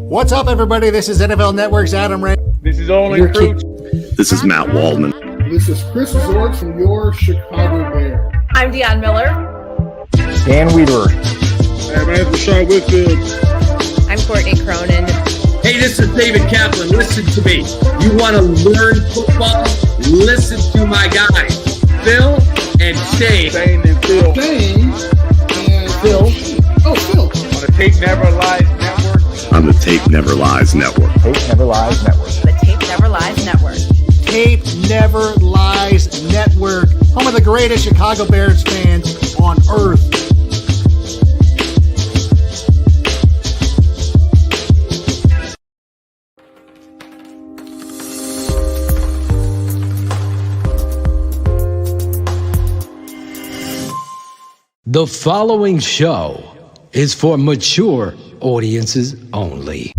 What's up, everybody? This is NFL Network's Adam Ray. This is Olin Crouch. This is Matt Waldman. This is Chris Zork from your Chicago Bears. I'm Deion Miller. Dan Weaver. Hey, my name is Rashad Whitfield. I'm Courtney Cronin. Hey, this is David Kaplan. Listen to me. You want to learn football? Listen to my guys, Phil and Shane. Shane and Phil. Shane and Phil. Oh, Phil. On the Tape Never Lies Network. On the Tape Never Lies Network. Tape Never Lies Network. The Tape Never Lies Network. Tape Never Lies Network, home of the greatest Chicago Bears fans on earth. The following show is for mature audiences only.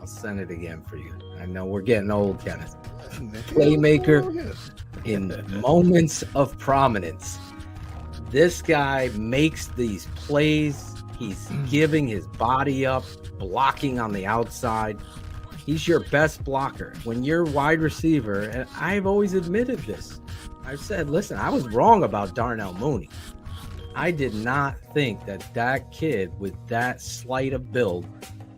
Send it again for you. I know we're getting old, Kenneth. Playmaker in moments of prominence. This guy makes these plays. He's giving his body up, blocking on the outside. He's your best blocker. When you're wide receiver, and I've always admitted this, I've said, listen, I was wrong about Darnell Mooney. I did not think that kid with that slight of build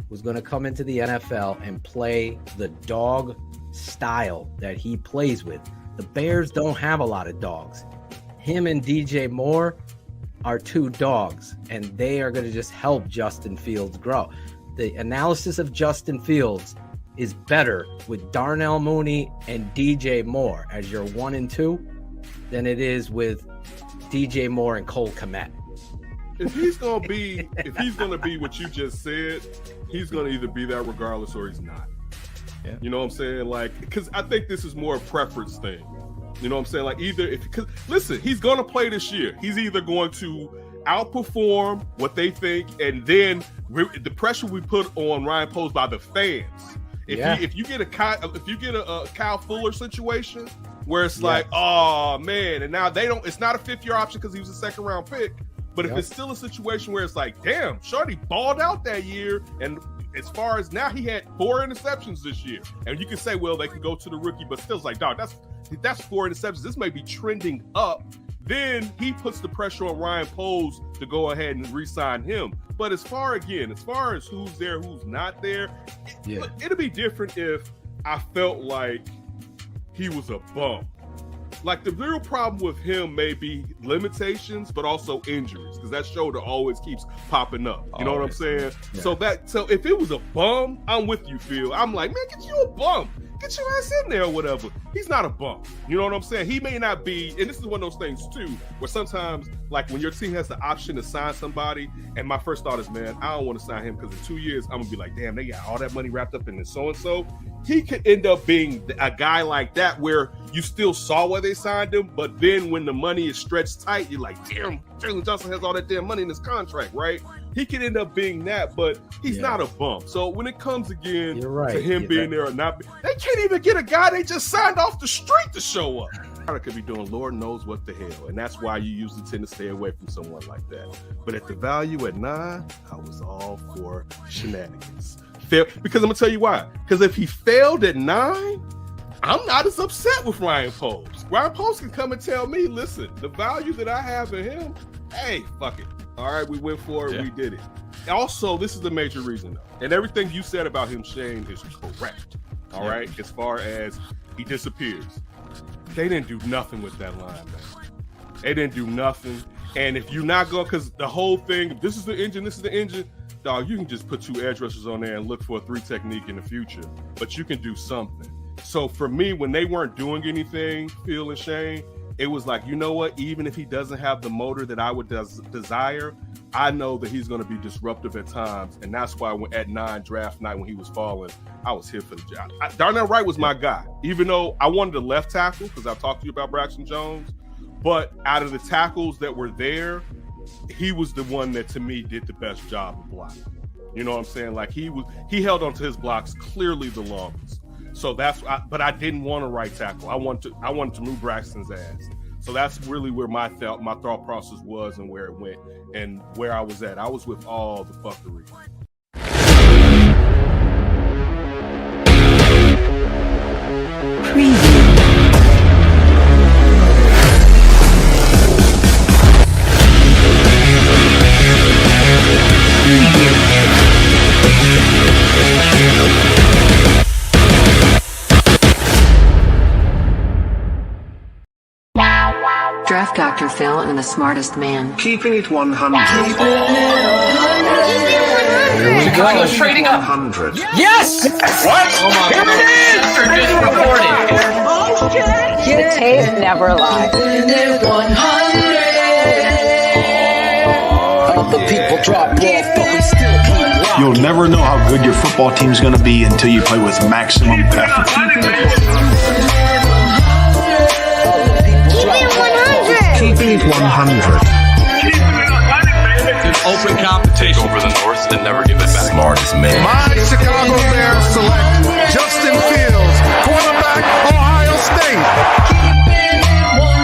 was going to come into the NFL and play the dog style that he plays with. The Bears don't have a lot of dogs. Him and DJ Moore are two dogs, and they are going to just help Justin Fields grow. The analysis of Justin Fields is better with Darnell Mooney and DJ Moore as your 1 and 2 than it is with DJ Moore and Cole Kmet. If he's gonna be what you just said, he's gonna either be that regardless or he's not. Yeah. You know what I'm saying? Like, because I think this is more a preference thing. You know what I'm saying? Like, because listen, he's gonna play this year. He's either going to outperform what they think, and then the pressure we put on Ryan Poles by the fans. If you get a Kyle Fuller situation where it's like, oh man, and now it's not a 5th-year option because he was a 2nd-round pick. But if it's still a situation where it's like, damn, Shorty balled out that year, and as far as now, he had 4 interceptions this year. And you can say, well, they can go to the rookie, but still it's like, dog, that's 4 interceptions. This may be trending up. Then he puts the pressure on Ryan Poles to go ahead and re-sign him. But as far as who's there, who's not there, it'll be different if I felt like he was a bum. Like, the real problem with him may be limitations, but also injuries, because that shoulder always keeps popping up. You know what I'm saying? Yeah. So if it was a bum, I'm with you, Phil. I'm like, man, get you a bum. Get your ass in there or whatever. He's not a bum. You know what I'm saying? He may not be, and this is one of those things, too, where sometimes, like, when your team has the option to sign somebody, and my first thought is, man, I don't want to sign him because in 2 years, I'm going to be like, damn, they got all that money wrapped up in this so-and-so. He could end up being a guy like that where you still saw where they signed him, but then when the money is stretched tight, you're like, damn, Jalen Johnson has all that damn money in his contract, right? He could end up being that, but he's not a bum. So when it comes again to him being there or not, they can't even get a guy they just signed off the street to show up. I could be doing Lord knows what the hell, and that's why you usually tend to stay away from someone like that. But at the value at 9, I was all for shenanigans. Because I'm gonna tell you why. Because if he failed at 9, I'm not as upset with Ryan Poles. Ryan Poles can come and tell me, listen, the value that I have in him, hey, fuck it. All right, we went for it, we did it. Also, this is the major reason, though. And everything you said about him, Shane, is correct. All right, as far as he disappears. They didn't do nothing with that line, man. They didn't do nothing. And if you're not going, because the whole thing, this is the engine, dog, you can just put 2 edge rushers on there and look for a 3 technique in the future. But you can do something. So for me, when they weren't doing anything, Phil and Shane, it was like, you know what? Even if he doesn't have the motor that I would desire, I know that he's going to be disruptive at times. And that's why at 9 draft night when he was falling, I was here for the job. Darnell Wright was my guy, even though I wanted a left tackle because I talked to you about Braxton Jones. But out of the tackles that were there, he was the one that to me did the best job of blocking. You know what I'm saying? Like he held onto his blocks clearly the longest. So but I didn't want a right tackle. I wanted to move Braxton's ass. So that's really where my thought process was and where it went and where I was at. I was with all the fuckery. Draft Dr. Phil and the smartest man. Keeping it 100. Chicago's trading up. 100. Yes! What? Here it is! Or just reporting. The tape never lies. The people drop off, but we still keep rocking. You'll never know how good your football team's going to be until you play with maximum effort. Keeping it 100. Open competition over the North and never give it back. Smartest man. My Chicago Bears select Justin Fields, quarterback, Ohio State.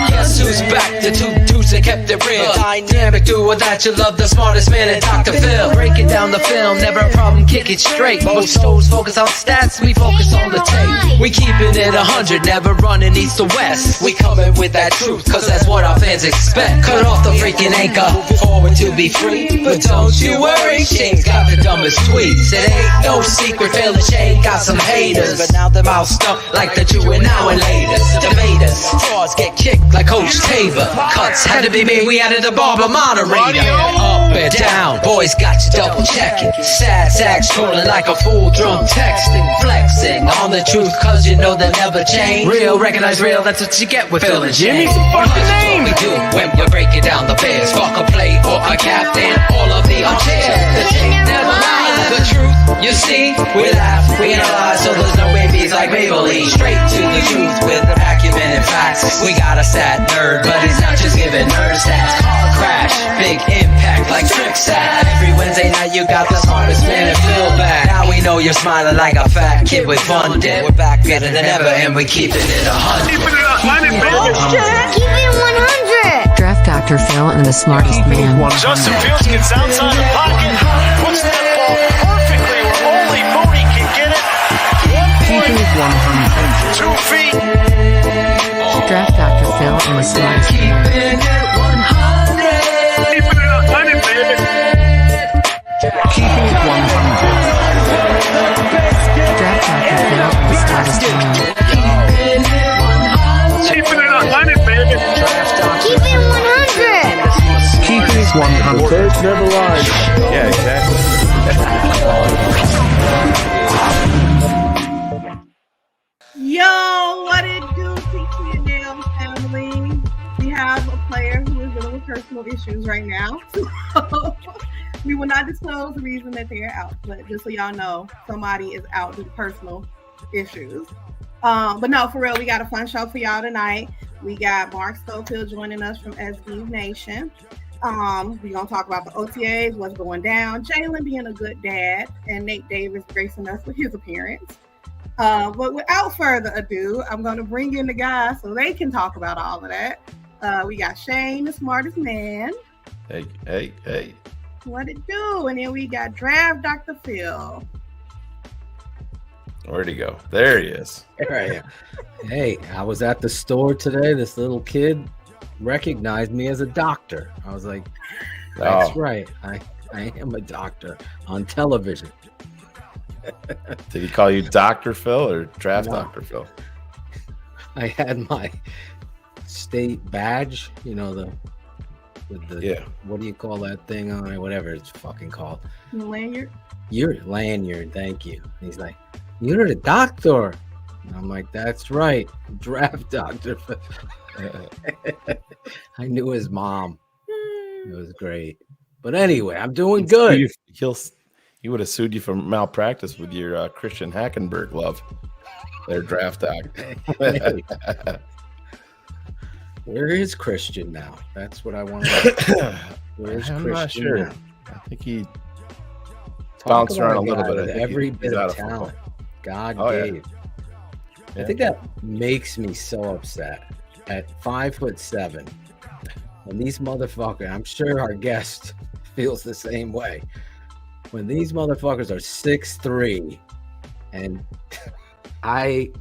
Guess who's back? The two dudes that kept it real. Dynamic duo that you love, the smartest man and Dr. Phil. Breaking down the film, never a problem, kick it straight. Most shows focus on stats, we focus on the tape. We keeping it 100, never running east to west. We coming with that truth, cause that's what our fans expect. Cut off the freaking anchor, forward to be free. But don't you worry, Shane's got the dumbest tweets. It ain't no secret, Phil and Shane got some haters. But now them out stuck like the now-and-laters. Debaters, frauds get kicked like Coach Tabor. Cuts had to be made, we added the barber moderator. Up and down, boys got you double checking. Sad sacks trolling like a full drum texting. Flexing on the truth cause you know they never change. Real, recognize real, that's what you get with Phil and Shane. Give me some fucking names. We do when we're breaking down the Bears. Fuck a play or a captain, all of the armchairs. The tape never lies. The truth, you see, we laugh, we analyze, so there's no babies like Maybelline. Straight to the truth with acumen and facts. We got a sad nerd, but he's not just giving nerd stats. Car crash, big impact like trick stat. Every Wednesday night you got the smartest man and Phil back. Now we know you're smiling like a fat kid with fun dip. We're back better than ever and we keeping it 100. Keep it 100. Draft Dr. Phil and the smartest man. Justin Fields gets outside the pocket, puts that ball perfectly where only Mooney can get it. 1 point, 2 feet. Draft Dr. Phil and the smartest man. Keeping it 100, baby. Keeping it 100. Draft Dr. Phil and the smartest man. Keeping it 100, baby. Keep it 100. Keeping it 100. First never lies. Yeah, exactly. Yo, what it do, TTNL family? We have a player who is dealing with personal issues right now. We will not disclose the reason that they are out, but just so y'all know, somebody is out due to personal issues. But no, for real, we got a fun show for y'all tonight. We got Mark Schofield joining us from SB Nation. We're gonna talk about the OTAs, what's going down, Jalen being a good dad, and Nate Davis gracing us with his appearance. But without further ado, I'm gonna bring in the guys so they can talk about all of that. We got Shane, the smartest man. Hey. What it do? And then we got Draft Dr. Phil. Where'd he go? There he is. There I am. Hey, I was at the store today. This little kid recognized me as a doctor. I was like, that's right. I am a doctor on television. Did he call you Dr. Phil or Draft Dr. Phil? I had my state badge, you know, the what do you call that thing on it? Whatever it's fucking called. Lanyard? You're lanyard, thank you. He's like, you're the doctor. And I'm like, that's right, draft doctor. I knew his mom. It was great. But anyway, I'm doing good. He would have sued you for malpractice with your Christian Hackenberg love. Their draft doctor. Where is Christian now? That's what I want to know. Where's I'm Christian not sure. now? I think he bounced around a little bit. With every bit of talent God gave. Yeah. I think that makes me so upset. At 5'7", when these motherfuckers, I'm sure our guest feels the same way. When these motherfuckers are 6'3", and I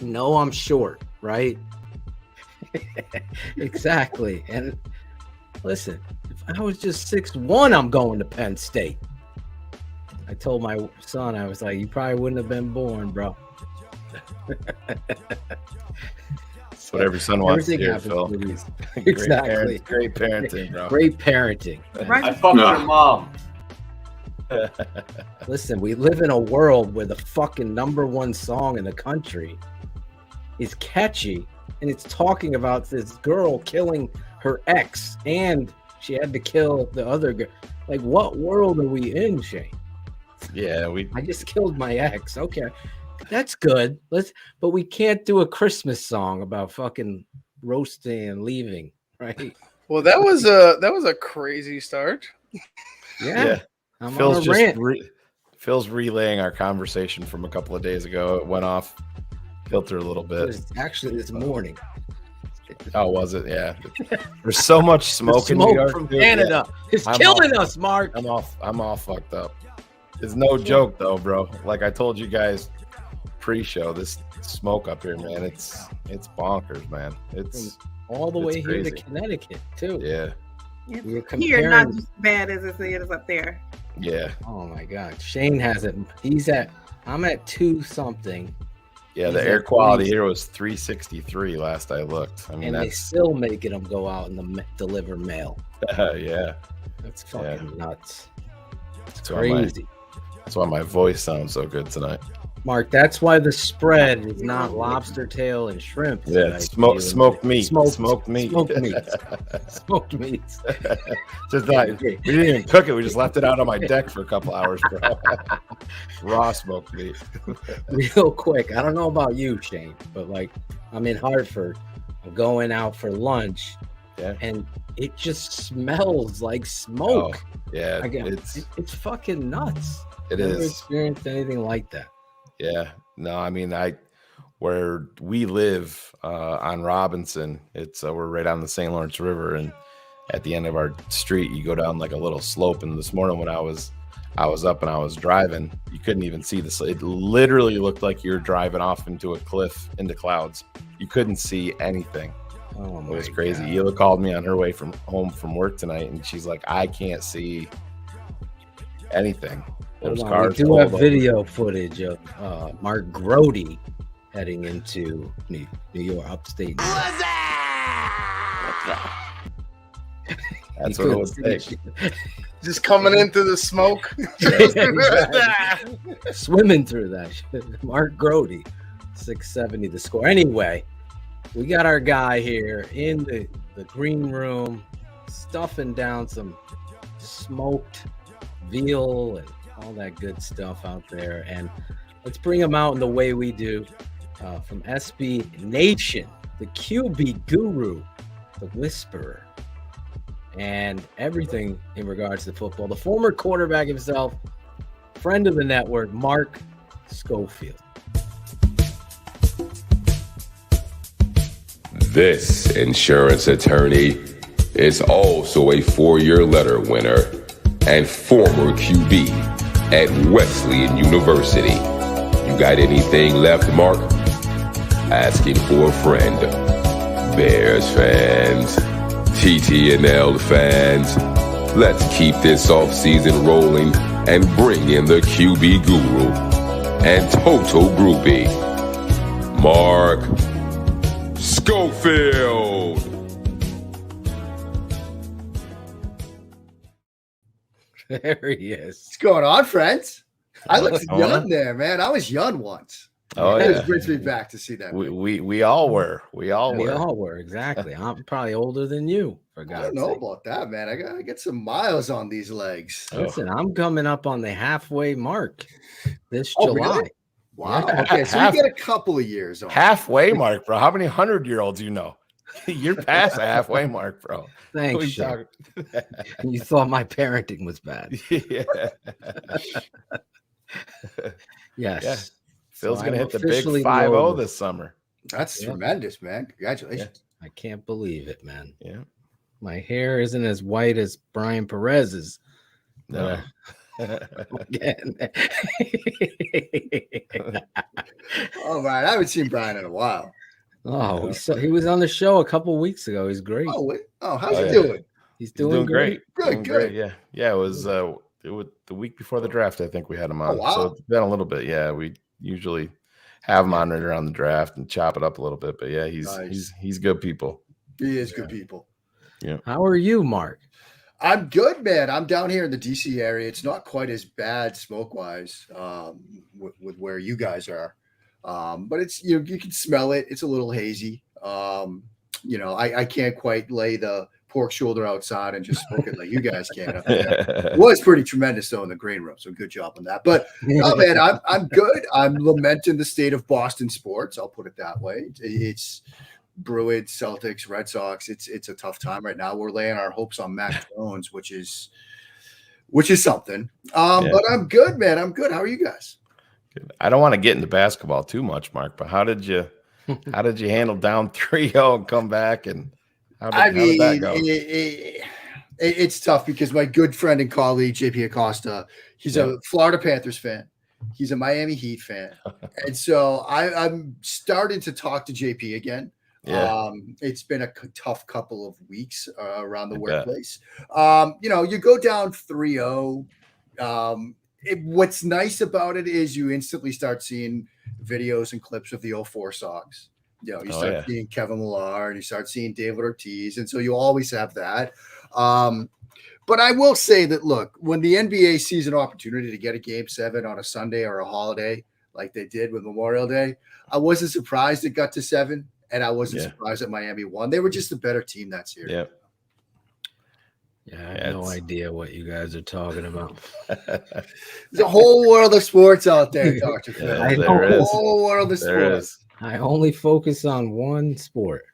know I'm short, right? Exactly. And listen, if I was just 6'1", I'm going to Penn State. I told my son, I was like, you probably wouldn't have been born, bro. That's what every son wants to hear, Phil. Exactly. Great parenting, bro. Great parenting. I fucked your mom. Listen, we live in a world where the fucking #1 song in the country is catchy, and it's talking about this girl killing her ex, and she had to kill the other girl. Like, what world are we in, Shane? Yeah, I just killed my ex. Okay, that's good. But we can't do a Christmas song about fucking roasting and leaving, right? Well, that was a crazy start. Yeah. I'm Phil's on a just rant. Phil's relaying our conversation from a couple of days ago. It went off filter a little It bit. was actually this morning. Oh, was it? Yeah. There's so much smoke in New York from dude. Canada. Yeah. It's killing us, Mark. I'm all fucked up. It's no joke though, bro. Like I told you guys pre-show, this smoke up here, man, it's bonkers, man. It's all the way crazy. here to Connecticut too. Yeah. We were Here, not comparing. just as bad as it is up there. Yeah. Oh my God, Shane has it. I'm at 2 something. Yeah, He's the at air quality 3. here was 363 last I looked. I mean, And they that's still making them go out and deliver mail. yeah. That's fucking nuts. It's That's why my- crazy. That's why my voice sounds so good tonight. Mark, that's why the spread is not lobster tail and shrimp. Yeah, tonight. smoked meat. Smoked meat. Smoked meat. Smoked meat. Just not, we didn't even cook it. We just left it out on my deck for a couple hours, bro. Raw smoked meat. Real quick, I don't know about you, Shane, but like I'm in Hartford. I'm going out for lunch, and it just smells like smoke. Oh, yeah, it's fucking nuts. It Never is. experienced anything like that. Yeah, no, I mean, where we live on Robinson, it's we're right on the St. Lawrence River, and at the end of our street, you go down like a little slope. And this morning when I was up and I was driving, you couldn't even see the slope. It literally looked like you were driving off into a cliff into clouds. You couldn't see anything. Oh It my was crazy. God. Hila called me on her way home from work tonight, and she's like, I can't see anything. There was Hold on, cars we do all have over. video footage of Mark Grody heading into New York, upstate. That's what it would take. Just coming into the smoke. Swimming through that shit. Mark Grody, 670 the score. Anyway, we got our guy here in the green room, stuffing down some smoked veal and all that good stuff out there. And let's bring him out in the way we do. From SB Nation, the QB guru, the whisperer, and everything in regards to football. The former quarterback himself, friend of the network, Mark Schofield. This insurance attorney is also a 4-year letter winner and former QB at Wesleyan University. You got anything left, Mark? Asking for a friend. Bears fans, TTNL fans, let's keep this offseason rolling and bring in the QB guru and total groupie, Mark Schofield. There he is. What's going on, friends? I looked What's going young on? there, man. I was young once. Oh It yeah, just brings me back to see that. we all were. We all We were. all were, exactly. I'm probably older than you, for I God's don't know sake. about that, man. I gotta get some miles on these legs. Listen, I'm coming up on the halfway mark this Oh, July. really? Wow. Yeah. Okay, so you get a couple of years on. Halfway mark, bro. How many 100-year-olds you know? You're past the halfway mark, bro. Thanks, What are you Sean. talking- You thought my parenting was bad. Yeah. Yes. Yeah. Phil's So gonna I'm hit the big officially 5-0 loaded. this summer. That's tremendous, man. Congratulations. I can't believe it, man. Yeah. My hair isn't as white as Brian Perez's. No. Again. All right. I haven't seen Brian in a while. Oh, he was on the show a couple weeks ago. He's great. Oh, how's he yeah. doing? He's Doing doing great. Good, Doing good. great. Yeah. Yeah. It was the week before the draft. I think we had him on. wow. So it's been a little bit. Yeah. We usually have him on right around the draft and chop it up a little bit. But yeah, he's good people. He is good people. Yeah. How are you, Mark? I'm good, man. I'm down here in the DC area. It's not quite as bad smoke wise with where you guys are. But it's you can smell it. It's a little hazy. I can't quite lay the pork shoulder outside and just smoke it like you guys can up there. It was pretty tremendous though in the green room. So good job on that. But no, man, I'm good. I'm lamenting the state of Boston sports. I'll put it that way. It's Bruins, Celtics, Red Sox. It's a tough time right now. We're laying our hopes on Mac Jones, which is something. But I'm good, man. I'm good. How are you guys? I don't want to get into basketball too much, Mark, but how did you handle down 3-0 and come back, and how did that go? It's tough because my good friend and colleague JP Acosta, he's a Florida Panthers fan. He's a Miami Heat fan. And so I'm starting to talk to JP again. Yeah. It's been a tough couple of weeks around the workplace. You go down 3-0. What's nice about it is you instantly start seeing videos and clips of the 04 Sox. You start seeing Kevin Millar and you start seeing David Ortiz. And so you always have that. But I will say that, look, when the NBA sees an opportunity to get a game 7 on a Sunday or a holiday, like they did with Memorial Day, I wasn't surprised it got to 7. And I wasn't surprised that Miami won. They were just a better team that series. Yeah. Yeah, I have no idea what you guys are talking about. There's a whole world of sports out there, Dr. Phil. Yeah, there is. A whole world of sports. I only focus on one sport.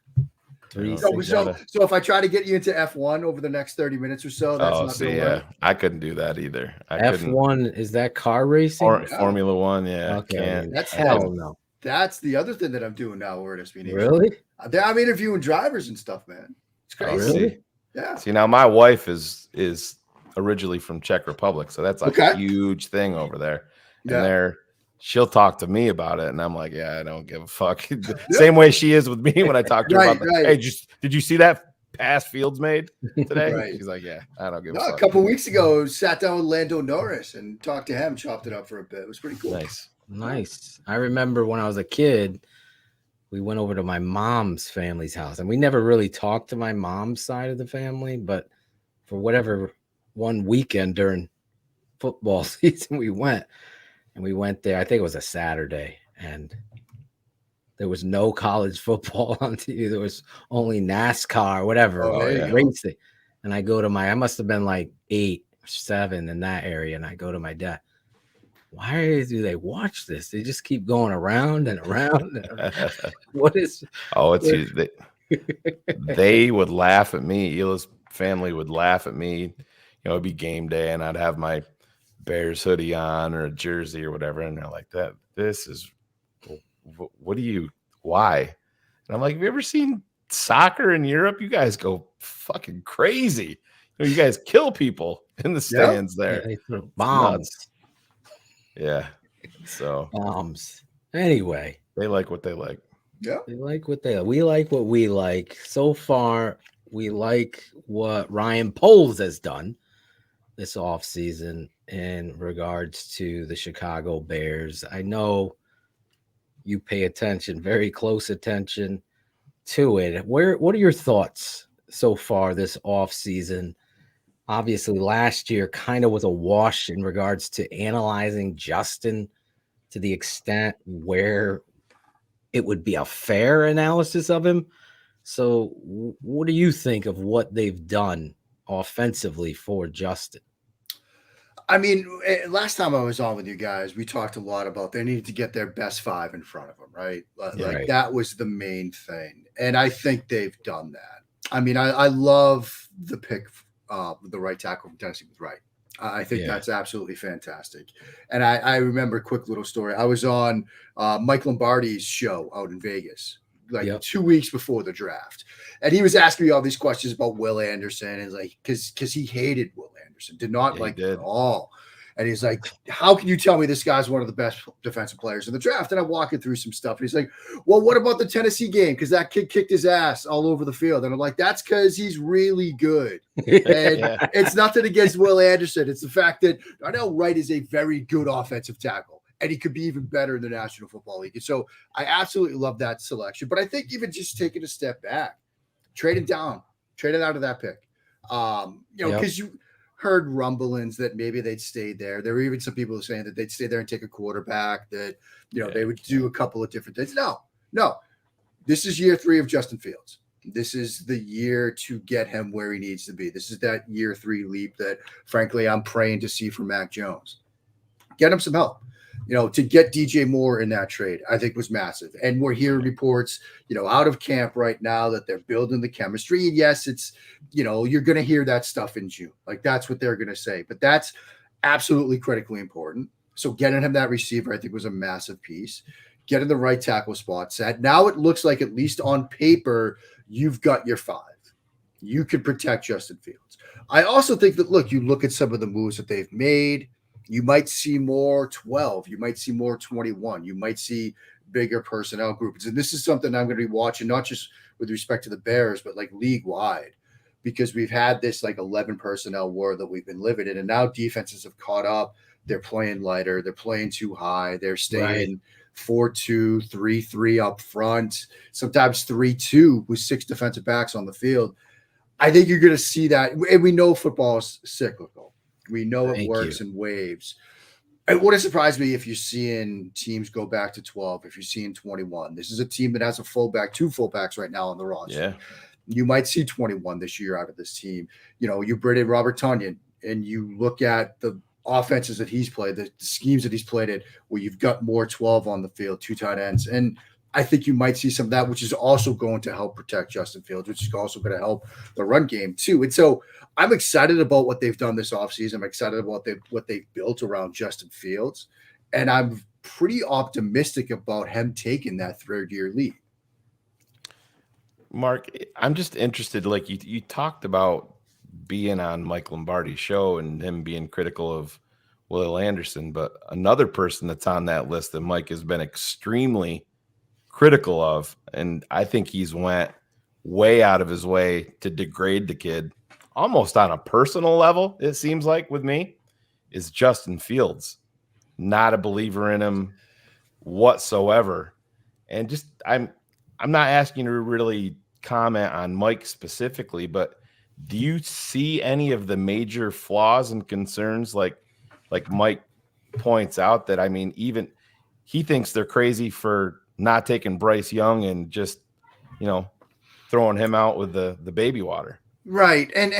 So if I try to get you into F1 over the next 30 minutes or so, that's not going to work. I couldn't do that either. F1, is that car racing? Formula One, yeah. Okay. Hell no. That's the other thing that I'm doing now over at SB Nation. Really? I'm interviewing drivers and stuff, man. It's crazy. Really? Yeah. See, now my wife is originally from Czech Republic, so that's a huge thing over there. And she'll talk to me about it, and I'm like, yeah, I don't give a fuck. Same way she is with me when I talk to her about hey, did you see that pass Fields made today? Right. She's like, yeah, I don't give a A fuck. couple weeks ago, sat down with Lando Norris and talked to him, chopped it up for a bit. It was pretty cool. Nice. I remember when I was a kid, we went over to my mom's family's house, and we never really talked to my mom's side of the family, but for whatever one weekend during football season, we went there. I think it was a Saturday, and there was no college football on TV. There was only NASCAR, whatever, racing. And I must have been like 8 or 7 in that area. And I go to my dad, why do they watch this? They just keep going around and around. What is? Oh, they would laugh at me. Hila's family would laugh at me. It'd be game day, and I'd have my Bears hoodie on or a jersey or whatever, and they're like, why? And I'm like, have you ever seen soccer in Europe? You guys go fucking crazy. You guys kill people in the stands there. They throw bombs. Yeah. So bombs. Anyway, they like what they like. Yeah. They like what they like. We like what we like. So far, we like what Ryan Poles has done this offseason in regards to the Chicago Bears. I know you pay attention, very close attention to it. What are your thoughts so far this offseason? Obviously, last year kind of was a wash in regards to analyzing Justin to the extent where it would be a fair analysis of him. So what do you think of what they've done offensively for Justin? I mean, last time I was on with you guys, we talked a lot about they needed to get their best 5 in front of them, right? Like that was the main thing. And I think they've done that. I mean, I love the pick, the right tackle from Tennessee with Wright. I think that's absolutely fantastic. And I remember a quick little story. I was on Mike Lombardi's show out in Vegas, like 2 weeks before the draft. And he was asking me all these questions about Will Anderson. And like, because he hated Will Anderson, did not like him at all. And he's like, how can you tell me this guy's one of the best defensive players in the draft? And I'm walking through some stuff. And he's like, well, what about the Tennessee game? Because that kid kicked his ass all over the field. And I'm like, that's because he's really good. And it's nothing against Will Anderson. It's the fact that Darnell Wright is a very good offensive tackle. And he could be even better in the National Football League. And so I absolutely love that selection. But I think even just taking a step back, trading out of that pick, because you heard rumblings that maybe they'd stay there. There were even some people saying that they'd stay there and take a quarterback, that, they would do a couple of different things. No. This is year 3 of Justin Fields. This is the year to get him where he needs to be. This is that year 3 leap that, frankly, I'm praying to see from Mac Jones. Get him some help. To get DJ Moore in that trade, I think was massive. And we're hearing reports, out of camp right now that they're building the chemistry. And yes, it's, you're going to hear that stuff in June. Like that's what they're going to say. But that's absolutely critically important. So getting him that receiver, I think, was a massive piece. Getting the right tackle spot set. Now it looks like, at least on paper, you've got your 5. You could protect Justin Fields. I also think that, you look at some of the moves that they've made. You might see more 12. You might see more 21. You might see bigger personnel groups. And this is something I'm going to be watching, not just with respect to the Bears, but like league wide, because we've had this like 11 personnel war that we've been living in. And now defenses have caught up. They're playing lighter. They're playing too high. They're staying 4-2, 3-3 up front, sometimes 3-2 with 6 defensive backs on the field. I think you're going to see that. And we know football is cyclical. We know it works in waves. It wouldn't surprise me if you're seeing teams go back to 12, if you're seeing 21. This is a team that has a fullback, 2 fullbacks right now on the roster. Yeah. You might see 21 this year out of this team. You bring in Robert Tonyan, and you look at the offenses that he's played, the schemes that he's played in, where you've got more 12 on the field, 2 tight ends. And I think you might see some of that, which is also going to help protect Justin Fields, which is also going to help the run game too. And so I'm excited about what they've done this offseason. I'm excited about what they've built around Justin Fields. And I'm pretty optimistic about him taking that 3rd-year lead. Mark, I'm just interested, like you talked about being on Mike Lombardi's show and him being critical of Will Anderson, but another person that's on that list that Mike has been extremely critical of, and I think he's went way out of his way to degrade the kid almost on a personal level, it seems like with me, is Justin Fields. Not a believer in him whatsoever. And just I'm not asking you to really comment on Mike specifically, but do you see any of the major flaws and concerns like Mike points out that, I mean, even he thinks they're crazy for not taking Bryce Young and just, throwing him out with the baby water. Right. And,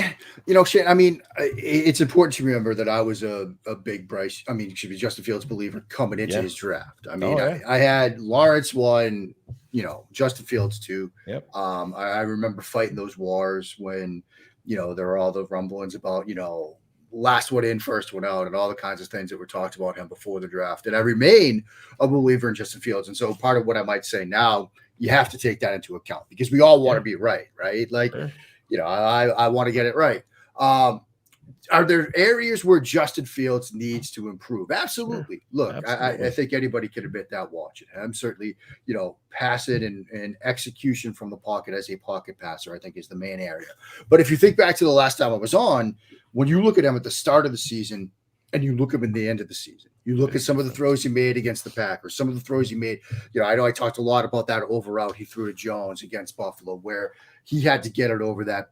Shane, I mean, it's important to remember that I was a big Justin Fields believer coming into his draft. I mean, I had Lawrence 1, Justin Fields 2. Yep. I remember fighting those wars when, there were all the rumblings about, last one in, first one out, and all the kinds of things that were talked about him before the draft. And I remain a believer in Justin Fields. And so part of what I might say now, you have to take that into account because we all want to be right? Like, I want to get it right. Are there areas where Justin Fields needs to improve? Absolutely. Look, I think anybody can admit that watching him. Certainly, passing and execution from the pocket as a pocket passer, I think, is the main area. But if you think back to the last time I was on, when you look at him at the start of the season and you look at him at the end of the season, you look at some of the throws he made against the Packers, some of the throws he made. I know I talked a lot about that over route he threw to Jones against Buffalo, where he had to get it over that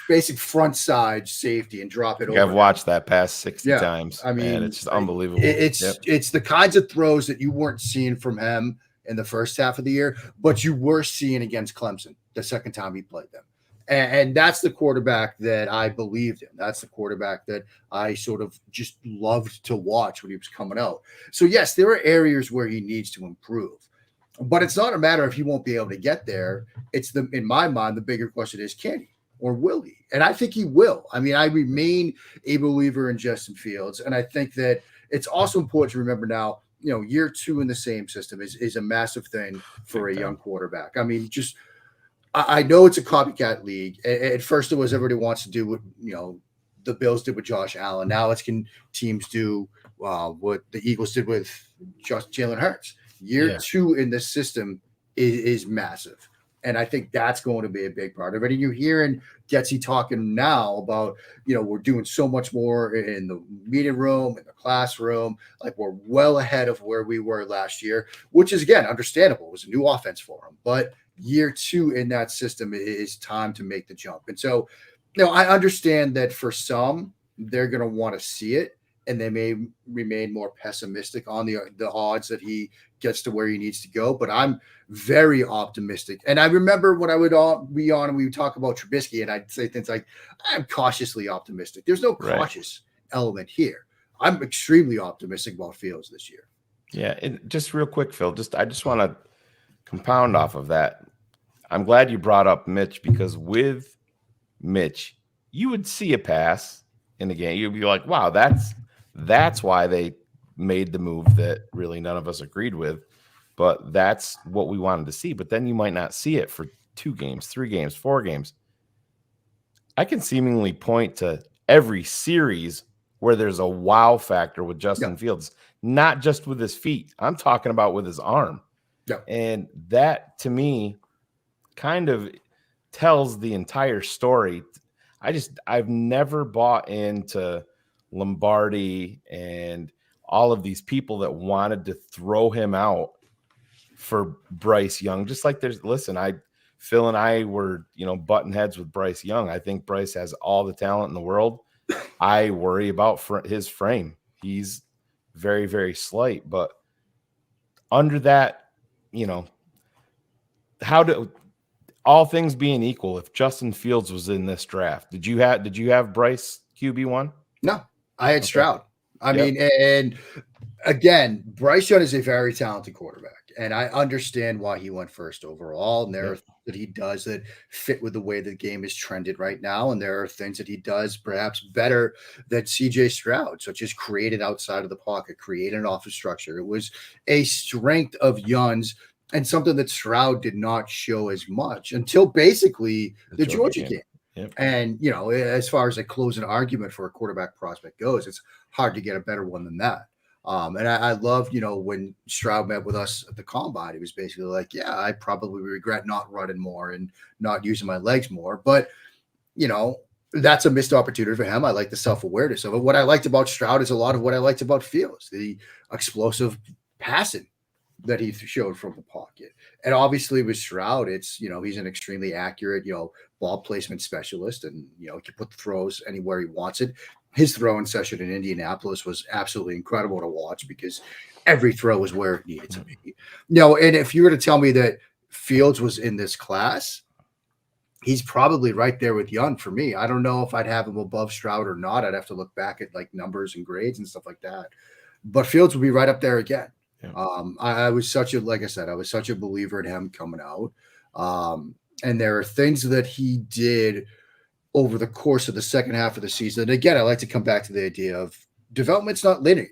basic front side safety and drop it over. I've watched that pass 60 Yeah, times. I mean, man, it's just unbelievable. It's the kinds of throws that you weren't seeing from him in the first half of the year, but you were seeing against Clemson the second time he played them. And that's the quarterback that I believed in. That's the quarterback that I sort of just loved to watch when he was coming out. So, yes, there are areas where he needs to improve. But it's not a matter of he won't be able to get there. It's in my mind, the bigger question is, can he or will he? And I think he will. I mean, I remain a believer in Justin Fields. And I think that it's also important to remember now, year 2 in the same system is a massive thing for a young quarterback. I mean, I know it's a copycat league. At first, it was everybody wants to do what the Bills did with Josh Allen. Now it's can teams do what the Eagles did with Jalen Hurts. Year 2 in this system is massive, and I think that's going to be a big part of it. And you're hearing Getsy talking now about we're doing so much more in the meeting room, in the classroom. Like we're well ahead of where we were last year, which is again understandable. It was a new offense for him, but year 2 in that system is time to make the jump. And so, I understand that for some, they're going to want to see it, and they may remain more pessimistic on the odds that he gets to where he needs to go. But I'm very optimistic. And I remember when I would be on and we would talk about Trubisky, and I'd say things like, I'm cautiously optimistic. There's no cautious element here. I'm extremely optimistic about Fields this year. Yeah. And just real quick, Phil, I just want to compound off of that. I'm glad you brought up Mitch, because with Mitch, you would see a pass in the game. You'd be like, wow, that's why they made the move that really none of us agreed with, but that's what we wanted to see. But then you might not see it for 2 games, 3 games, 4 games. I can seemingly point to every series where there's a wow factor with Justin Fields, not just with his feet. I'm talking about with his arm. Yeah. And that, to me, kind of tells the entire story. I've never bought into Lombardi and all of these people that wanted to throw him out for Bryce Young. Just like Phil and I were, button heads with Bryce Young. I think Bryce has all the talent in the world. I worry about his frame. He's very, very slight, but under that, all things being equal, if Justin Fields was in this draft, did you have Bryce QB1? No, I had Stroud. I mean, and again, Bryce Young is a very talented quarterback, and I understand why he went first overall. And there are things that he does that fit with the way the game is trended right now, and there are things that he does perhaps better than CJ Stroud, such as creating outside of the pocket, creating an offensive structure. It was a strength of Young's, and something that Stroud did not show as much until basically the Georgia game. Yep. And, as far as a closing argument for a quarterback prospect goes, it's hard to get a better one than that. And I love, when Stroud met with us at the combine, he was basically like, yeah, I probably regret not running more and not using my legs more. But, that's a missed opportunity for him. I like the self-awareness of it. What I liked about Stroud is a lot of what I liked about Fields, the explosive passing that he showed from the pocket. And obviously with Stroud, it's, he's an extremely accurate, ball placement specialist, and, he can put the throws anywhere he wants it. His throwing session in Indianapolis was absolutely incredible to watch because every throw was where it needed to be. And if you were to tell me that Fields was in this class, he's probably right there with Young for me. I don't know if I'd have him above Stroud or not. I'd have to look back at like numbers and grades and stuff like that. But Fields would be right up there again. Yeah. I was like I said, I was such a believer in him coming out. And there are things that he did over the course of the second half of the season. And again, I like to come back to the idea of development's not linear.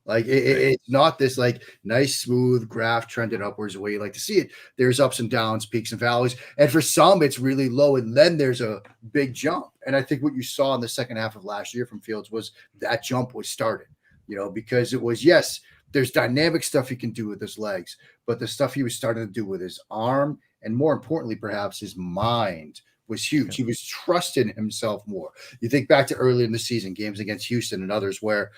Like it's not this like nice, smooth graph trending upwards the way you like to see it. There's ups and downs, peaks and valleys. And for some, it's really low. And then there's a big jump. And I think what you saw in the second half of last year from Fields was that jump was started, because it was, yes, there's dynamic stuff he can do with his legs, but the stuff he was starting to do with his arm, and more importantly, perhaps his mind, was huge. He was trusting himself more. You think back to early in the season, games against Houston and others where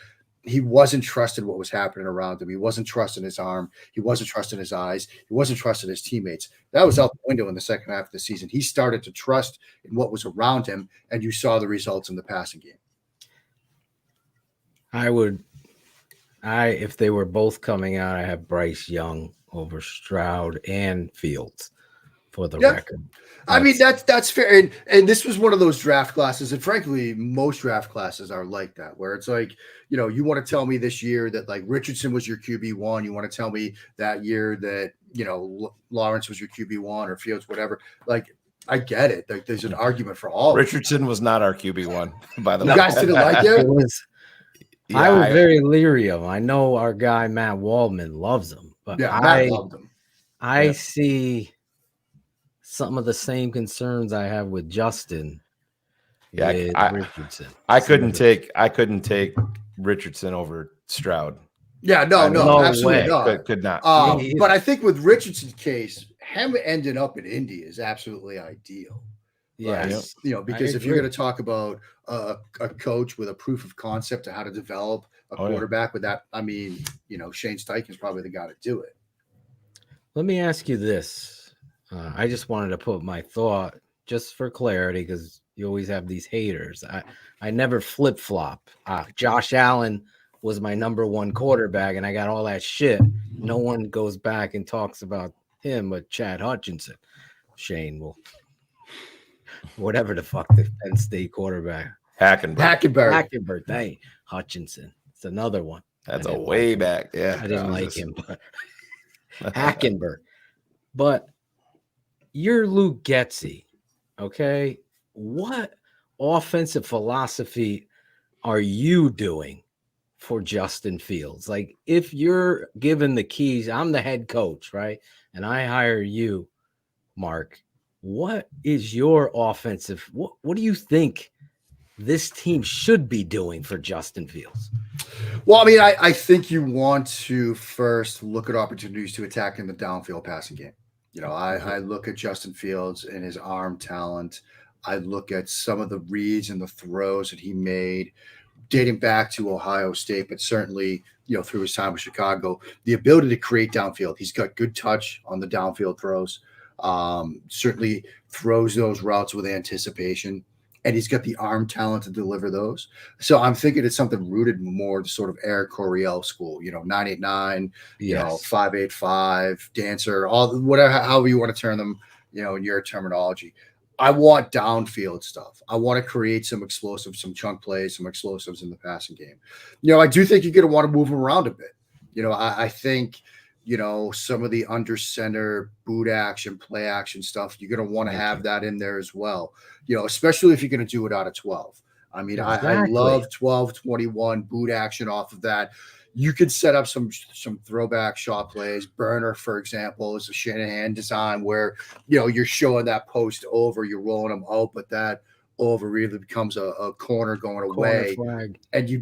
he wasn't trusting what was happening around him. He wasn't trusting his arm. He wasn't trusting his eyes. He wasn't trusting his teammates. That was out the window in the second half of the season. He started to trust in what was around him, and you saw the results in the passing game. If they were both coming out, I have Bryce Young over Stroud and Fields for the record. I mean, that's fair. And this was one of those draft classes. And frankly, most draft classes are like that, where it's like, you want to tell me this year that like Richardson was your QB1. You want to tell me that year that, Lawrence was your QB1 or Fields, whatever. Like, I get it. Like, there's an argument for all. Richardson was not our QB1, by the way. You guys didn't like it? I was very leery of him. I know our guy, Matt Waldman, loves him. But Matt loved him. I see some of the same concerns I have with Justin. Richardson. I couldn't take Richardson over Stroud. Yeah, no, absolutely not. Could not. But I think with Richardson's case, him ending up in Indy is absolutely ideal. Yeah, right? Because if you're going to talk about a coach with a proof of concept to how to develop a quarterback with that, I mean, Shane Steichen's probably the guy to do it. Let me ask you this. I just wanted to put my thought just for clarity, because you always have these haters. I never flip-flop. Josh Allen was my number one quarterback, and I got all that shit. No one goes back and talks about him, but Chad Hutchinson. Shane will. Whatever the fuck the Penn State quarterback. Hackenberg. Hey, Hutchinson. It's another one. That's a way back. Yeah. I didn't like him, but Hackenberg. But you're Luke Getsy, okay? What offensive philosophy are you doing for Justin Fields? Like, if you're given the keys, I'm the head coach, right? And I hire you, Mark. What is your offensive? What do you think this team should be doing for Justin Fields? Well, I mean, I think you want to first look at opportunities to attack in the downfield passing game. I look at Justin Fields and his arm talent. I look at some of the reads and the throws that he made dating back to Ohio State, but certainly, through his time with Chicago, the ability to create downfield. He's got good touch on the downfield throws. Certainly throws those routes with anticipation, and he's got the arm talent to deliver those. So I'm thinking it's something rooted more to sort of Eric Coryell school, 989, 585, dancer, all whatever, however you want to turn them, in your terminology. I want downfield stuff. I want to create some explosives, some chunk plays, some explosives in the passing game. I do think you're going to want to move him around a bit. I think, some of the under center boot action, play action stuff, you're going to want to have that in there as well, especially if you're going to do it out of 12. I mean, I love 12, 21 boot action off of that. You could set up some throwback shot plays. Burner, for example, is a Shanahan design where, you're showing that post over, you're rolling them out, but that over really becomes a corner going away. Flag. And you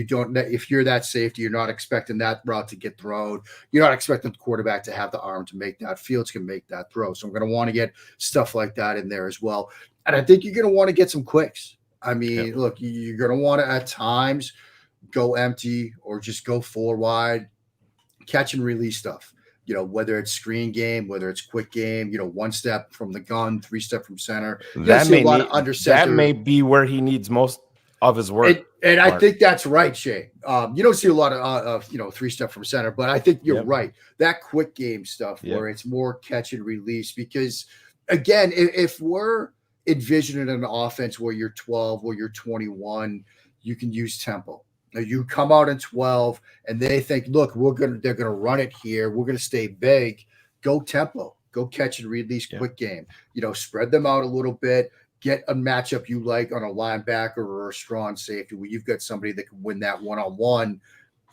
don't, if you're that safety, you're not expecting that route to get thrown. You're not expecting the quarterback to have the arm to make that. Fields can make that throw. So I'm going to want to get stuff like that in there as well. And I think you're going to want to get some quicks. I mean, look, you're going to want to at times go empty or just go 4 wide, catch and release stuff. Whether it's screen game, whether it's quick game, 1 step from the gun, 3 step from center. That may be where he needs most of his work. And I think that's right, Shay. You don't see a lot of 3 step from center, but I think you're right. That quick game stuff where it's more catch and release, because again, if we're envisioning an offense where you're 12, where you're 21, you can use tempo. Now you come out in 12 and they think, look, they're gonna run it here. We're gonna stay big. Go tempo. Go catch and release quick game. Spread them out a little bit. Get a matchup you like on a linebacker or a strong safety where you've got somebody that can win that one-on-one,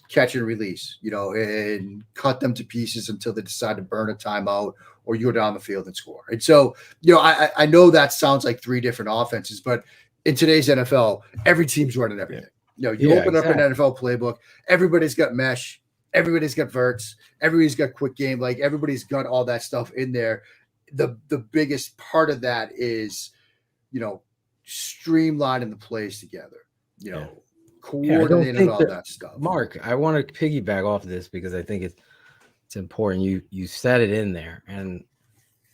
catch and release, and cut them to pieces until they decide to burn a timeout or you go down the field and score. And so, I know that sounds like 3 different offenses, but in today's NFL, every team's running everything. Open up an NFL playbook. Everybody's got mesh. Everybody's got verts. Everybody's got quick game. Like, everybody's got all that stuff in there. The biggest part of that is, streamlining the plays together. coordinated, all that stuff. Mark, I want to piggyback off of this because I think it's important. You said it in there, and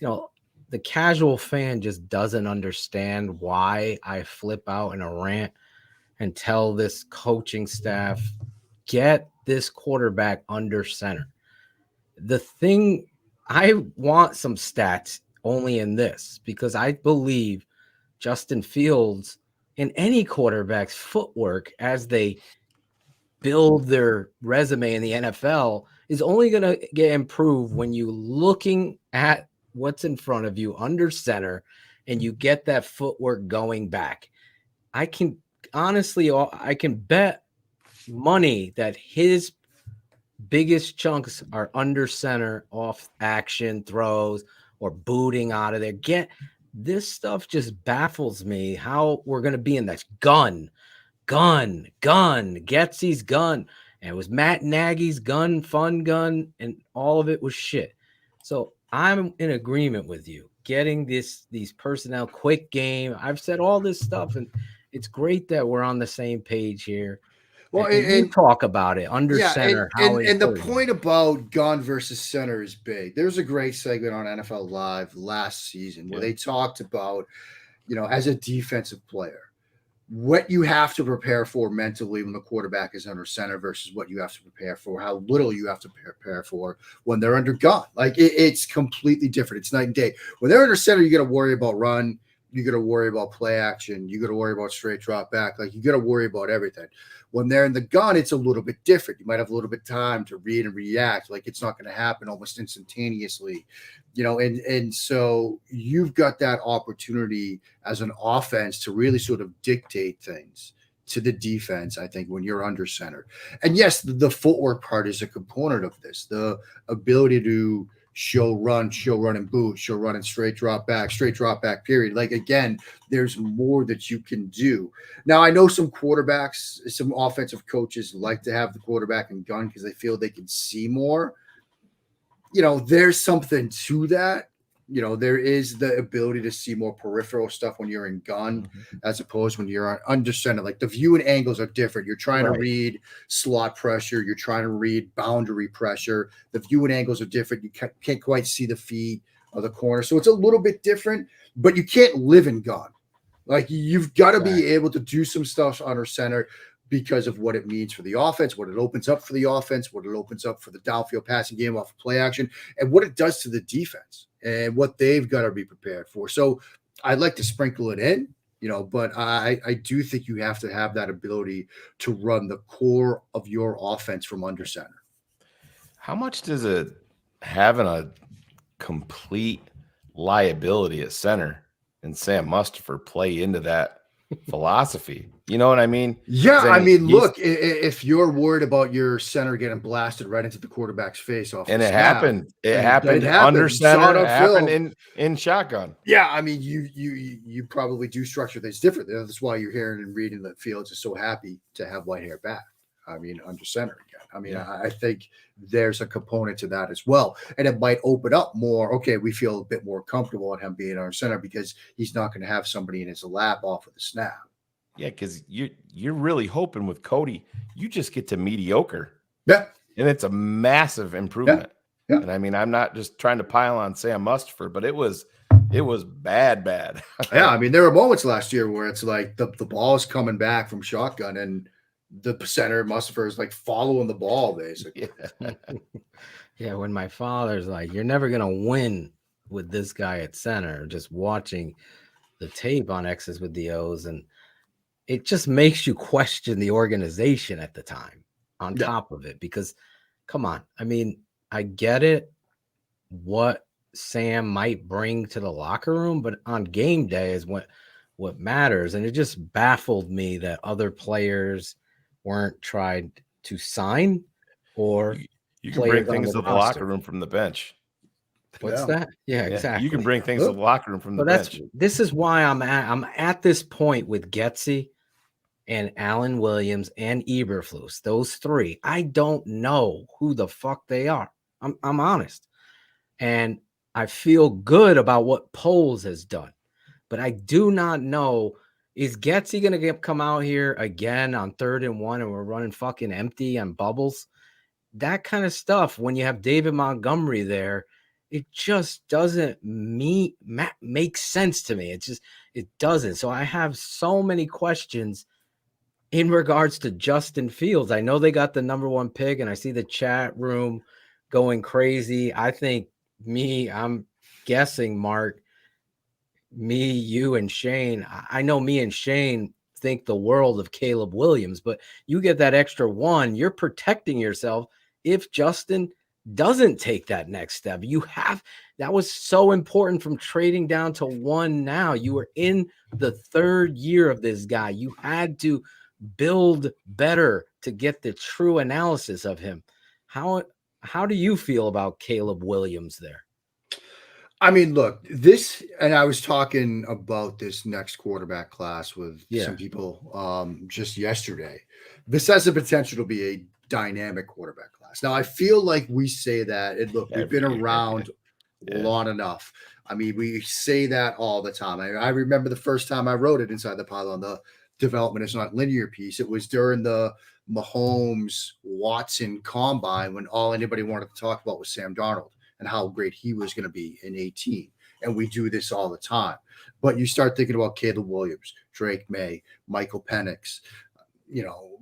the casual fan just doesn't understand why I flip out in a rant and tell this coaching staff, get this quarterback under center. The thing, I want some stats only in this because I believe Justin Fields and any quarterback's footwork as they build their resume in the NFL is only going to get improved when you looking at what's in front of you under center and you get that footwork going back. I can bet money that his biggest chunks are under center, off action throws or booting out of there. This stuff just baffles me how we're going to be in this gun, Getsy's gun. And it was Matt Nagy's gun, fun gun, and all of it was shit. So I'm in agreement with you. Getting these personnel, quick game. I've said all this stuff, and it's great that we're on the same page here. Well, and talk about it under center. And the point about gun versus center is big. There's a great segment on NFL Live last season where they talked about, as a defensive player, what you have to prepare for mentally when the quarterback is under center versus what you have to prepare for, how little you have to prepare for when they're under gun. Like it's completely different. It's night and day. When they're under center, you got to worry about run. You got to worry about play action. You got to worry about straight drop back. Like you got to worry about everything. When they're in the gun, it's a little bit different. You might have a little bit of time to read and react. Like it's not going to happen almost instantaneously, and so you've got that opportunity as an offense to really sort of dictate things to the defense, I think, when you're under center. And yes, the footwork part is a component of this. The ability to show run and boot, show run and straight drop back period. Like, again, there's more that you can do. Now, I know some quarterbacks, some offensive coaches like to have the quarterback in gun because they feel they can see more. There's something to that. There is the ability to see more peripheral stuff when you're in gun as opposed when you're under center. Like the view and angles are different. You're trying to read slot pressure. You're trying to read boundary pressure. The view and angles are different. You can't quite see the feet or the corner. So it's a little bit different, but you can't live in gun. Like you've got to be able to do some stuff under center because of what it means for the offense, what it opens up for the offense, what it opens up for the downfield passing game off of play action, and what it does to the defense and what they've got to be prepared for. So I'd like to sprinkle it in, but I do think you have to have that ability to run the core of your offense from under center. How much does it having a complete liability at center and Sam Mustipher play into that philosophy? You know what I mean? Yeah, I mean, look, if you're worried about your center getting blasted right into the quarterback's face off, and it happened under center, it happened in shotgun. Yeah, I mean, you probably do structure things differently. That's why you're hearing and reading that Fields is so happy to have Whitehair back. I mean, under center again. I mean, I think there's a component to that as well, and it might open up more. Okay, we feel a bit more comfortable at him being our center because he's not going to have somebody in his lap off of the snap. Yeah, because you're really hoping with Cody, you just get to mediocre. Yeah. And it's a massive improvement. Yeah. And I mean, I'm not just trying to pile on Sam Mustipher, but it was bad. Yeah, I mean, there were moments last year where it's like the ball is coming back from shotgun and the center Mustipher is like following the ball, basically. Yeah, when my father's like, you're never going to win with this guy at center, just watching the tape on X's with the O's, and it just makes you question the organization at the time on top of it, because come on. I mean, I get it, what Sam might bring to the locker room, but on game day is what matters. And it just baffled me that other players weren't tried to sign, or you can bring things to the locker room from the bench. What's that? Yeah, exactly. You can bring things to the locker room from the bench. This is why I'm at this point with Getsy and Alan Williams and Eberflus. Those three, I don't know who the fuck they are. I'm honest, and I feel good about what Poles has done, but I do not know Is Getsy going to come out here again on 3rd and 1 and we're running fucking empty on bubbles? That kind of stuff, when you have David Montgomery there, it just doesn't make sense to me. It doesn't. So I have so many questions in regards to Justin Fields. I know they got the number 1 pick, and I see the chat room going crazy. I think I'm guessing, Mark, me, you, and Shane. I know me and Shane think the world of Caleb Williams, but you get that extra 1, you're protecting yourself if Justin doesn't take that next step. That was so important from trading down to 1 now. You were in the 3rd year of this guy. You had to build better to get the true analysis of him. How do you feel about Caleb Williams there? I mean, look, and I was talking about this next quarterback class with some people just yesterday. This has the potential to be a dynamic quarterback class. Now, I feel like we say that, and look, we've been around long enough. I mean, we say that all the time. I remember the first time I wrote it inside the pylon, the development is not linear piece. It was during the Mahomes Watson combine when all anybody wanted to talk about was Sam Darnold and how great he was going to be in 18. And we do this all the time. But you start thinking about Caleb Williams, Drake May, Michael Penix,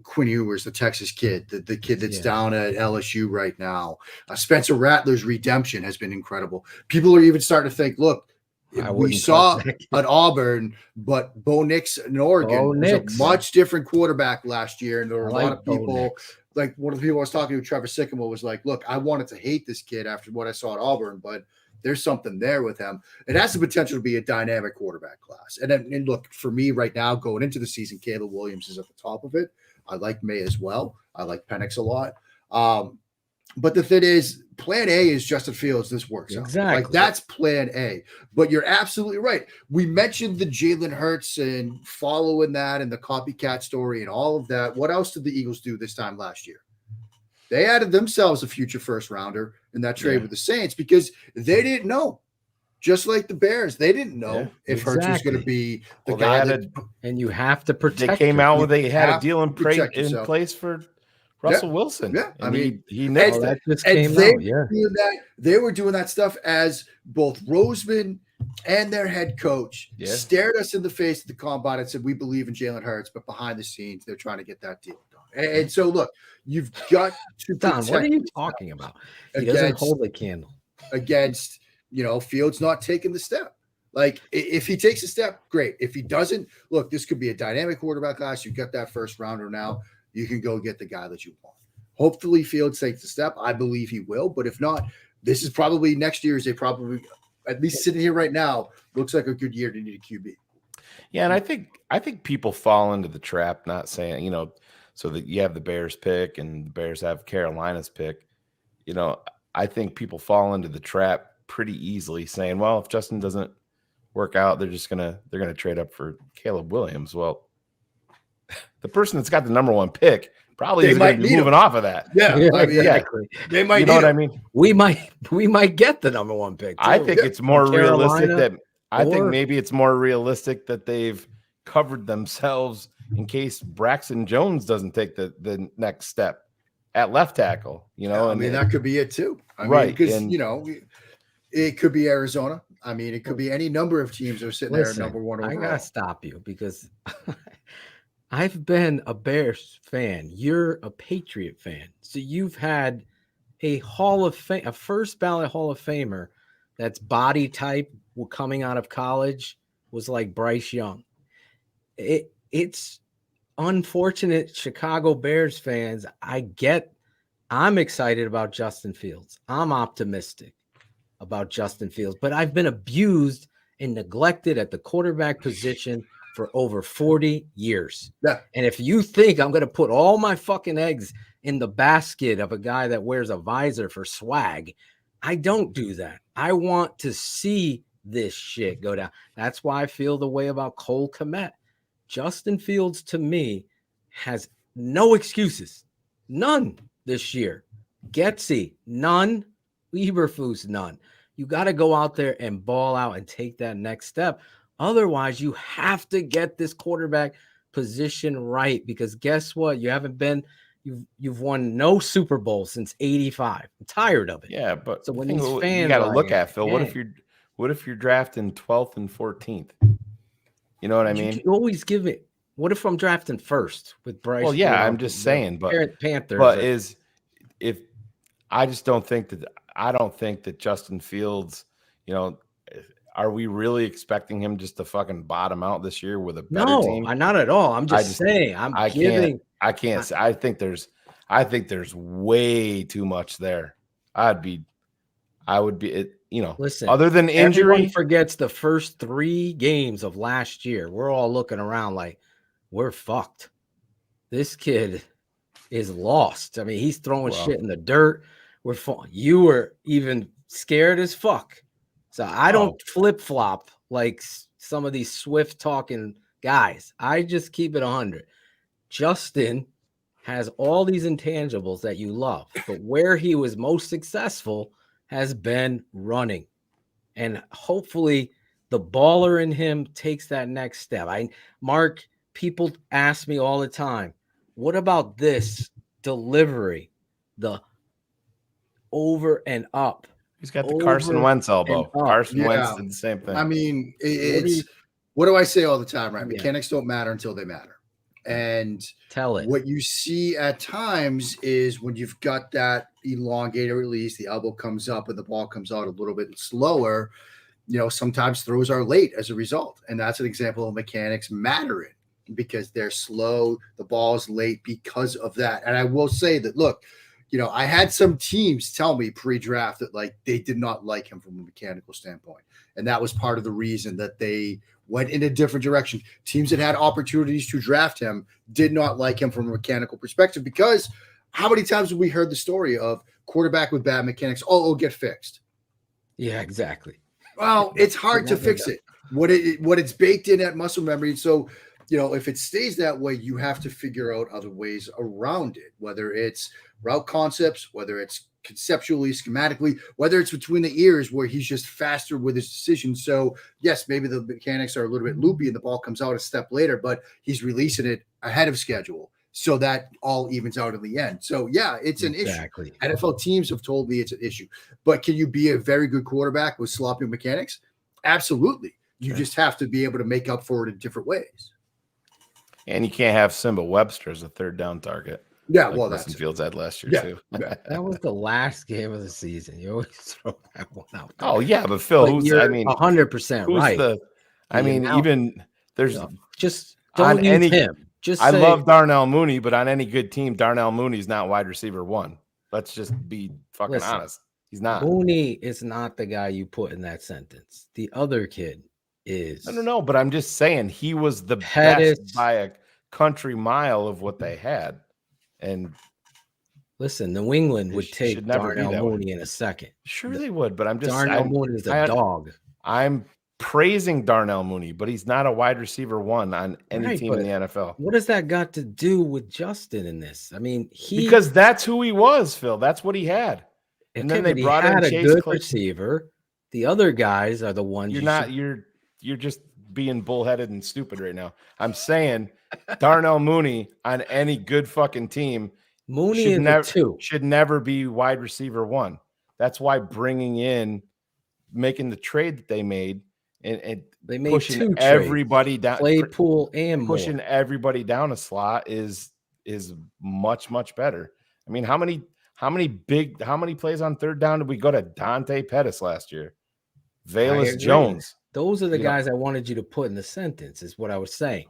Quinn Ewers, the Texas kid, the kid that's down at LSU right now. Spencer Rattler's redemption has been incredible. People are even starting to think, look, we saw at Auburn, but Bo Nix in Oregon was a much different quarterback last year. And there were a lot of people, like one of the people I was talking to, Trevor Sycamore, was like, look, I wanted to hate this kid after what I saw at Auburn, but there's something there with him. It has the potential to be a dynamic quarterback class. And look, for me right now, going into the season, Caleb Williams is at the top of it. I like May as well. I like Penix a lot. But the thing is, plan A is Justin Fields. This works out. Like, that's plan A. But you're absolutely right. We mentioned the Jalen Hurts and following that and the copycat story and all of that. What else did the Eagles do this time last year? They added themselves a future first rounder in that trade with the Saints because they didn't know. Just like the Bears, they didn't know if Hurts was going to be the guy. And you have to protect. They came out with they had a deal in place for Russell Wilson. Yeah, I mean, he nailed that. Just and came out. They were doing that stuff as both Roseman and their head coach stared us in the face at the combine and said, "We believe in Jalen Hurts," but behind the scenes, they're trying to get that deal done. And so, look, you've got to Don, what are you talking about? He doesn't hold a candle against Fields not taking the step. Like, if he takes a step, great. If he doesn't, look, this could be a dynamic quarterback class. You've got that first rounder now. You can go get the guy that you want. Hopefully Fields takes the step. I believe he will. But if not, this is probably next year. At least sitting here right now, looks like a good year to need a QB. Yeah, and I think people fall into the trap not saying, so that you have the Bears pick and the Bears have Carolina's pick. I think people fall into the trap pretty easily saying, well, if Justin doesn't work out, they're gonna trade up for Caleb Williams. Well, the person that's got the number 1 pick probably is going to be moving off of that. Yeah, exactly. They might. You know what I mean? We might get the number 1 pick. Too. I think it's more realistic think maybe it's more realistic that they've covered themselves in case Braxton Jones doesn't take the next step at left tackle. I mean, that could be it too. Right, because it could be Arizona. I mean, it could be any number of teams that are sitting there at number 1 overall. I gotta stop you because I've been a Bears fan. You're a Patriot fan. So you've had a first ballot Hall of Famer that's body type coming out of college was like Bryce Young. It's unfortunate, Chicago Bears fans. I'm excited about Justin Fields. I'm optimistic about Justin Fields, but I've been abused and neglected at the quarterback position for over 40 years. Yeah. And if you think I'm going to put all my fucking eggs in the basket of a guy that wears a visor for swag, I don't do that. I want to see this shit go down. That's why I feel the way about Cole Kmet. Justin Fields, to me, has no excuses. None this year. Getsy, none. Eberflus, none. You got to go out there and ball out and take that next step. Otherwise, you have to get this quarterback position right, because guess what? You've won no Super Bowl since '85. I'm tired of it. Yeah, but so when thing these you fans got to are look like, at, Phil, what if you're drafting 12th and 14th? You know what I mean? You always give it. What if I'm drafting first with Bryce? Well, yeah, I'm just saying, but Panthers. But I just don't think that Justin Fields, are we really expecting him just to fucking bottom out this year with a better team? No, not at all. I'm just saying. I can't say. I think there's way too much there. I would be. Listen, other than injury, everyone forgets the first 3 games of last year. We're all looking around like we're fucked. This kid is lost. I mean, he's throwing shit in the dirt. You were even scared as fuck. So I don't flip flop like some of these Swift talking guys. I just keep it 100. Justin has all these intangibles that you love, but where he was most successful has been running. And hopefully the baller in him takes that next step. Mark, people ask me all the time, what about this delivery? The over and up. He's got the Carson Wentz elbow. Carson Wentz did the same thing. I mean, what do I say all the time, right? Mechanics don't matter until they matter. And what you see at times is when you've got that elongated release, the elbow comes up and the ball comes out a little bit slower, sometimes throws are late as a result. And that's an example of mechanics mattering because they're slow. The ball is late because of that. And I will say that, look, I had some teams tell me pre-draft that they did not like him from a mechanical standpoint. And that was part of the reason that they went in a different direction. Teams that had opportunities to draft him did not like him from a mechanical perspective, because how many times have we heard the story of quarterback with bad mechanics? Oh, it'll get fixed. Yeah, exactly. Well, it's hard to fix it. What it's baked in at muscle memory. So, if it stays that way, you have to figure out other ways around it, whether it's route concepts, whether it's conceptually, schematically, whether it's between the ears where he's just faster with his decisions. So yes, maybe the mechanics are a little bit loopy and the ball comes out a step later, but he's releasing it ahead of schedule. So that all evens out in the end. So yeah, it's an issue. NFL teams have told me it's an issue, but can you be a very good quarterback with sloppy mechanics? Absolutely. You just have to be able to make up for it in different ways. And you can't have Simba Webster as a third down target. Yeah, well, that's Fields had last year too. That was the last game of the season. You always throw that one out there. Oh yeah, but Phil, you're 100% right. Even there's just don't use him. I love Darnell Mooney, but on any good team, Darnell Mooney's not wide receiver 1. Let's just be fucking honest. He's not. Mooney is not the guy you put in that sentence. The other kid is. No, but I'm just saying he was the best by a country mile of what they had. And listen, New England would take Darnell Mooney in a second. Sure, they would, but I'm just Darnell Mooney is a dog. I'm praising Darnell Mooney, but he's not a wide receiver 1 on any team in the NFL. What does that got to do with Justin in this? I mean, because that's who he was, Phil. That's what he had. And then they brought in Chase a good receiver. The other guys are the ones you're just being bullheaded and stupid right now. I'm saying Darnell Mooney on any good fucking team should never be wide receiver 1. That's why making the trade that they made and they made pushing everybody down, Claypool and pushing everybody down a slot is much better. I mean, how many plays on third down did we go to Dante Pettis last year? Velus Jones. Those are the guys I wanted you to put in the sentence, is what I was saying.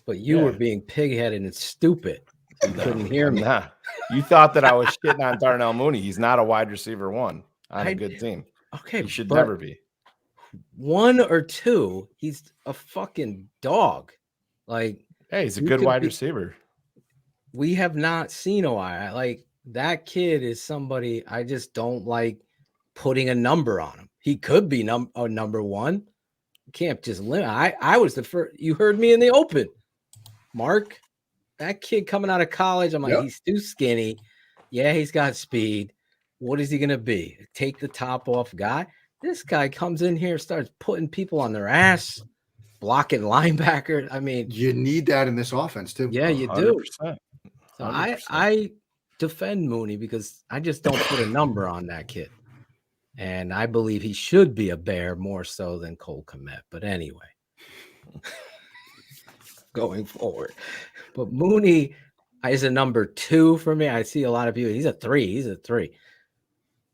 But you were being pig-headed and stupid. You couldn't hear me. Nah. You thought that I was shitting on Darnell Mooney. He's not a wide receiver 1 on a good team. Okay. He should never be. 1 or 2, he's a fucking dog. Hey, he's a good wide receiver. We have not seen a while. That kid is somebody I just don't like putting a number on him. He could be number 1. You can't just limit. I was the first. You heard me in the open, Mark. That kid coming out of college, I'm like, he's too skinny. Yeah, he's got speed. What is he going to be? Take the top off guy? This guy comes in here, starts putting people on their ass, blocking linebackers. I mean, you need that in this offense too. Yeah, you do. 100%. So I defend Mooney because I just don't put a number on that kid. And I believe he should be a Bear more so than Cole Kmet. But anyway, going forward. But Mooney is a number 2 for me. I see a lot of people. He's a 3. He's a 3.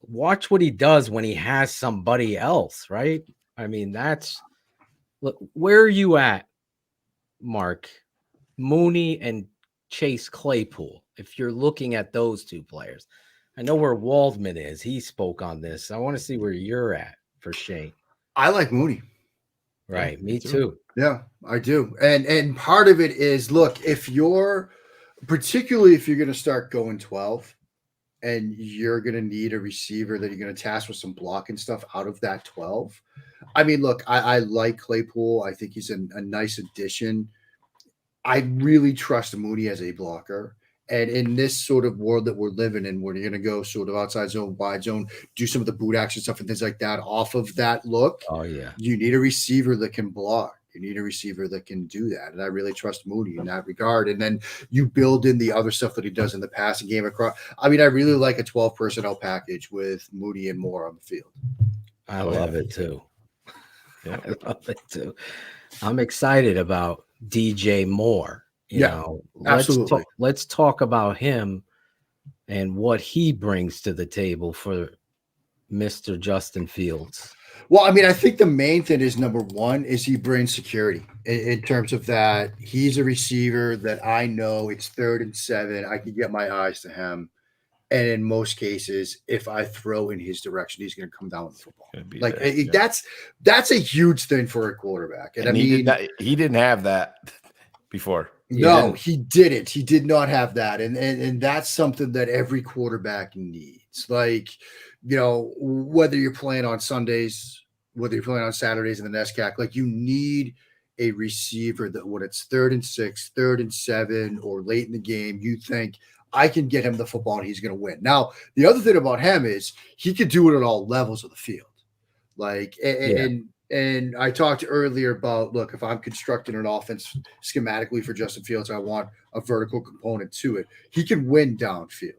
Watch what he does when he has somebody else, right? I mean, look, where are you at, Mark? Mooney and Chase Claypool, if you're looking at those 2 players. I know where Waldman is. He spoke on this. I want to see where you're at for Shane. I like Mooney. Right. Me too. Yeah, I do. And part of it is, look, particularly if you're going to start going 12 and you're going to need a receiver that you're going to task with some blocking stuff out of that 12. I mean, look, I like Claypool. I think he's a nice addition. I really trust Mooney as a blocker. And in this sort of world that we're living in, where you're going to go sort of outside zone, wide zone, do some of the boot action stuff and things like that off of that look. Oh, yeah. You need a receiver that can block. You need a receiver that can do that. And I really trust Mooney in that regard. And then you build in the other stuff that he does in the passing game across. I mean, I really like a 12 personnel package with Mooney and Moore on the field. I love it too. Yeah. I love it too. I'm excited about DJ Moore. You know, absolutely. Let's talk about him and what he brings to the table for Mr. Justin Fields. Well, I mean, I think the main thing is, number one, is he brings security in terms of that. He's a receiver that I know it's 3rd and 7. I can get my eyes to him. And in most cases, if I throw in his direction, he's going to come down with the football. Like that's a huge thing for a quarterback. And I mean, he didn't have that before. No, he didn't. He did not have that. And that's something that every quarterback needs. Like, you know, whether you're playing on Sundays, whether you're playing on Saturdays in the NESCAC, like you need a receiver that when it's 3rd and 6, 3rd and 7, or late in the game, you think I can get him the football and he's going to win. Now, the other thing about him is he could do it at all levels of the field. Like, and I talked earlier about, look, if I'm constructing an offense schematically for Justin Fields, I want a vertical component to it. He can win downfield.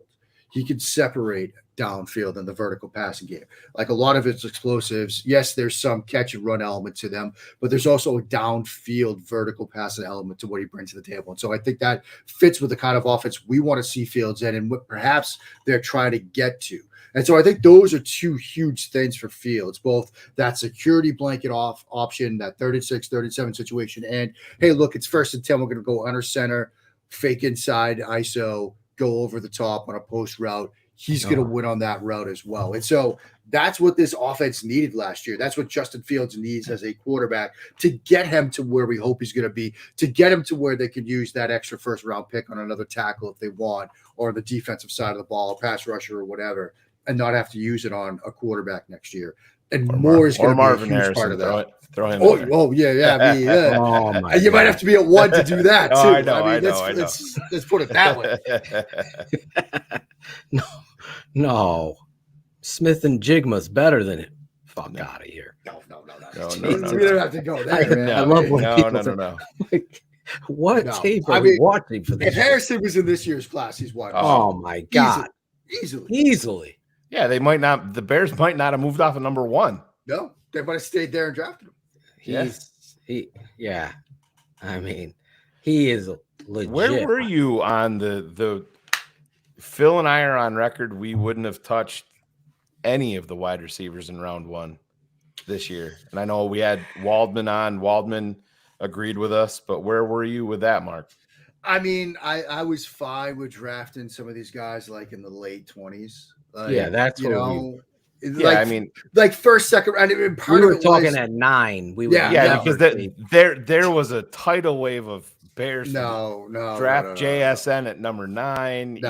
He can separate downfield in the vertical passing game. Like a lot of it's explosives. Yes, there's some catch and run element to them, but there's also a downfield vertical passing element to what he brings to the table. And so I think that fits with the kind of offense we want to see Fields in and what perhaps they're trying to get to. And so I think those are 2 huge things for Fields, both that security blanket option, that 3rd and 6, 3rd and 7 situation. And hey, look, it's 1st and 10. We're going to go under center, fake inside ISO, go over the top on a post route. He's going to win on that route as well. And so that's what this offense needed last year. That's what Justin Fields needs as a quarterback to get him to where we hope he's going to be, to get him to where they can use that extra 1st round pick on another tackle if they want, or the defensive side of the ball, pass rusher or whatever, and not have to use it on a quarterback next year. And Moore is going to be a huge Harrison, part of that. Throw him yeah. I mean, yeah. You might have to be at 1 to do that too. I know. Let's put it that way. No. Smith and Jigma's better than him. Fuck out of here. No. We don't have to go there, man. I love when people say, what tape are we watching for this? If Harrison was in this year's class, he's watching. Oh my God. Easily. Yeah, the Bears might not have moved off of number 1. No, they might have stayed there and drafted him. I mean, he is legit. Where were you on the Phil and I are on record, we wouldn't have touched any of the wide receivers in round 1 this year. And I know we had Waldman on. Waldman agreed with us, but where were you with that, Mark? I mean, I was fine with drafting some of these guys like in the late 20s. That's what I mean, like 1st, 2nd round. And part we were of it talking was, at 9. Because there was a tidal wave of Bears. Draft JSN at number 9.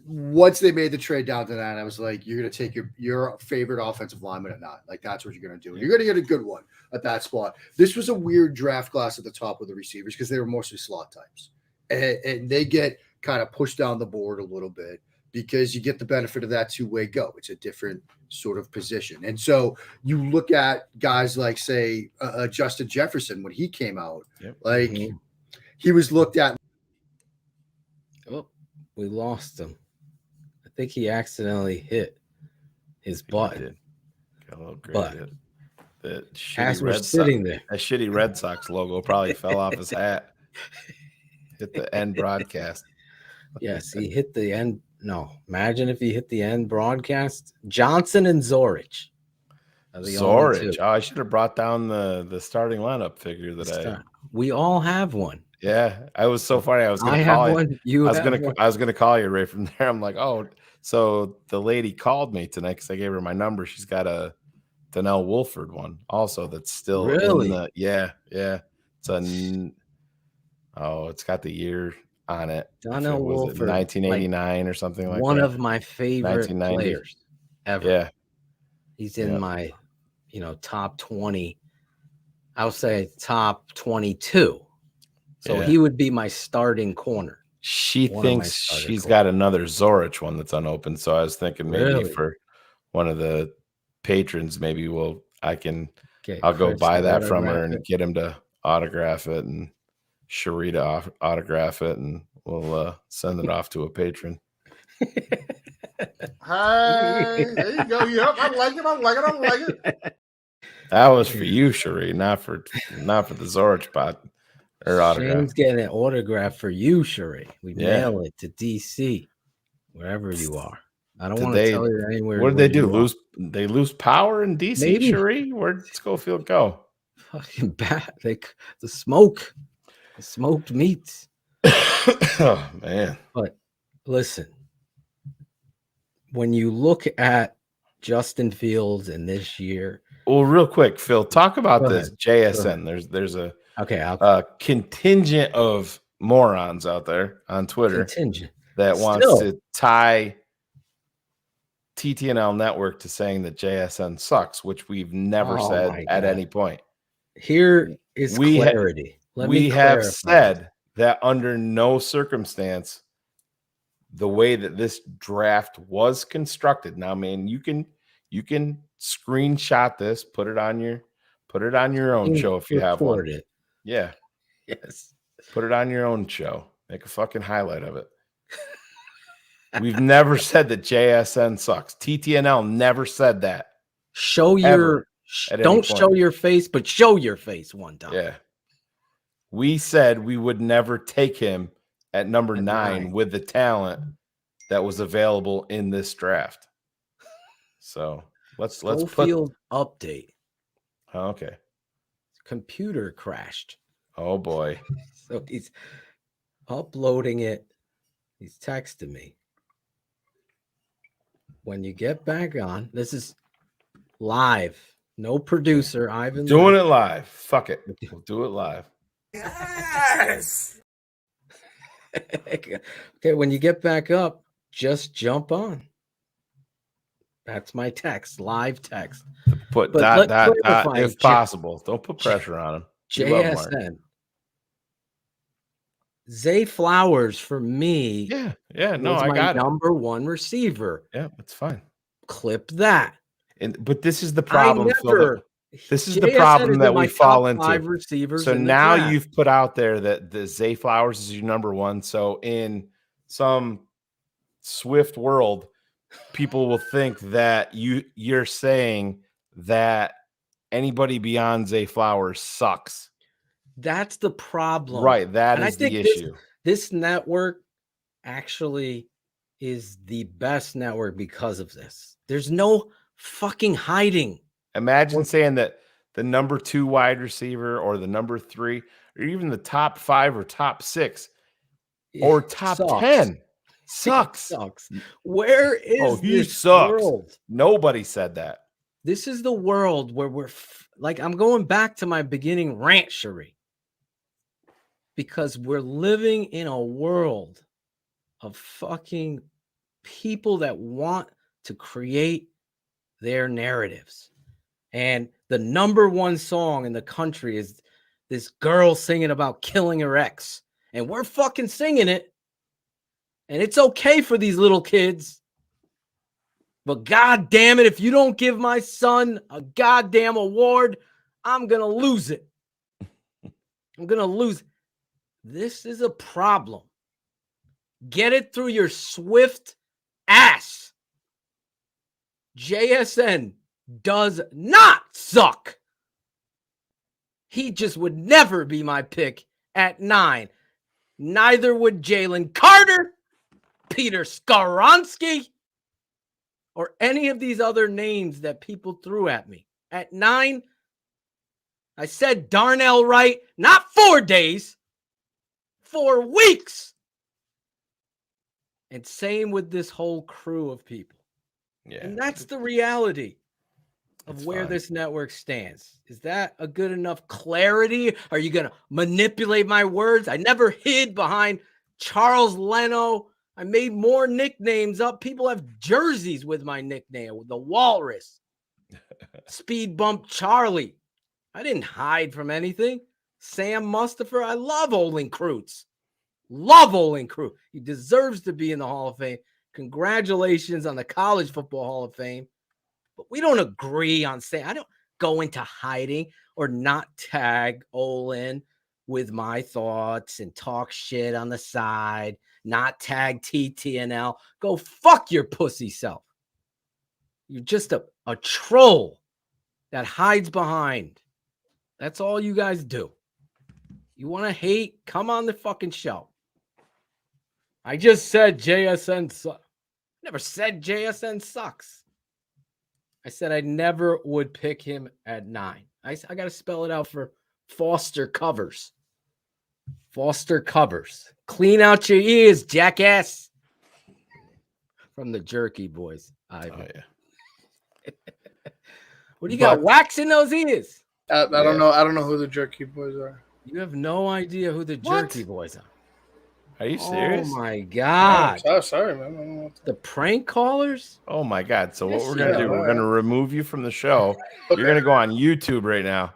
Once they made the trade down to 9, I was like, you're going to take your favorite offensive lineman at 9. Like that's what you're going to do. You're going to get a good one at that spot. This was a weird draft class at the top with the receivers because they were mostly slot types, and they get kind of pushed down the board a little bit. because you get the benefit of that two-way go. It's a different sort of position. And so you look at guys like, say, Justin Jefferson when he came out, like he was looked at. Oh, we lost him. I think he accidentally hit his button. Got a little But crazy. That as shitty we're Red sitting Sox, there, that shitty Red Sox logo probably fell off his hat. Hit the end broadcast. yes, he hit the end. No, imagine if he hit the end broadcast. Johnson and Zorich. are the only two. Zorich. Oh, I should have brought down the starting lineup figure that We all have one. Yeah, I was so funny. I was going I to have call you. one, you I was have going to. one. I was going to call you right from there. I'm like, oh, so the lady called me tonight because I gave her my number. She's got a Donnell Wolford one also that's still Really? in the, yeah. It's it's got the year on it. Donnell Wolford, 1989 or something like that. One of my favorite 1990. players ever. Yeah. He's in my, top 20. I would say top 22. So Yeah. he would be my starting corner. She One of my thinks starting she's corners. got another Zorich one that's unopened. So I was thinking maybe Really? for one of the patrons, maybe I'll Get go Chris buy to that from her autograph and it. get him to autograph it and Sheree to autograph it, and we'll send it off to a patron. Hey, there you go. Yep, I like it. That was for you, Sheree, not for the Zorich bot or autograph. Shane's getting an autograph for you, Sheree. We Yeah. mail it to DC, wherever you are. I don't Did want to they- tell you anywhere. What did where they do? you are. They lose power in DC, Maybe. Sheree? Where'd Schofield go? Fucking bad. The smoke. The smoked meats. Oh man. But listen, when you look at Justin Fields in this year. Well, real quick, Phil, talk about Go this ahead. JSN. There's a contingent of morons out there on Twitter that wants to tie TTNL Network to saying that JSN sucks, which we've never Oh said my at God. any point. Here is clarity. Let me We have clarify. said that under no circumstance, the way that this draft was constructed. Now, man, you can screenshot this, put it on your own show if you have one. Record it. Yeah. Yes. Put it on your own show. Make a fucking highlight of it. We've never said that JSN sucks. TTNL never said that. Show Ever, your at any don't point. show your face, but show your face one time. Yeah. We said we would never take him at number 9 with the talent that was available in this draft. So let's put Schofield update. Oh, okay. Computer crashed. Oh boy. So he's uploading it. He's texting me. When you get back on, this is live. No producer, Ivan. Doing it live. Fuck it. We'll do it live. Yes. Okay, when you get back up, just jump on. That's my text, live text. Put But dot let's clarify, if possible. Don't put pressure on him. We love Mark. JSN. Zay Flowers for me. Yeah, no, was I my got it. number one receiver. Yeah, it's fine. Clip that. But this is the problem, Phil. This is the JSN problem is that in my we fall top 5 into. receivers So in the now draft. you've put out there that the Zay Flowers is your number one. So in some Swift world, people will think that you're saying that anybody beyond Zay Flowers sucks. That's the problem. Right. That And I is the think issue. This network actually is the best network because of this. There's no fucking hiding. Imagine saying that the number 2 wide receiver or the number 3 or even the top 5 or top 6 or top sucks. 10 sucks. Sucks. Where is he this sucks. world? Nobody said that. This is the world where we're like, I'm going back to my beginning rant, Sheree, because we're living in a world of fucking people that want to create their narratives. And the number 1 song in the country is this girl singing about killing her ex. And we're fucking singing it. And it's okay for these little kids. But God damn it, if you don't give my son a goddamn award, I'm going to lose it. I'm going to lose. This is a problem. Get it through your swift ass. JSN does not suck. He just would never be my pick at 9. Neither would Jalen Carter, Peter Skoronsky, or any of these other names that people threw at me. At 9, I said Darnell Wright, not 4 days, 4 weeks. And same with this whole crew of people. Yeah. And that's the reality of where this network stands. Is that a good enough clarity? Are you going to manipulate my words? I never hid behind Charles Leno. I made more nicknames up. People have jerseys with my nickname, with the Walrus, Speed Bump Charlie. I didn't hide from anything. Sam Mustapher. I love Olin Kreutz. Love Olin Kreutz. He deserves to be in the Hall of Fame. Congratulations on the College Football Hall of Fame. But we don't agree on saying, I don't go into hiding or not tag Olin with my thoughts and talk shit on the side, not tag TTNL. Go fuck your pussy self. You're just a troll that hides behind. That's all you guys do. You want to hate? Come on the fucking show. I just said JSN sucks. Never said JSN sucks. I said I never would pick him at 9. I got to spell it out for Foster Covers. Foster Covers. Clean out your ears, jackass. From the Jerky Boys. Ivan. Oh, yeah. What do you got? Wax in those ears? I don't know. I don't know who the Jerky Boys are. You have no idea who the Jerky Boys are. Are you serious? Oh my God. Oh, sorry, man. I don't know. The prank callers? Oh my God. So Yes, what we're going to do, we're going to remove you from the show. You're going to go on YouTube right now.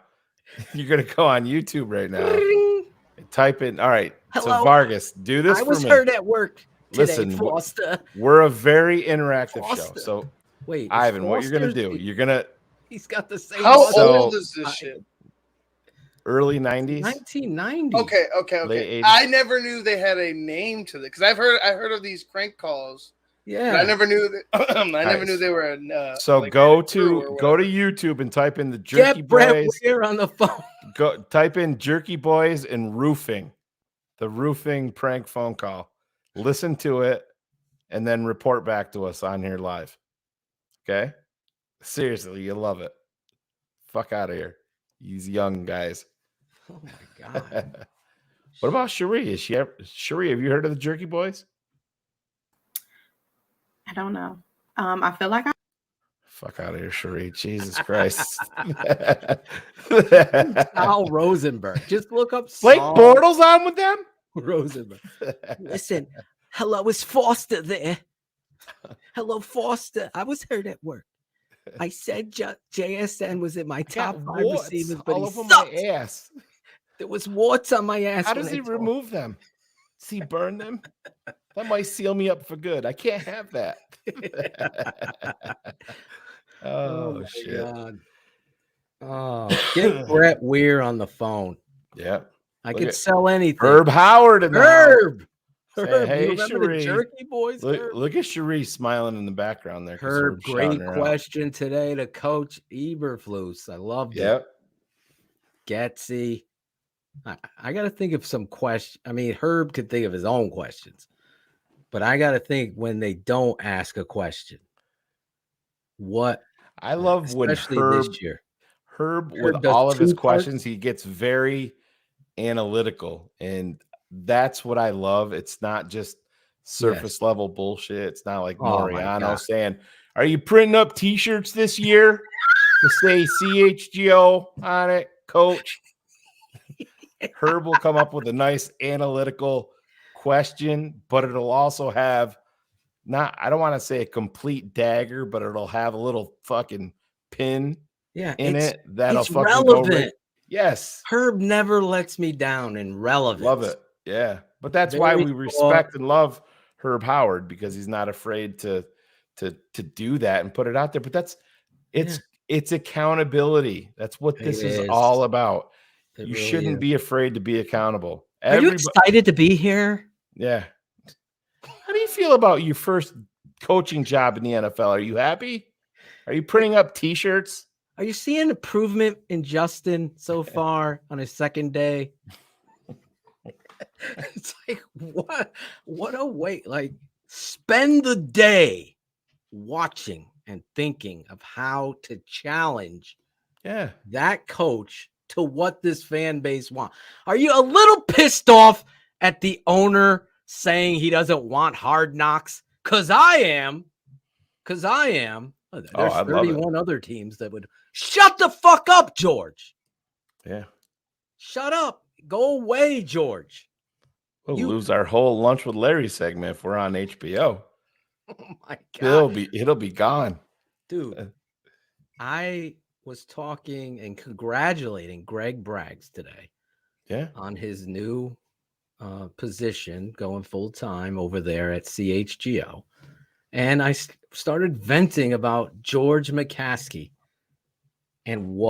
You're going to go on YouTube right now. Type in. All right. Hello. So Vargas, do this I for was me. heard at work today, Listen, Foster. we're a very interactive show. Foster. So Wait, Ivan, what you're going to do, you're going to He's got the same. How So- old is this shit? early 90s. 1990. Okay. 80s. I never knew they had a name to it because I heard of these crank calls. Yeah. But I never knew that. I never Nice. knew they were. A, So like go a crew or to YouTube and type in the Jerky Get Brett Boys. Weir on the phone. Go type in Jerky Boys and roofing, the roofing prank phone call. Listen to it and then report back to us on here live. Okay? Seriously, you love it. Fuck out of here. These young guys. Oh my God. What about Cherie? Cherie, have you heard of the Jerky Boys? I don't know. I feel like Fuck out of here, Cherie. Jesus Christ. Al Rosenberg. Just look up Blake Saul Bortles on with them? Rosenberg. Listen, hello, is Foster there? Hello, Foster. I was heard at work. I said JSN was in my top 5 warts receivers, but all he over sucked. my ass. There was warts on my ass. How when does I he told remove them? Does he burn them? That might seal me up for good. I can't have that. oh my shit. God. Oh, get Brett Weir on the phone. Yeah. I Look could at sell anything. Herb Howard in the Herb. house. Say, Herb. hey, You remember the Cherie. Jerky Boys? Herb? Look at Cherie smiling in the background there. 'cause Herb, Herb's shouting great her out. question today to Coach Eberflus. I loved Yep. it. Getsy. I got to think of some question. I mean, Herb could think of his own questions, but I got to think when they don't ask a question. What I love when especially Herb, this year. Herb Herb with does all of his 2 parts. questions, he gets very analytical, and that's what I love. It's not just surface level bullshit. It's not like Oh, my Moriano God. saying, "Are you printing up T-shirts this year to say CHGO on it, Coach?" Herb will come up with a nice analytical question, but it'll also have I don't want to say a complete dagger, but it'll have a little fucking pin in it that'll it's fucking relevant. go right. Yes. Herb never lets me down in relevance. Love it. Yeah. But that's why Very we respect and love Herb Howard because he's not afraid to do that and put it out there. But it's accountability. That's what this is all about. You really shouldn't be afraid to be accountable. Are you excited to be here? Yeah. How do you feel about your first coaching job in the NFL? Are you happy? Are you printing up T-shirts? Are you seeing improvement in Justin so far on his second day? It's like, what a wait. Like, spend the day watching and thinking of how to challenge that coach to what this fan base wants. Are you a little pissed off at the owner saying he doesn't want Hard Knocks? Because I am. There's 31 other teams that would shut the fuck up, George. Yeah. Shut up. Go away, George. We'll lose our whole Lunch with Larry segment if we're on HBO. Oh my God. It'll be gone. Dude, I was talking and congratulating Greg Braggs today. Yeah. On his new position going full time over there at CHGO. And I started venting about George McCaskey and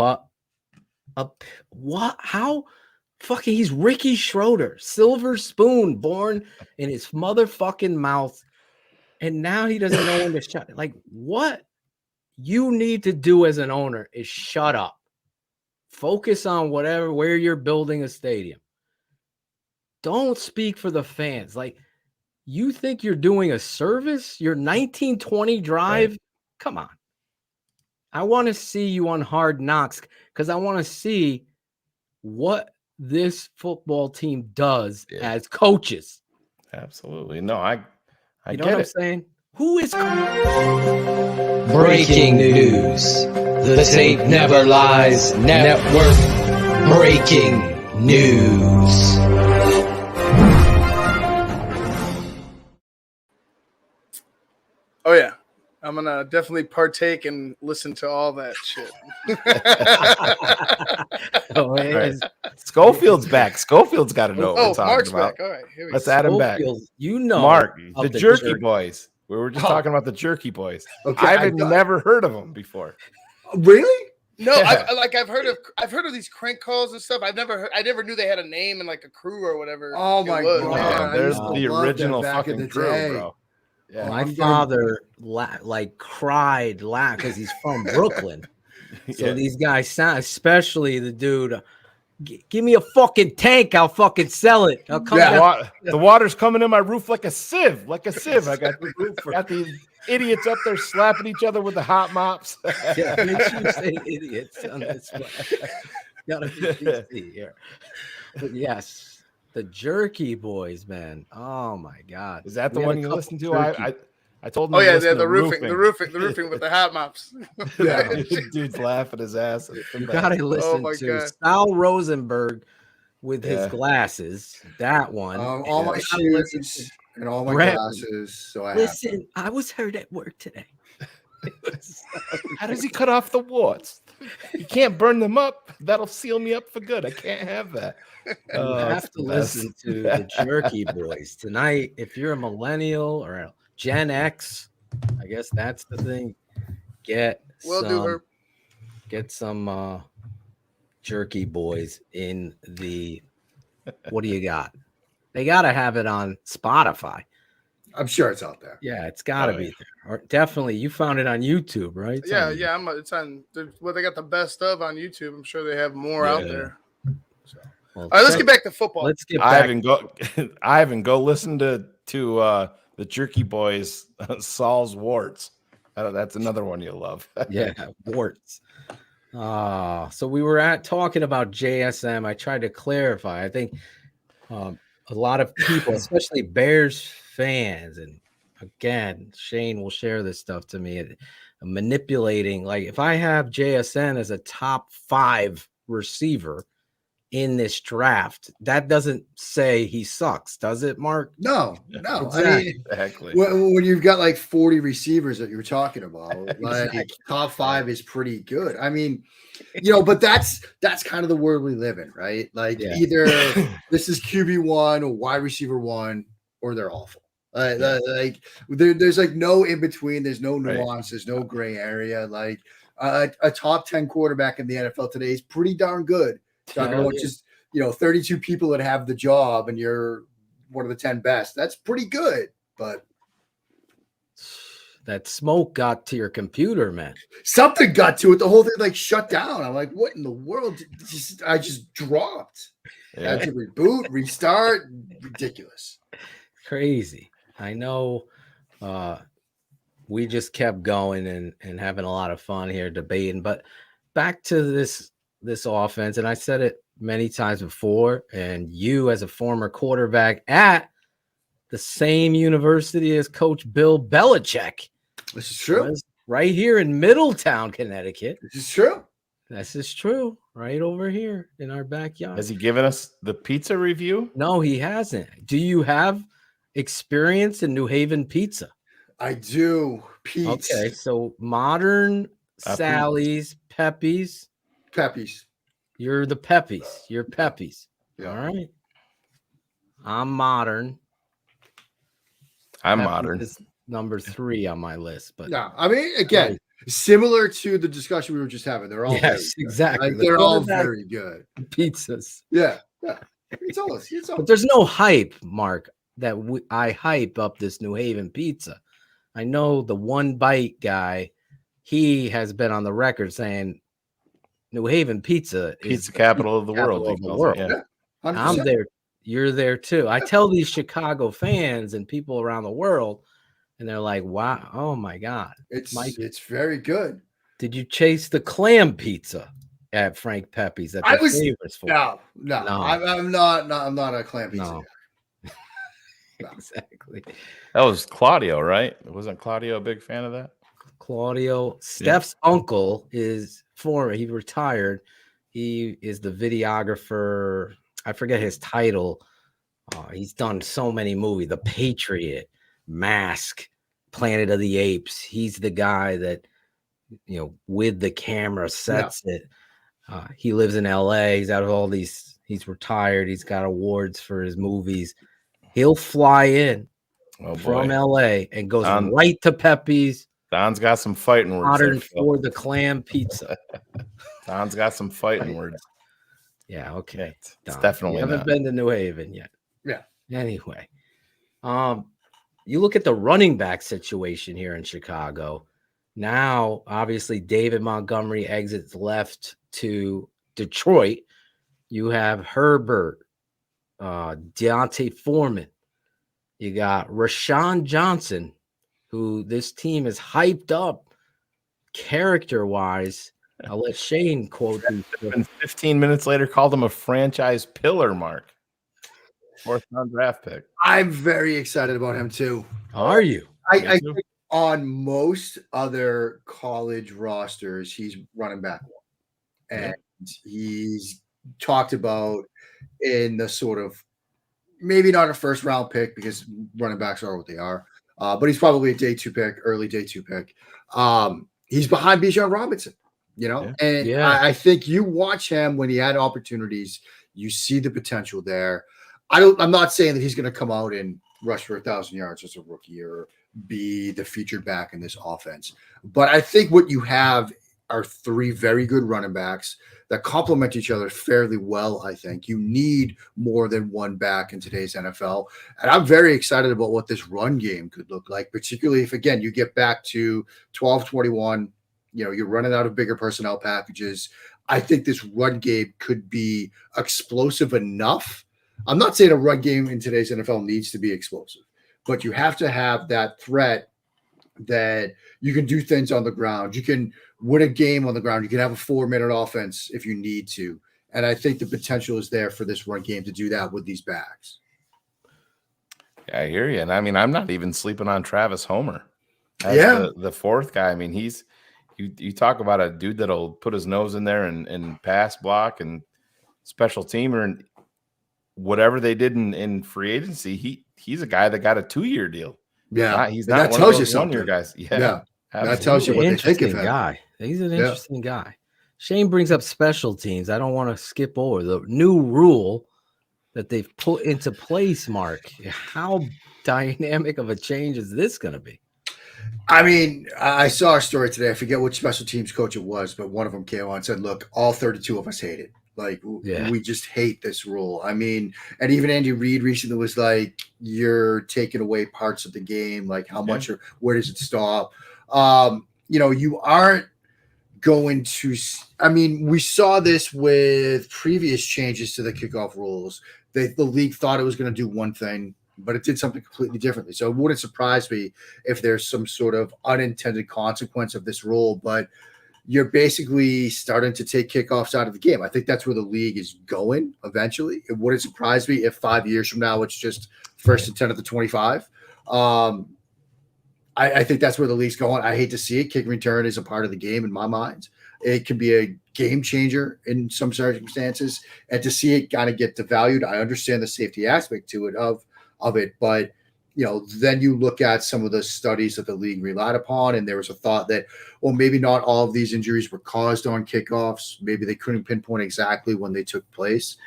how fucking he's Ricky Schroeder, silver spoon born in his motherfucking mouth. And now he doesn't know when to shut it. Like, what you need to do as an owner is shut up. Focus on where you're building a stadium. Don't speak for the fans. Like, you think you're doing a service? Your 1920 drive? Right. Come on. I want to see you on Hard Knocks because I want to see what this football team does as coaches. Absolutely. No, I you know get what it. I'm saying? Who is breaking news? The Tape Never Lies Network. Breaking news. Oh yeah, I'm gonna definitely partake and listen to all that shit. Right. Schofield's back. Schofield's got to know what we're talking Mark's about. Back. All right, here we Let's go. add him back. You know, Mark, the Jerky Boys. We were just talking about the Jerky Boys. Okay, I've never heard of them before. Really? No, I've heard of these crank calls and stuff. I never knew they had a name and like a crew or whatever. Oh my God! Yeah, there's the original fucking crew, bro. Yeah, my father cried because he's from Brooklyn. So these guys sound, especially the dude. Give me a fucking tank, I'll fucking sell it. I'll come down. The water's coming in my roof like a sieve, I got these idiots up there slapping each other with the hot mops. Yeah, make sure you say idiots on this one. Gotta be PC here. But yes. The Jerky Boys, man. Oh my God. Is that the one you listened to? I told him. Oh yeah, the roofing with the hot mops. Yeah, dude's laughing his ass. You gotta listen to Sal Rosenberg with his glasses. That one. All my shoes and all my glasses. So I was hurt at work today. How does he cut off the warts? You can't burn them up. That'll seal me up for good. I can't have that. You have to listen to the Jerky Boys tonight. If you're a millennial or a Gen X, I guess that's the thing. Get some Jerky Boys in the. What do you got? They got to have it on Spotify. I'm sure it's out there. Yeah, it's got to be there. Or definitely, you found it on YouTube, right? It's on. Well, they got the best of on YouTube. I'm sure they have more out there. So. Well, all right, let's get back to football. Let's get back. Ivan, go listen to the Jerky Boys, Saul's Warts. That's another one you'll love. Yeah, warts. So we were talking about JSM. I tried to clarify. I think a lot of people, especially Bears fans, and again, Shane will share this stuff to me, manipulating. Like, if I have JSN as a top 5 receiver in this draft, that doesn't say he sucks, does it, Mark? No. Exactly. I mean, exactly. When you've got like 40 receivers that you're talking about, like top 5 is pretty good. I mean, but that's kind of the world we live in, right? Like either this is QB1 or wide receiver 1, or they're awful. Like there's like no in between. There's no nuance. There's no gray area. Like a top 10 quarterback in the NFL today is pretty darn good. Talking about just 32 people that have the job, and you're one of the 10 best. That's pretty good. But that smoke got to your computer, man. Something got to it. The whole thing like shut down. I'm like, what in the world? I just dropped. I had to reboot, restart. Ridiculous. Crazy. I know. We just kept going and having a lot of fun here debating. But back to this offense, and I said it many times before, and you as a former quarterback at the same university as Coach Bill Belichick. This is true. Right here in Middletown, Connecticut. This is true. This is true. Right over here in our backyard. Has he given us the pizza review? No, he hasn't. Do you have experience in New Haven pizza? I do. Pizza. Okay, so modern Sally's, Pepe's. You're the Pepe's. You're Pepe's. Yeah. All right. I'm modern. I'm Pepe's modern. is number 3 on my list, but no, I mean, again, similar to the discussion we were just having. They're all exactly. Like, they're all very good. Pizzas. Yeah. It's all. But there's no hype, Mark, that I hype up this New Haven pizza. I know the One Bite guy. He has been on the record saying New Haven pizza is the capital of the world. Yeah. I'm there. You're there too. I tell these Chicago fans and people around the world, and they're like, "Wow, oh my God, it's very good." Did you chase the clam pizza at Frank Pepe's? That I was favorites for? No. I'm not a clam pizza. No. Exactly. That was Claudio, right? Wasn't Claudio a big fan of that? Claudio, Steph's uncle is former. He retired. He is the videographer. I forget his title. He's done so many movies. The Patriot, Mask, Planet of the Apes. He's the guy that, with the camera sets it. He lives in LA. He's out of all these. He's retired. He's got awards for his movies. He'll fly in from LA and goes right to Pepe's. Don's got some fighting words. Modern for the clam pizza. Don's got some fighting words. Yeah, okay. It's definitely you haven't been to New Haven yet. Yeah. Anyway, you look at the running back situation here in Chicago. Now, obviously, David Montgomery exits left to Detroit. You have Herbert, Deontay Foreman. You got Rashawn Johnson, who this team is hyped up character-wise. I'll let Shane quote him. 15 minutes later, called him a franchise pillar, Mark. 4th round draft pick. I'm very excited about him too. Are you? I think on most other college rosters, he's running back one. And he's talked about in the sort of maybe not a 1st round pick because running backs are what they are. But he's probably a day 2 pick, early day 2 pick. He's behind Bijan Robinson, I think you watch him when he had opportunities, you see the potential there. I'm not saying that he's going to come out and rush for 1,000 yards as a rookie or be the featured back in this offense. But I think what you have are 3 very good running backs that complement each other fairly well. I think you need more than one back in today's NFL. And I'm very excited about what this run game could look like, particularly if, again, you get back to 12-21, you're running out of bigger personnel packages. I think this run game could be explosive enough. I'm not saying a run game in today's NFL needs to be explosive, but you have to have that threat that you can do things on the ground. You can win a game on the ground. You can have a 4-minute offense if you need to. And I think the potential is there for this run game to do that with these backs. Yeah, I hear you. And I mean, I'm not even sleeping on Travis Homer. As the 4th guy. I mean, you talk about a dude that'll put his nose in there and pass block and special teamer and whatever they did in free agency. He's a guy that got a 2-year deal. Yeah, he's not one of those 1-year guys. Yeah. That tells you what they think of him. Guy. He's an interesting guy. Shane brings up special teams. I don't want to skip over the new rule that they've put into place, Mark. How dynamic of a change is this going to be? I mean, I saw a story today. I forget which special teams coach it was, but one of them came on and said, look, all 32 of us hate it. Like, we just hate this rule. I mean, and even Andy Reid recently was like, you're taking away parts of the game. Like, how much or where does it stop? You aren't going to – I mean, we saw this with previous changes to the kickoff rules. The league thought it was going to do one thing, but it did something completely differently. So it wouldn't surprise me if there's some sort of unintended consequence of this rule, but – you're basically starting to take kickoffs out of the game. I think that's where the league is going eventually. It wouldn't surprise me if 5 years from now it's just 1st and 10 at the 25. I think that's where the league's going. I hate to see it. Kick return is a part of the game in my mind. It can be a game changer in some circumstances. And to see it kind of get devalued, I understand the safety aspect to it of it, but then you look at some of the studies that the league relied upon, and there was a thought that, well, maybe not all of these injuries were caused on kickoffs. Maybe they couldn't pinpoint exactly when they took place.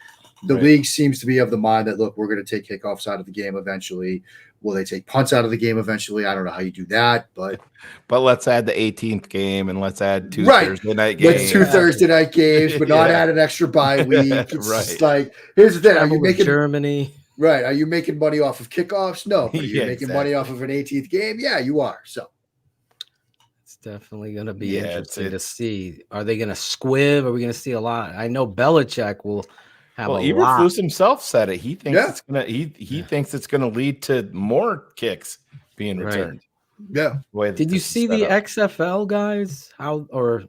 The league seems to be of the mind that, look, we're going to take kickoffs out of the game eventually. Will they take punts out of the game eventually? I don't know how you do that, but let's add the 18th game and let's add two Thursday night games. Let's 2 Thursday night games, but not add an extra bye week. It's just like, here's the thing: are you making Germany? Right. Are you making money off of kickoffs? No. But are you making money off of an 18th game? Yeah, you are. So it's definitely going to be interesting to see. Are they going to squib? Are we going to see a lot? I know Belichick will have a lot. Eberflus himself said it. He thinks it's going to. He thinks it's going to lead to more kicks being returned. Yeah. Did you see the XFL guys? Or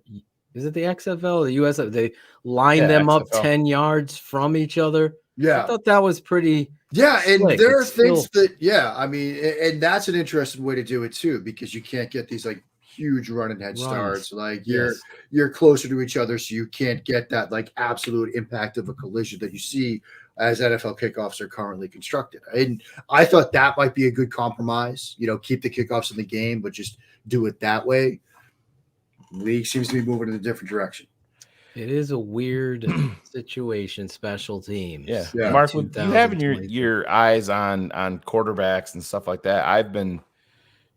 is it the XFL or the USF? They line them up 10 yards from each other. Yeah. I thought that was pretty. Yeah, and slick. there are things that, I mean, and that's an interesting way to do it too, because you can't get these like huge running head starts. Like you're closer to each other, so you can't get that like absolute impact of a collision that you see as NFL kickoffs are currently constructed. And I thought that might be a good compromise. Keep the kickoffs in the game, but just do it that way. The league seems to be moving in a different direction. It is a weird situation, special teams. Yeah. Mark, with you having your eyes on quarterbacks and stuff like that, I've been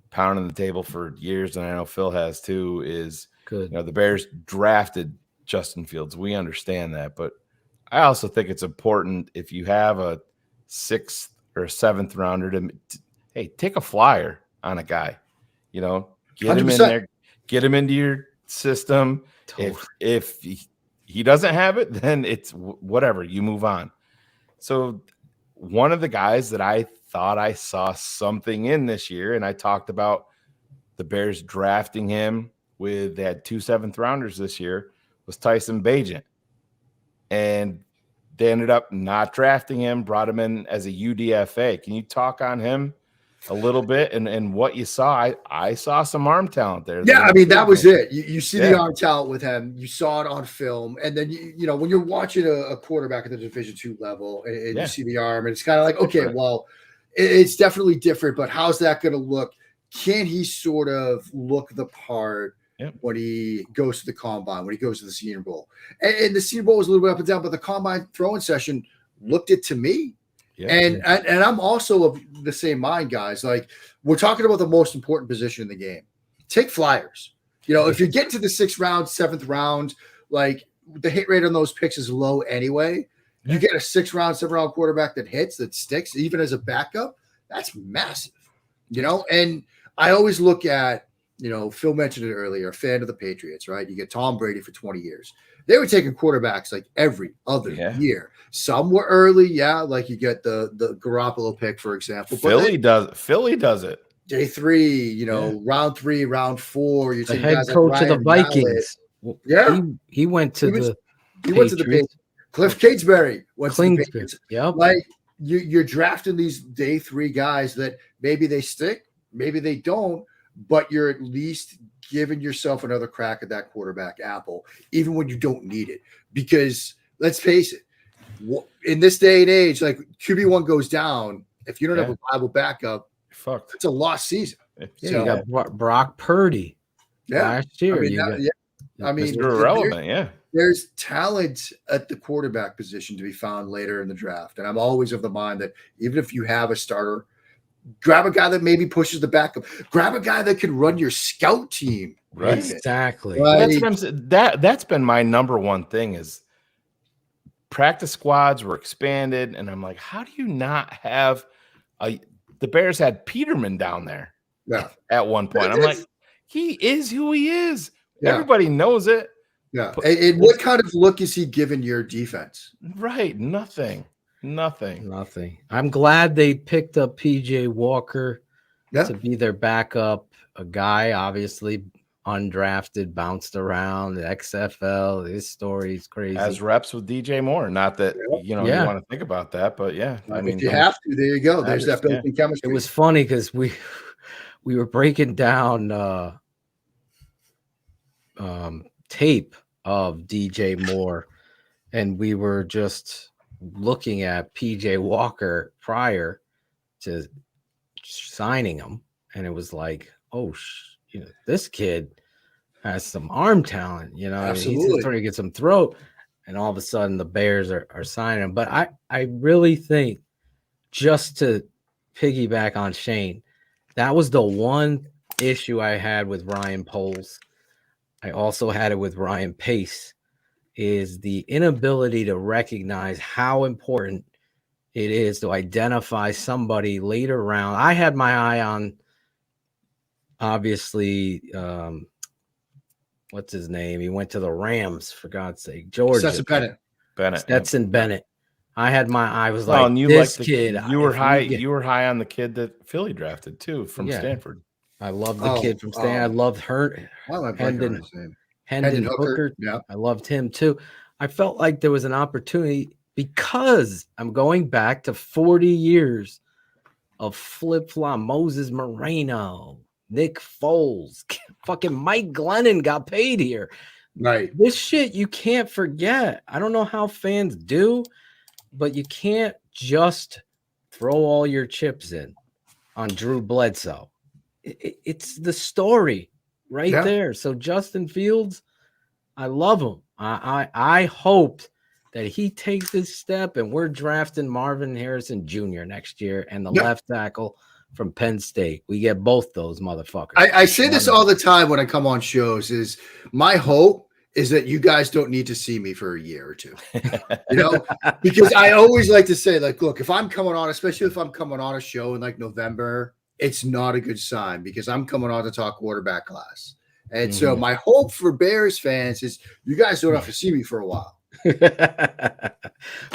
pounding the table for years, and I know Phil has too, is good. The Bears drafted Justin Fields. We understand that, but I also think it's important if you have a 6th or 7th rounder to take a flyer on a guy. Get 100%. Him in there, get him into your system. Totally. If he doesn't have it, then it's whatever. You move on. So one of the guys that I thought I saw something in this year, and I talked about the Bears drafting him they had 2 7th rounders this year, was Tyson Bagent. And they ended up not drafting him, brought him in as a UDFA. Can you talk on him a little bit and what you saw? I saw some arm talent there. Yeah, I mean, that was it. You see the arm talent with him. You saw it on film. And then, when you're watching a quarterback at the Division II level and you see the arm, and it's kind of like, okay, well, it's definitely different, but how's that going to look? Can he sort of look the part when he goes to the combine, when he goes to the Senior Bowl? And the Senior Bowl was a little bit up and down, but the combine throwing session looked it to me. Yeah. And I'm also of the same mind, guys. Like, we're talking about the most important position in the game. Take flyers. If you get to the 6th round, 7th round, like the hit rate on those picks is low anyway. You get a 6th round, 7th round quarterback that hits, that sticks, even as a backup, that's massive. And I always look at, Phil mentioned it earlier, a fan of the Patriots, right? You get Tom Brady for 20 years. They were taking quarterbacks like every other year. Some were early, like you get the Garoppolo pick, for example. Philly does it. Day 3, round 3, round 4. You the head coach of the Vikings. He went to the Patriots. Cliff Kingsbury went to the Patriots. Yep. Like you're drafting these day 3 guys that maybe they stick, maybe they don't, but you're at least giving yourself another crack at that quarterback apple, even when you don't need it. Because let's face it, in this day and age, like QB1 goes down, if you don't have a viable backup, fucked. It's a lost season. You got Brock Purdy last year. I mean, Mr. Irrelevant, There's talent at the quarterback position to be found later in the draft. And I'm always of the mind that even if you have a starter, Grab a guy that maybe pushes the backup. Grab a guy that can run your scout team. Right. Exactly. Right. That's been my number one thing is practice squads were expanded, and I'm like, how do you not have the Bears had Peterman down there at one point. I'm like, he is who he is. Yeah. Everybody knows it. Yeah. And what kind of look is he giving your defense? Right. Nothing. I'm glad they picked up PJ Walker to be their backup. A guy, obviously undrafted, bounced around the XFL. His story is crazy. As reps with DJ Moore. Not that you want to think about that, but I mean, if you have to, there you go. There's that built-in chemistry. It was funny because we were breaking down tape of DJ Moore, and we were just looking at PJ Walker prior to signing him, and it was like, this kid has some arm talent, Absolutely. He's trying to get some throat, and all of a sudden the Bears are signing him. But I really think, just to piggyback on Shane, that was the one issue I had with Ryan Poles. I also had it with Ryan Pace, is the inability to recognize how important it is to identify somebody later round. I had my eye on, obviously, what's his name? He went to the Rams, for God's sake. Georgia. Stetson Bennett. I had my eye was like, and you this liked kid. You were high. You were high on the kid that Philly drafted too from Stanford. I love the kid from Stanford. I loved Hendon Hooker. Yeah. I loved him too. I felt like there was an opportunity because I'm going back to 40 years of flip-flop. Moses Moreno, Nick Foles, fucking Mike Glennon got paid here. Right. This shit you can't forget. I don't know how fans do, but you can't just throw all your chips in on Drew Bledsoe. It's the story right there. So Justin Fields, I love him. I hope that he takes this step, and we're drafting Marvin Harrison Jr. next year and the left tackle from Penn State. We get both those motherfuckers. I say this all the time when I come on shows, is my hope is that you guys don't need to see me for a year or two, because I always like to say, like, look, if I'm coming on, especially if I'm coming on a show in like November, it's not a good sign because I'm coming on to talk quarterback class. And so my hope for Bears fans is you guys don't have to see me for a while. But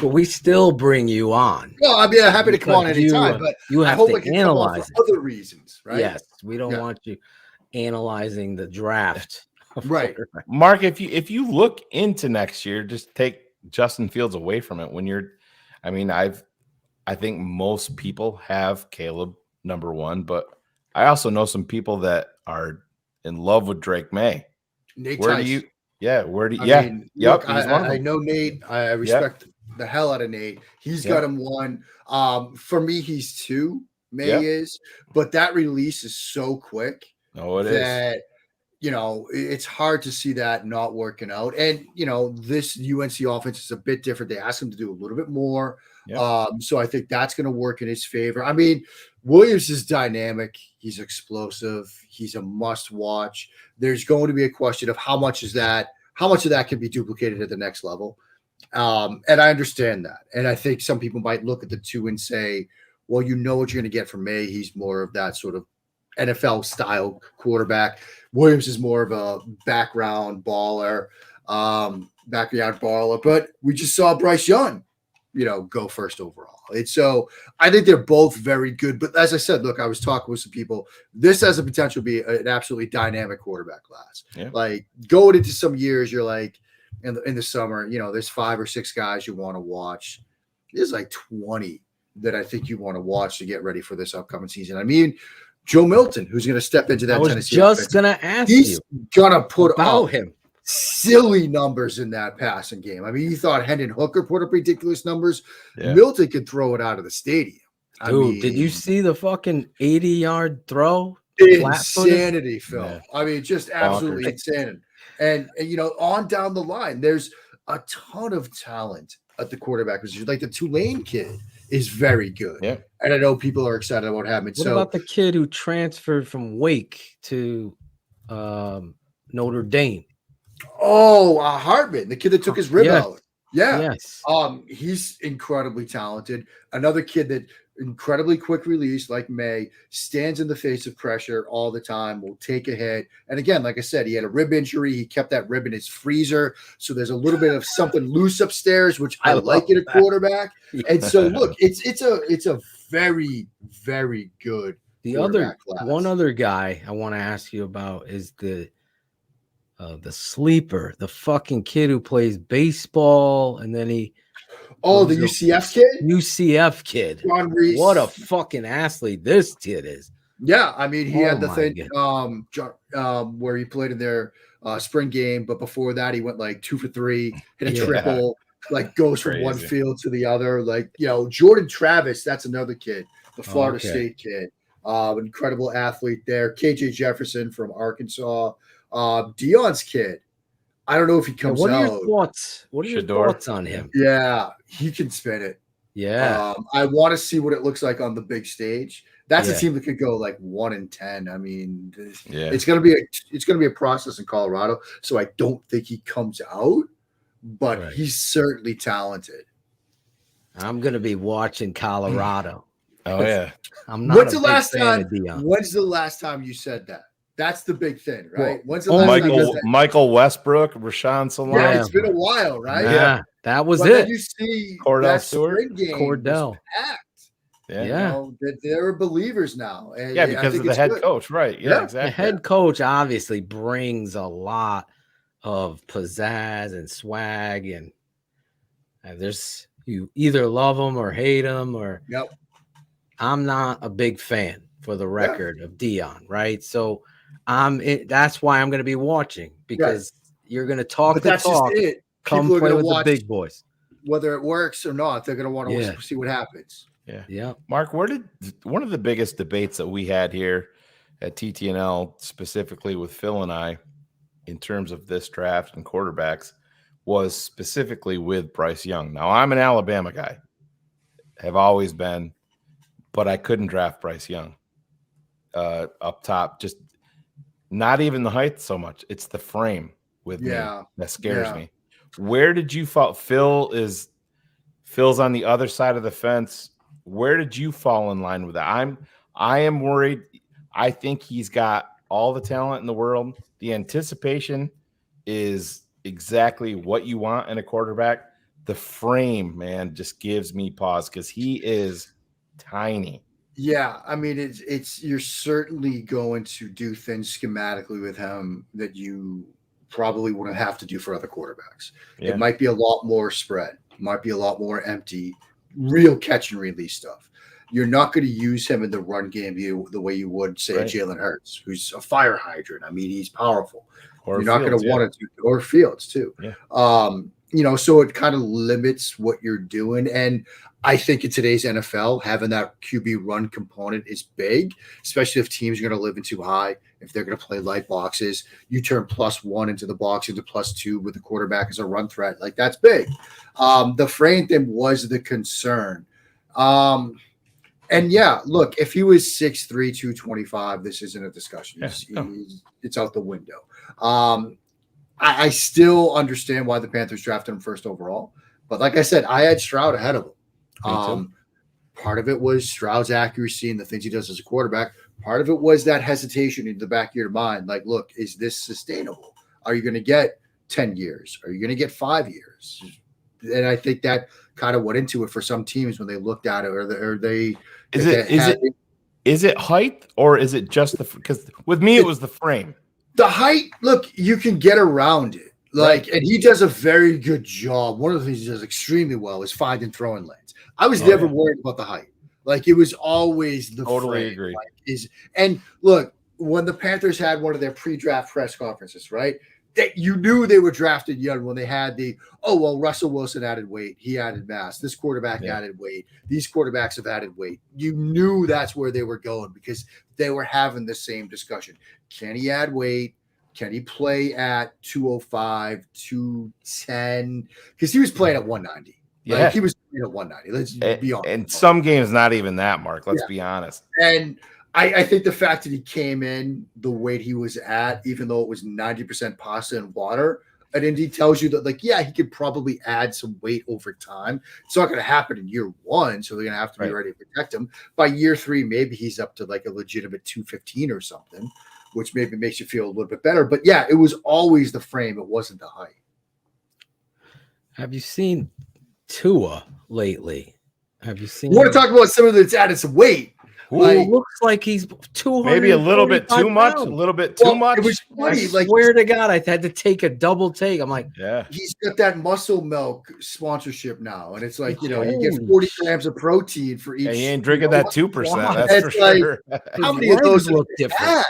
we still bring you on. Well, I'd be happy to come on anytime, but you have to analyze for other reasons, right? Yes, we don't want you analyzing the draft. Right. Mark, if you look into next year, just take Justin Fields away from it. I think most people have Caleb number one, but I also know some people that are in love with Drake May. Nate where Tice. do you? Yeah, where do you? Look, I know Nate. I respect the hell out of Nate. He's got him one. For me, he's two. May is, but that release is so quick. Oh, it that, is. It's hard to see that not working out. And this UNC offense is a bit different. They asked him to do a little bit more. So I think that's going to work in his favor. I mean, Williams is dynamic. He's explosive. He's a must watch. There's going to be a question of how much of that can be duplicated at the next level. And I understand that. And I think some people might look at the two and say, well, what you're going to get from May. He's more of that sort of NFL style quarterback. Williams is more of a background baller. But we just saw Bryce Young, go first overall. And so I think they're both very good. But as I said, look, I was talking with some people. This has the potential to be an absolutely dynamic quarterback class. Yeah. Like going into some years, you're like in the summer, there's 5 or 6 guys you want to watch. There's like 20 that I think you want to watch to get ready for this upcoming season. I mean, Joe Milton, who's going to step into that Tennessee just offense. going to ask He's going to put about up him silly numbers in that passing game. I mean, you thought Hendon Hooker put up ridiculous numbers. Yeah. Milton could throw it out of the stadium. Dude, did you see the fucking 80-yard throw? Insanity, Phil. Yeah. I mean, just absolutely insanity. And on down the line, there's a ton of talent at the quarterback position. Like the Tulane kid is very good. Yeah. And I know people are excited about having it. What about the kid who transferred from Wake to Notre Dame? Oh, Hartman, the kid that took his rib out. Yeah. Yes. He's incredibly talented. Another kid that incredibly quick release, like May, stands in the face of pressure all the time, will take a hit. And again, like I said, he had a rib injury. He kept that rib in his freezer. So there's a little bit of something loose upstairs, which I like in a quarterback. And so look, it's a very, very good. One other guy I want to ask you about is the sleeper, the fucking kid who plays baseball, and then he. Oh, the UCF kid? UCF kid. John Reese. What a fucking athlete this kid is. Yeah, I mean, he had the thing where he played in their spring game, but before that, he went like 2 for 3, hit a triple, like goes from one field to the other. Like, Jordan Travis, that's another kid, the Florida State kid. Incredible athlete there. KJ Jefferson from Arkansas. Dion's kid. I don't know if he comes out. What are your thoughts on him? Yeah, he can spin it. Yeah. I want to see what it looks like on the big stage. That's a team that could go like 1-10. I mean, it's gonna be a process in Colorado. So I don't think he comes out, but he's certainly talented. I'm gonna be watching Colorado. Oh yeah. I'm not. When's the last time you said that? That's the big thing, right? When's the last time Michael Westbrook, Rashawn Salam? Yeah, it's been a while, right? Yeah, that was but it. Then you see Cordell Stewart, Cordell. They're believers now. And because of the head coach, right? Yeah, exactly. The head coach obviously brings a lot of pizzazz and swag, and there's you either love him or hate him, or I'm not a big fan, for the record, of Dion, right? So that's why I'm going to be watching, because you're going to talk the talk. Just it. Come play with the big boys. Whether it works or not, they're going to want to see what happens. Yeah. Mark, where did one of the biggest debates that we had here at TTNL, specifically with Phil and I, in terms of this draft and quarterbacks, was specifically with Bryce Young. Now, I'm an Alabama guy, have always been, but I couldn't draft Bryce Young up top. Just not even the height so much. It's the frame with me that scares me. Where did you fall? Phil's on the other side of the fence. Where did you fall in line with that? I am worried. I think he's got all the talent in the world. The anticipation is exactly what you want in a quarterback. The frame, man, just gives me pause because he is tiny. Yeah, I mean, it's you're certainly going to do things schematically with him that you probably wouldn't have to do for other quarterbacks. Yeah. It might be a lot more spread, might be a lot more empty, real catch and release stuff. You're not going to use him in the run game the way you would, say, Jalen Hurts, who's a fire hydrant. I mean, he's powerful. You're not going to want to do, or Fields too. Yeah. So it kind of limits what you're doing. And I think in today's NFL, having that QB run component is big, especially if teams are going to live in too high. If they're going to play light boxes, you turn +1 into the box into +2 with the quarterback as a run threat. Like, that's big. The frame thing was the concern. And look, if he was 6'3", 225, this isn't a discussion. It's out the window. I still understand why the Panthers drafted him first overall. But like I said, I had Stroud ahead of him. Part of it was Stroud's accuracy and the things he does as a quarterback. Part of it was that hesitation in the back of your mind. Like, look, is this sustainable? Are you going to get 10 years? Are you going to get 5 years? And I think that kind of went into it for some teams when they looked at it, Is it height, or is it just because with me it was the frame? The height, look, you can get around it. And he does a very good job. One of the things he does extremely well is finding throwing lanes. I was never worried about the height. Like, it was always the totally frame. agree. And look, when the Panthers had one of their pre-draft press conferences, right? You knew they were drafted young when they had Russell Wilson added weight. He added mass. This quarterback added weight. These quarterbacks have added weight. You knew that's where they were going because they were having the same discussion. Can he add weight? Can he play at 205, 210? Because he was playing at 190. Yeah. He was 190. Let's be honest. And some games, not even that, Mark. Let's be honest. And I think the fact that he came in the weight he was at, even though it was 90% pasta and water, and Indy tells you that, like, yeah, he could probably add some weight over time. It's not going to happen in year 1, so they're going to have to be ready to protect him. By year 3, maybe he's up to like a legitimate 215 or something, which maybe makes you feel a little bit better. But yeah, it was always the frame. It wasn't the height. Have you seen Tua lately? Have you seen? You want to talk about someone that's added some weight? Like, looks like he's 200. Maybe a little bit too much. A little bit too much. It was funny. I swear to God, I had to take a double take. I'm like, yeah, he's got that Muscle Milk sponsorship now, and it's like, you know, you get 40 grams of protein for each. Yeah, he ain't drinking that 2%. That's it's for like, sure. how many of those look different?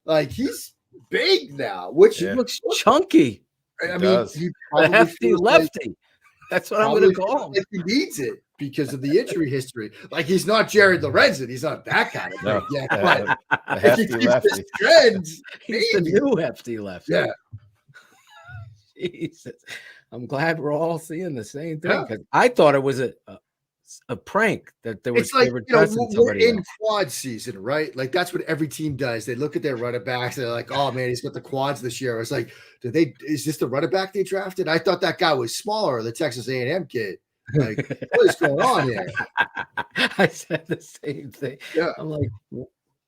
Like, he's big now, which looks chunky. I mean, he a hefty lefty. That's what I'm going to call him. Like he needs it because of the injury history. Like, he's not Jared Lorenzen. He's not that kind of thing yet. But if he keeps this trend, he's the new hefty lefty. Yeah. Jesus. I'm glad we're all seeing the same thing, because I thought it was a prank that there was. It's like, they were you know, dressing we're somebody in else. quad season, right? Like, that's what every team does. They look at their running backs. They're like, oh man, he's got the quads this year. It's like, is this the running back they drafted? I thought that guy was smaller, the Texas A&M kid. Like, what is going on here? I said the same thing. Yeah. I'm like,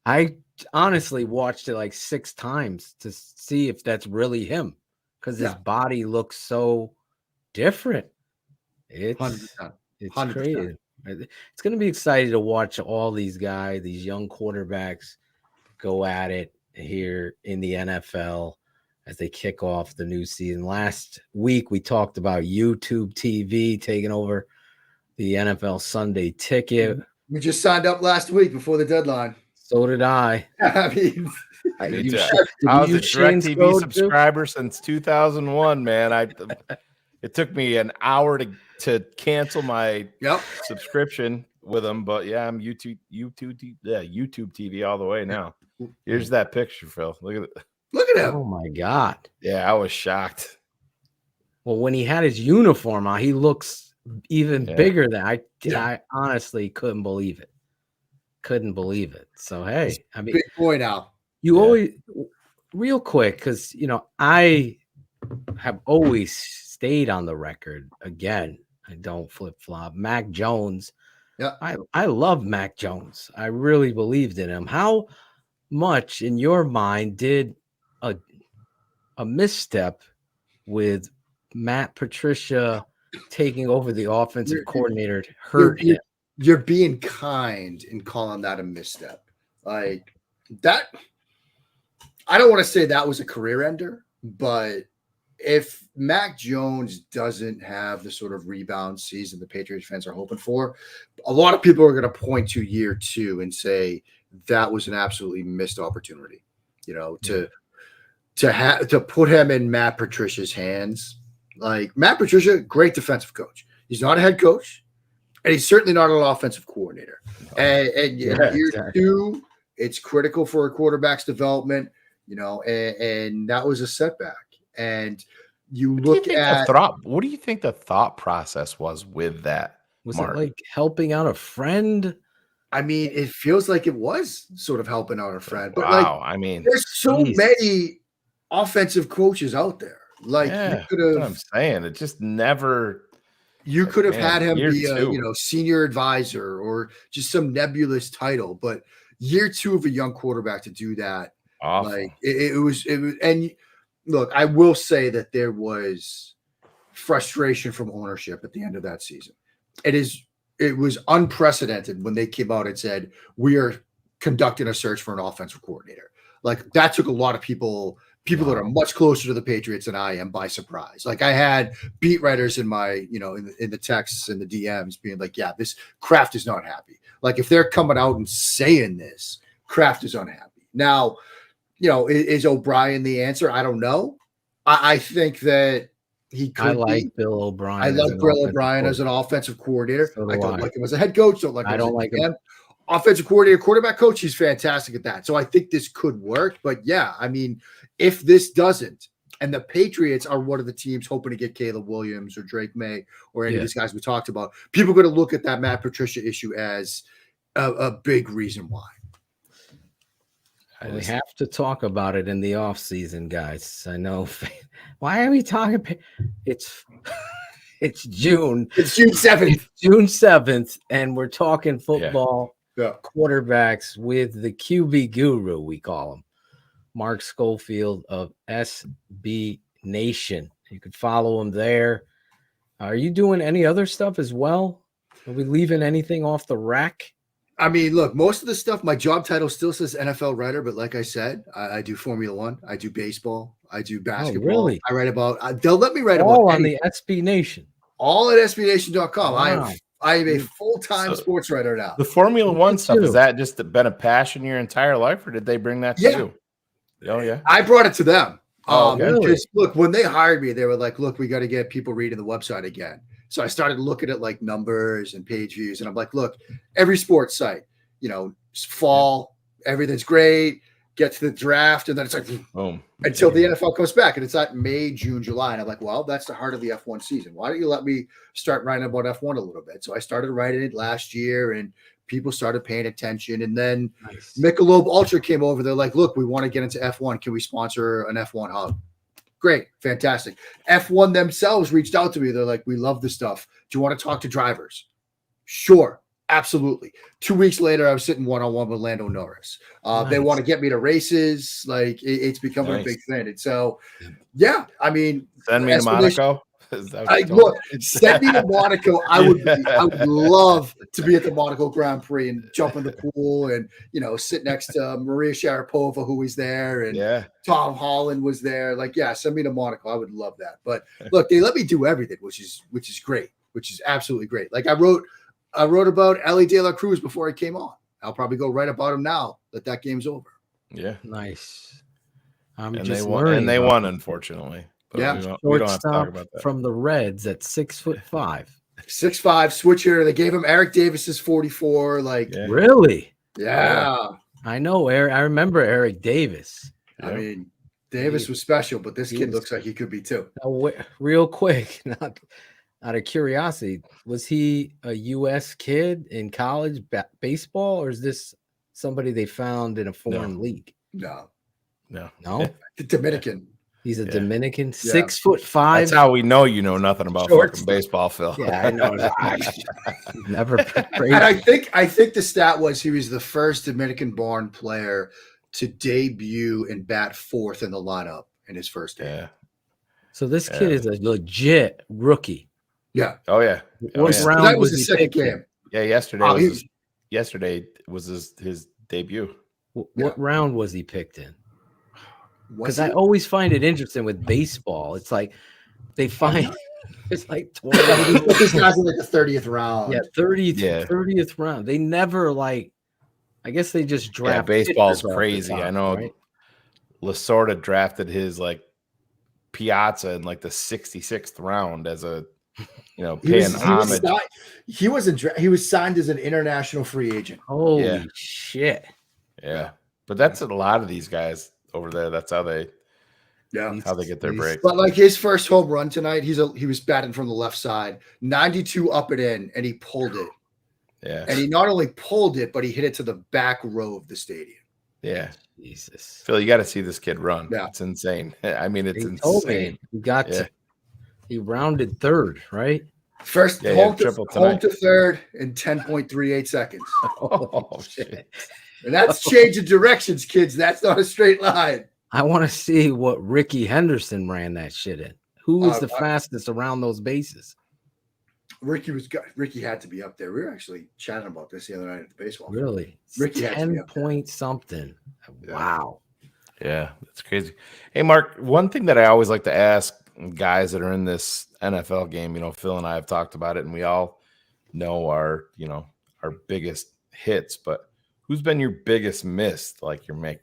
I honestly watched it like 6 times to see if that's really him, because his body looks so different. It's 100%. It's 100%. crazy. It's going to be exciting to watch all these guys, these young quarterbacks, go at it here in the NFL as they kick off the new season. Last week, we talked about YouTube TV taking over the NFL Sunday Ticket. We just signed up last week before the deadline. So did I. I mean, I was a DirecTV subscriber since 2001, man. It took me an hour to cancel my subscription with them, but yeah, I'm YouTube TV all the way now. Here's that picture, Phil. Look at him. Oh my God. Yeah, I was shocked. Well, when he had his uniform on, he looks even bigger than I honestly couldn't believe it. So hey, I mean, big boy now. You always, real quick, because you know I have always stayed on the record. Again, I don't flip flop. Mac Jones. Yeah, I love Mac Jones. I really believed in him. How much, in your mind, did a misstep with Matt Patricia taking over the offensive coordinator hurt him? You're being kind in calling that a misstep. Like that, I don't want to say that was a career ender, but if Mac Jones doesn't have the sort of rebound season the Patriots fans are hoping for, a lot of people are going to point to year 2 and say that was an absolutely missed opportunity. You know, to put him in Matt Patricia's hands. Like, Matt Patricia, great defensive coach. He's not a head coach, and he's certainly not an offensive coordinator. And year 2, it's critical for a quarterback's development. You know, and that was a setback. And you look at what do you think the thought process was with that? Was Mark? it like helping out a friend? I mean, it feels like it was sort of helping out a friend. But wow, I mean, there's so many offensive coaches out there. Like, yeah, you could have. That's what I'm saying, it just never. You could have had him year be a 2. senior advisor or just some nebulous title, but year 2 of a young quarterback to do that, awful. Like it was. And look, I will say that there was frustration from ownership at the end of that season. It was unprecedented when they came out and said, we are conducting a search for an offensive coordinator. Like, that took a lot of people that are much closer to the Patriots than I am by surprise. Like, I had beat writers in my, in the texts and the DMs being like, yeah, this Kraft is not happy. Like, if they're coming out and saying this, Kraft is unhappy. Now, is O'Brien the answer? I don't know. I think that he could. I like Bill O'Brien. I like Bill O'Brien as an offensive coordinator. I don't like him as a head coach. I don't like him. Offensive coordinator, quarterback coach, he's fantastic at that. So I think this could work. But yeah, I mean, if this doesn't, And the Patriots are one of the teams hoping to get Caleb Williams or Drake May or any of these guys we talked about. People are going to look at that Matt Patricia issue as a big reason why. We have to talk about it in the off season, guys. I know. Why are we talking? It's June. It's June 7th. It's June 7th, and we're talking football quarterbacks with the QB guru, we call him, Mark Schofield of SB Nation. You can follow him there. Are you doing any other stuff as well? Are we leaving anything off the rack? I mean, look, most of the stuff, my job title still says NFL writer, but like I said, I do Formula One, I do baseball, I do basketball. Oh, really? I write about, they'll let me write all about on the SB Nation. All at SBNation.com. Wow. I am a full-time sports writer now. The Formula One stuff, has that just been a passion your entire life, or did they bring that to you? Oh, yeah. I brought it to them. Really? Because, look, when they hired me, they were like, look, we got to get people reading the website again. So I started looking at like numbers and page views, and I'm like, look, every sports site, fall, everything's great, get to the draft, and then it's like, boom, until the NFL comes back, and it's like May, June, July. And I'm like, well, that's the heart of the F1 season. Why don't you let me start writing about F1 a little bit? So I started writing it last year, and people started paying attention. And then Michelob Ultra came over. They're like, look, we want to get into F1. Can we sponsor an F1 hub? Great. Fantastic. F1 themselves reached out to me. They're like, we love this stuff. Do you want to talk to drivers? Sure. Absolutely. 2 weeks later, I was sitting one-on-one with Lando Norris. They want to get me to races. Like it's becoming a big thing. And so, I mean, send me to Monaco. Look, send me to Monaco. I would love to be at the Monaco Grand Prix and jump in the pool and sit next to Maria Sharapova, who was there, and Tom Holland was there. Like, send me to Monaco. I would love that. But look, they let me do everything, which is great, which is absolutely great. Like I wrote about Ellie De La Cruz before I came on. I'll probably go write about him now that game's over. Yeah, nice. And they won, unfortunately. But we don't have to talk about that. From the Reds at 6'5". 6'5" switcher. They gave him Eric Davis's 44. Like really? Yeah. I know. I remember Eric Davis. I mean, Davis was special, but this kid looks like he could be too. Real quick, not out of curiosity, was he a U.S. kid in college baseball, or is this somebody they found in a foreign league? No. The Dominican. He's a Dominican, 6'5". That's how we know you know nothing about fucking baseball, Phil. Yeah, I know. Never. And I think the stat was he was the first Dominican-born player to debut and bat fourth in the lineup in his first game. Yeah. So this kid is a legit rookie. Yeah. Oh yeah. What round that was he the second picked in? game. Yeah, yesterday was his debut. What round was he picked in? Because I always find it interesting with baseball. It's like they find it's like 20. This guy's in like the 30th round. Yeah, 30th round. They never I guess they just draft. Yeah, baseball's crazy. Top, I know. Right? Lasorda drafted his Piazza in the 66th round as a paying homage. He was signed as an international free agent. Holy shit. Yeah. But that's a lot of these guys over there. That's how they get their break. But his first home run tonight, he was batting from the left side, 92 up and in, and he pulled it. Yeah. And he not only pulled it, but he hit it to the back row of the stadium. Yeah. Jesus. Phil, you got to see this kid run. Yeah. It's insane. I mean, it's insane. He rounded third, right? First home to third in 10.38 seconds. Oh shit. And that's changing directions, kids. That's not a straight line. I want to see what Ricky Henderson ran that shit in. Who was the fastest around those bases? Ricky had to be up there. We were actually chatting about this the other night at the baseball. Really? Ricky had 10 to be up point something. Wow. Yeah, that's crazy. Hey, Mark, one thing that I always like to ask guys that are in this NFL game, Phil and I have talked about it, and we all know our biggest hits, but who's been your biggest miss? I can't.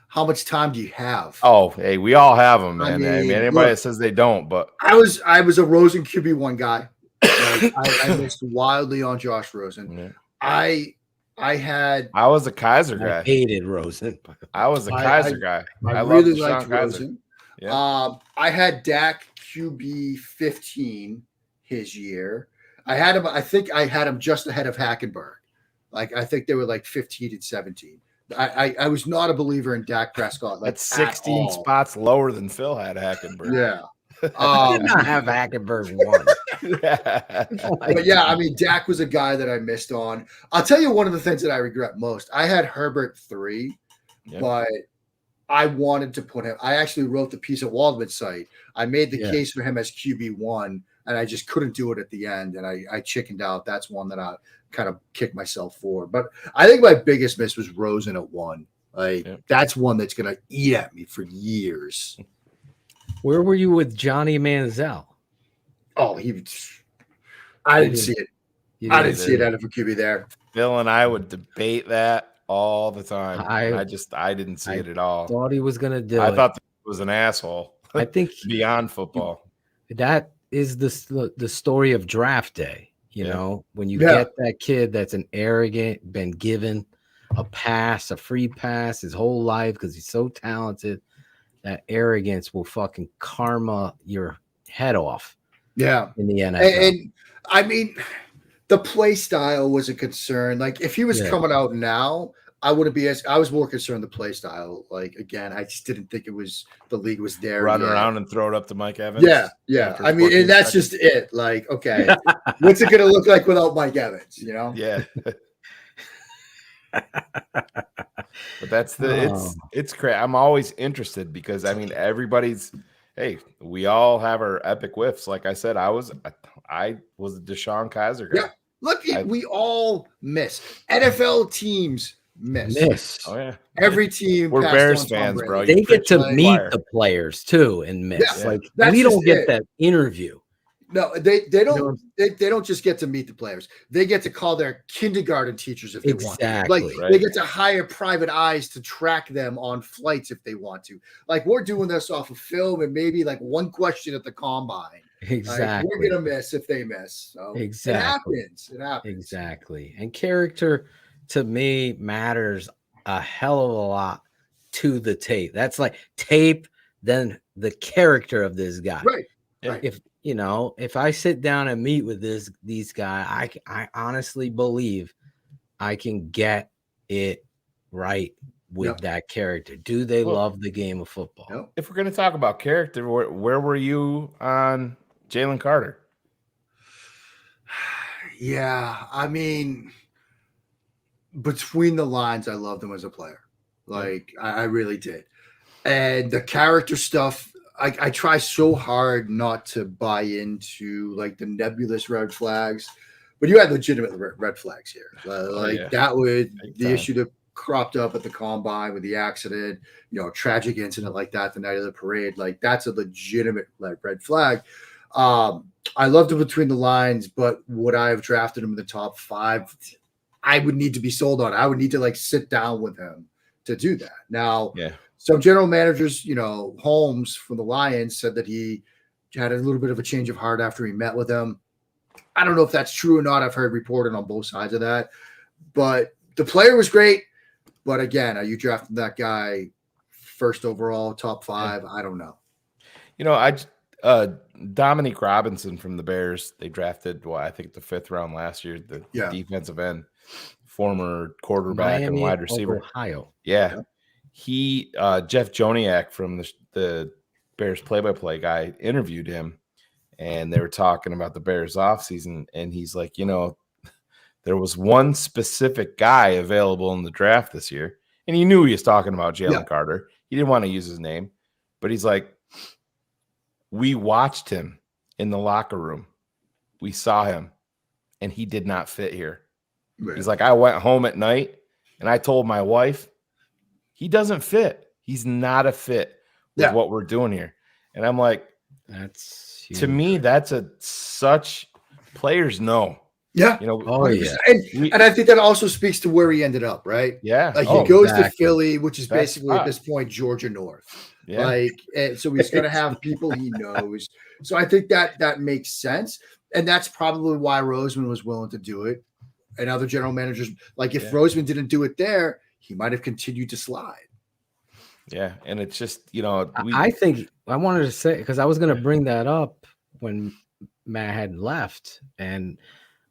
How much time do you have? Oh, hey, we all have them, man. I mean anybody that says they don't, but I was a Rosen QB1 guy. I missed wildly on Josh Rosen. Yeah. I was a Kaiser guy. I hated Rosen. I was a Kaiser guy. I really liked Rosen. Yeah. I had Dak QB 15 his year. I think I had him just ahead of Hackenberg. Like, I think they were like 15 and 17. I was not a believer in Dak Prescott. Like, That's 16 spots lower than Phil had Hackenberg. Yeah. I did not have Hackenberg one. But yeah, I mean, Dak was a guy that I missed on. I'll tell you one of the things that I regret most. I had Herbert 3, but I wanted to put him. I actually wrote the piece at Waldman's site. I made the case for him as QB1, and I just couldn't do it at the end, and I chickened out. That's one that I kind of kicked myself for. But I think my biggest miss was Rosen at 1. Like, that's one that's going to eat at me for years. Where were you with Johnny Manziel? Oh, I didn't see it. I didn't see it out of a QB there. Phil and I would debate that all the time. I didn't see it at all. Thought he was gonna do I it. thought that was an asshole. I think beyond football. That is the story of draft day. You know, when you get that kid that's an arrogant, been given a pass, a free pass his whole life because he's so talented. That arrogance will fucking karma your head off. Yeah. In the NFL. And I mean, the play style was a concern. Like, if he was coming out now, I wouldn't be I was more concerned the play style. Like, again, I just didn't think the league was there. Run around and throw it up to Mike Evans. Yeah. I mean, and that's just it. Like, okay, what's it going to look like without Mike Evans, you know? Yeah. But that's it's crazy. I'm always interested because I mean we all have our epic whiffs. Like I said, I was a Deshaun Kaiser guy. Yeah, look, we all miss. NFL teams miss. Oh yeah, every team. We're Bears fans, bro. They get to meet the players too and miss. Yeah, like that's we don't just get it. that interview. No, they don't. They don't just get to meet the players. They get to call their kindergarten teachers if they want to. Like, they get to hire private eyes to track them on flights if they want to. Like, we're doing this off of film and maybe like one question at the combine. Exactly. Like, we're gonna miss if they miss. So exactly. It happens. Exactly. And character to me matters a hell of a lot to the tape. That's like tape, then the character of this guy. Right. If I sit down and meet with these guys, I honestly believe I can get it right with that character. Do they love the game of football? If we're going to talk about character, where were you on Jalen Carter? Yeah, I mean, between the lines, I loved him as a player. Like, I really did. And the character stuff, I try so hard not to buy into like the nebulous red flags, but you had legitimate red flags here. That was the issue that cropped up at the combine with the accident, tragic incident like that the night of the parade. Like, that's a legitimate red flag. I loved him between the lines, but would I have drafted him in the top 5? I would need to be sold on. I would need to like sit down with him to do that. Now, some general managers, Holmes from the Lions said that he had a little bit of a change of heart after he met with them. I don't know if that's true or not. I've heard reported on both sides of that. But the player was great. But again, are you drafting that guy first overall, top 5? I don't know. Dominique Robinson from the Bears, they drafted, I think the 5th round last year, the defensive end, former quarterback and wide receiver. Ohio. Yeah. He, Jeff Joniak from the Bears play-by-play guy interviewed him, and they were talking about the Bears offseason, and he's like, there was one specific guy available in the draft this year, and he knew he was talking about Jalen Carter. He didn't want to use his name, but he's like, we watched him in the locker room. We saw him, and he did not fit here. Right. He's like, I went home at night, and I told my wife, he doesn't fit. He's not a fit with what we're doing here. And I'm like, that's huge. To me, that's such players know. Yeah. And I think that also speaks to where he ended up, right? Yeah. Like he goes to Philly, which is basically at this point Georgia North. Yeah. And so he's going to have people he knows. So I think that makes sense. And that's probably why Roseman was willing to do it. And other general managers, like if Roseman didn't do it there, he might have continued to slide. Yeah, and it's just I think I wanted to say, because I was going to bring that up when Matt had left,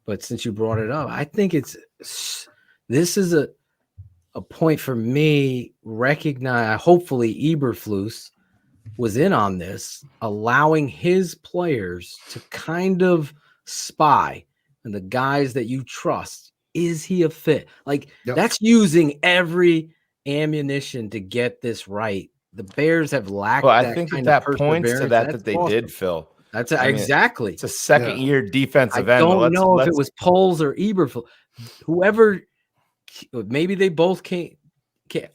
but since you brought it up, I think this is a point for me. Hopefully Eberflus was in on this, allowing his players to kind of spy and the guys that you trust. Is he a fit? Like that's using every ammunition to get this right. The Bears have lacked. Well, I think that points to that they awesome. did, Phil. That's exactly. It's a second-year defensive end. I don't know if it was Poles or Eberflus. Whoever, maybe they both can't.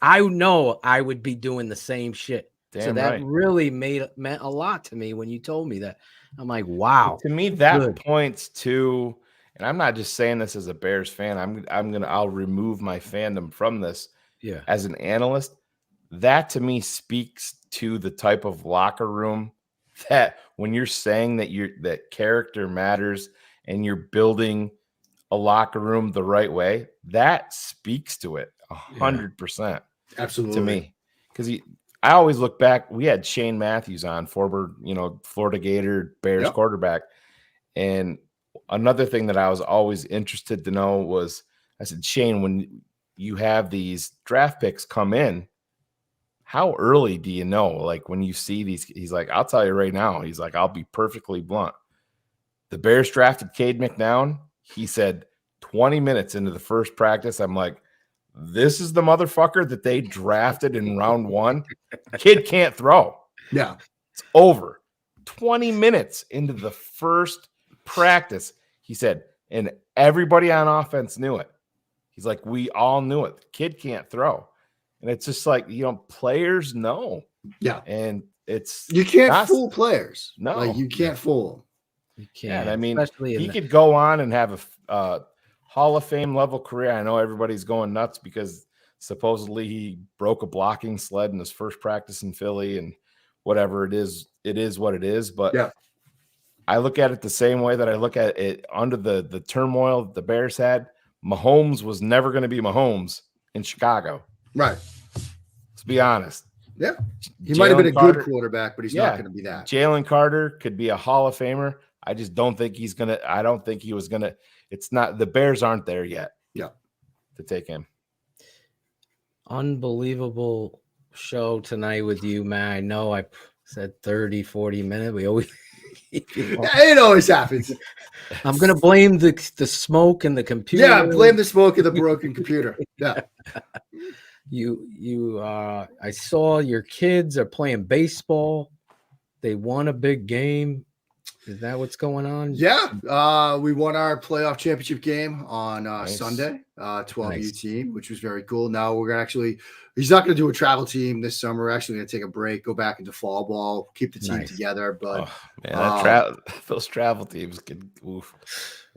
I know I would be doing the same shit. Damn so that right. really meant a lot to me when you told me that. I'm like, wow. To me, that points to, and I'm not just saying this as a Bears fan. I'll remove my fandom from this. Yeah. As an analyst, that to me speaks to the type of locker room that when you're saying that character matters and you're building a locker room the right way, that speaks to it 100%. Absolutely. To me, because I always look back. We had Shane Matthews on, former, Florida Gator Bears quarterback. And another thing that I was always interested to know was, I said, Shane, when you have these draft picks come in, how early do you know? Like when you see these, he's like, I'll tell you right now. He's like, I'll be perfectly blunt. The Bears drafted Cade McNown. He said 20 minutes into the first practice, I'm like, this is the motherfucker that they drafted in round 1. Kid can't throw. Yeah. It's over. 20 minutes into the first practice, he said, and everybody on offense knew it. He's like, we all knew it. The kid can't throw. And it's just like, players know. Yeah. And you can't fool players. No. Like you can't fool them. You can't. I mean, he could go on and have a Hall of Fame level career. I know everybody's going nuts because supposedly he broke a blocking sled in his first practice in Philly and whatever it is what it is. But I look at it the same way that I look at it under the turmoil that the Bears had. Mahomes was never going to be Mahomes in Chicago. Right. Let's be honest. Yeah. He might have been a good quarterback, but he's not going to be that. Jalen Carter could be a Hall of Famer. I just don't think he's going to – I don't think he was going to – it's not – the Bears aren't there yet. Yeah. To take him. Unbelievable show tonight with you, man. I know I said 30, 40 minutes. We always – it always happens. I'm going to blame the smoke and the computer. Yeah, blame the smoke and the broken computer. Yeah. I saw your kids are playing baseball. They won a big game. Is that what's going on? Yeah. We won our playoff championship game on Nice. Sunday, 12U Nice. team, which was very cool. Now we're going to he's not going to do a travel team this summer. We're actually going to take a break, go back into fall ball, keep the team together. But those travel teams could oof.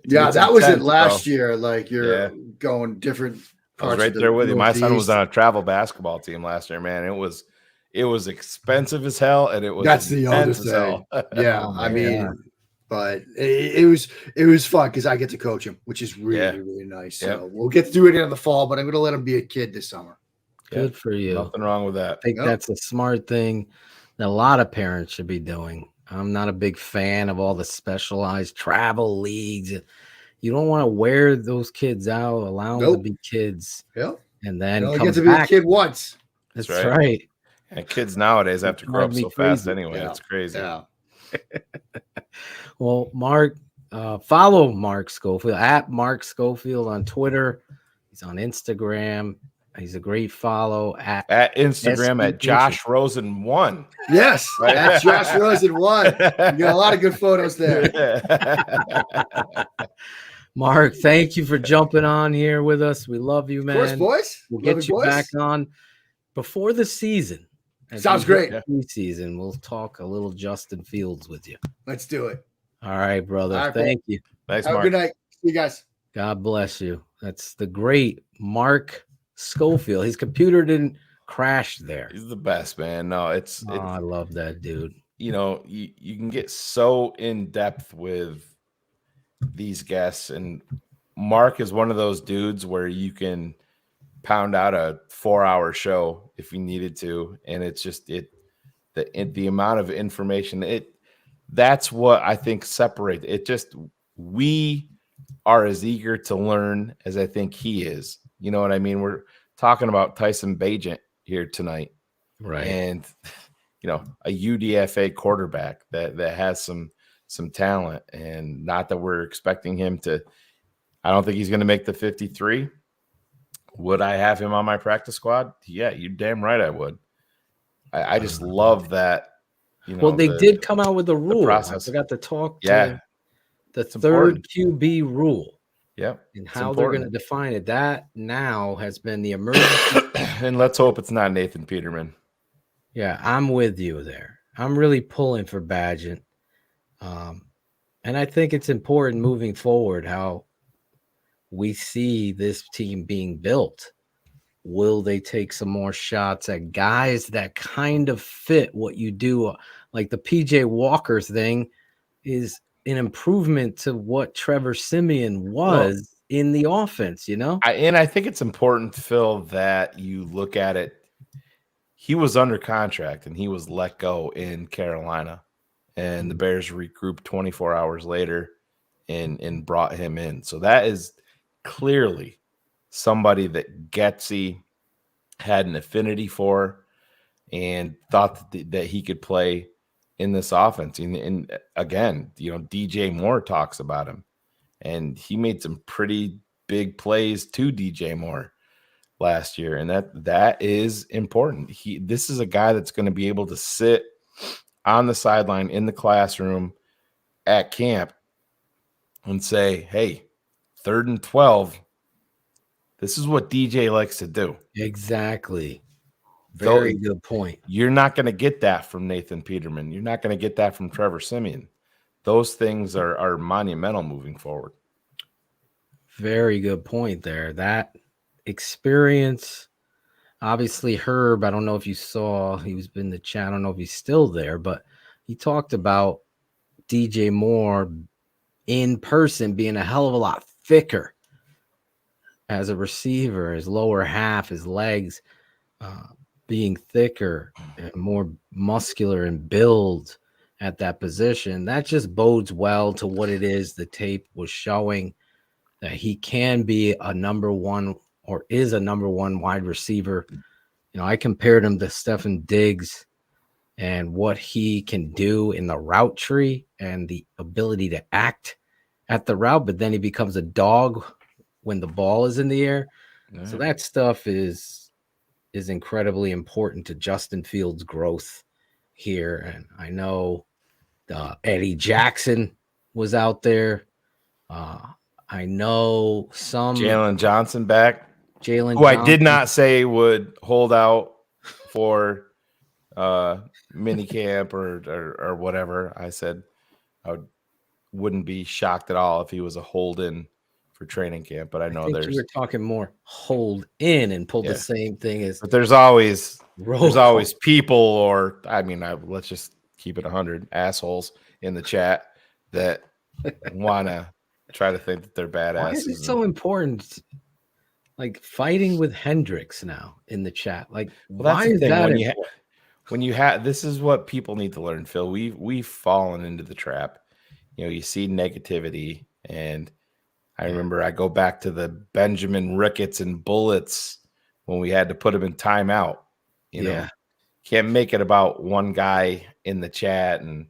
Yeah, It's that was it intense, last bro. year. Like you're going different I was parts right of the there with you. My son was Northeast. on a travel basketball team last year, man. It was expensive as hell, and it was That's the other intense as hell. thing. Yeah, I mean, but it was fun because I get to coach him, which is really really nice. So we'll get to do it in the fall, but I'm going to let him be a kid this summer. Good for you. Nothing wrong with that. I think that's a smart thing that a lot of parents should be doing. I'm not a big fan of all the specialized travel leagues. You don't want to wear those kids out, allow them to be kids. Yep. And then you only come get to back. be a kid once. That's right. And kids nowadays have to grow up Drive me so fast crazy. anyway. Yeah. It's crazy. Yeah. Well, Mark, follow Mark Schofield at Mark Schofield on Twitter. He's on Instagram. He's a great follow at Instagram SB at Josh Rosen 1. Yes, that's Josh Rosen 1. You got a lot of good photos there. Mark, thank you for jumping on here with us. We love you, man. Of course, boys. We'll Love get you, you boys. back on before the season. As Sounds we hit great. Preseason, we'll talk a little Justin Fields with you. Let's do it. All right, brother. All right, Thank you. Thanks, Have Mark. a good night. See you guys. God bless you. That's the great Mark Schofield. His computer didn't crash there. He's the best, man. No, I love that dude. You know, you can get so in depth with these guests, and Mark is one of those dudes where you can pound out a 4-hour show if we needed to. And it's just the amount of information, that's what I think separates it. Just, we are as eager to learn as I think he is. You know what I mean? We're talking about Tyson Bagent here tonight. Right. And, a UDFA quarterback that has some talent, and not that we're expecting him to, I don't think he's going to make the 53. Would I have him on my practice squad? Yeah, you're damn right I would. I just love that. Well, they did come out with a rule. I forgot to talk to the third QB rule. Yep. And how they're going to define it. That now has been the emergency. And let's hope it's not Nathan Peterman. Yeah, I'm with you there. I'm really pulling for Bagent. And I think it's important moving forward how we see this team being built. Will they take some more shots at guys that kind of fit what you do? Like the PJ Walker thing is an improvement to what Trevor Siemian was in the offense, And I think it's important, Phil, that you look at it. He was under contract and he was let go in Carolina, and the Bears regrouped 24 hours later and brought him in. So that is clearly somebody that Getsy had an affinity for and thought that he could play in this offense. And again, DJ Moore talks about him, and he made some pretty big plays to DJ Moore last year, and that is important. This is a guy that's going to be able to sit on the sideline in the classroom at camp and say, hey, 3rd and 12, this is what DJ likes to do. Exactly. Very good point. You're not going to get that from Nathan Peterman. You're not going to get that from Trevor Siemian. Those things are monumental moving forward. Very good point there. That experience, obviously Herb, I don't know if you saw, he was in the chat, I don't know if he's still there, but he talked about DJ Moore in person being a hell of a lot thicker as a receiver, his lower half, his legs being thicker and more muscular and build at that position. That just bodes well to what it is the tape was showing, that he can be a number one or is a number one wide receiver. I compared him to Stefan Diggs and what he can do in the route tree and the ability to act at the route, but then he becomes a dog when the ball is in the air. Yeah. So that stuff is incredibly important to Justin Fields' growth here. And I know Eddie Jackson was out there. I know some Jalen Johnson back. Jalen, who I did not say would hold out for mini camp or whatever. I said I wouldn't be shocked at all if he was a hold in for training camp. But I know you were talking more hold in and pulled the same thing as. But there's always people, or let's just keep it 100 assholes in the chat that want to try to think that they're badasses. Why is it so important? Like fighting with Hendricks now in the chat. Like, why is that? When you have this is what people need to learn, Phil. We've fallen into the trap. You see negativity, and I remember I go back to the Benjamin Ricketts and Bullets when we had to put him in timeout. You know, can't make it about one guy in the chat and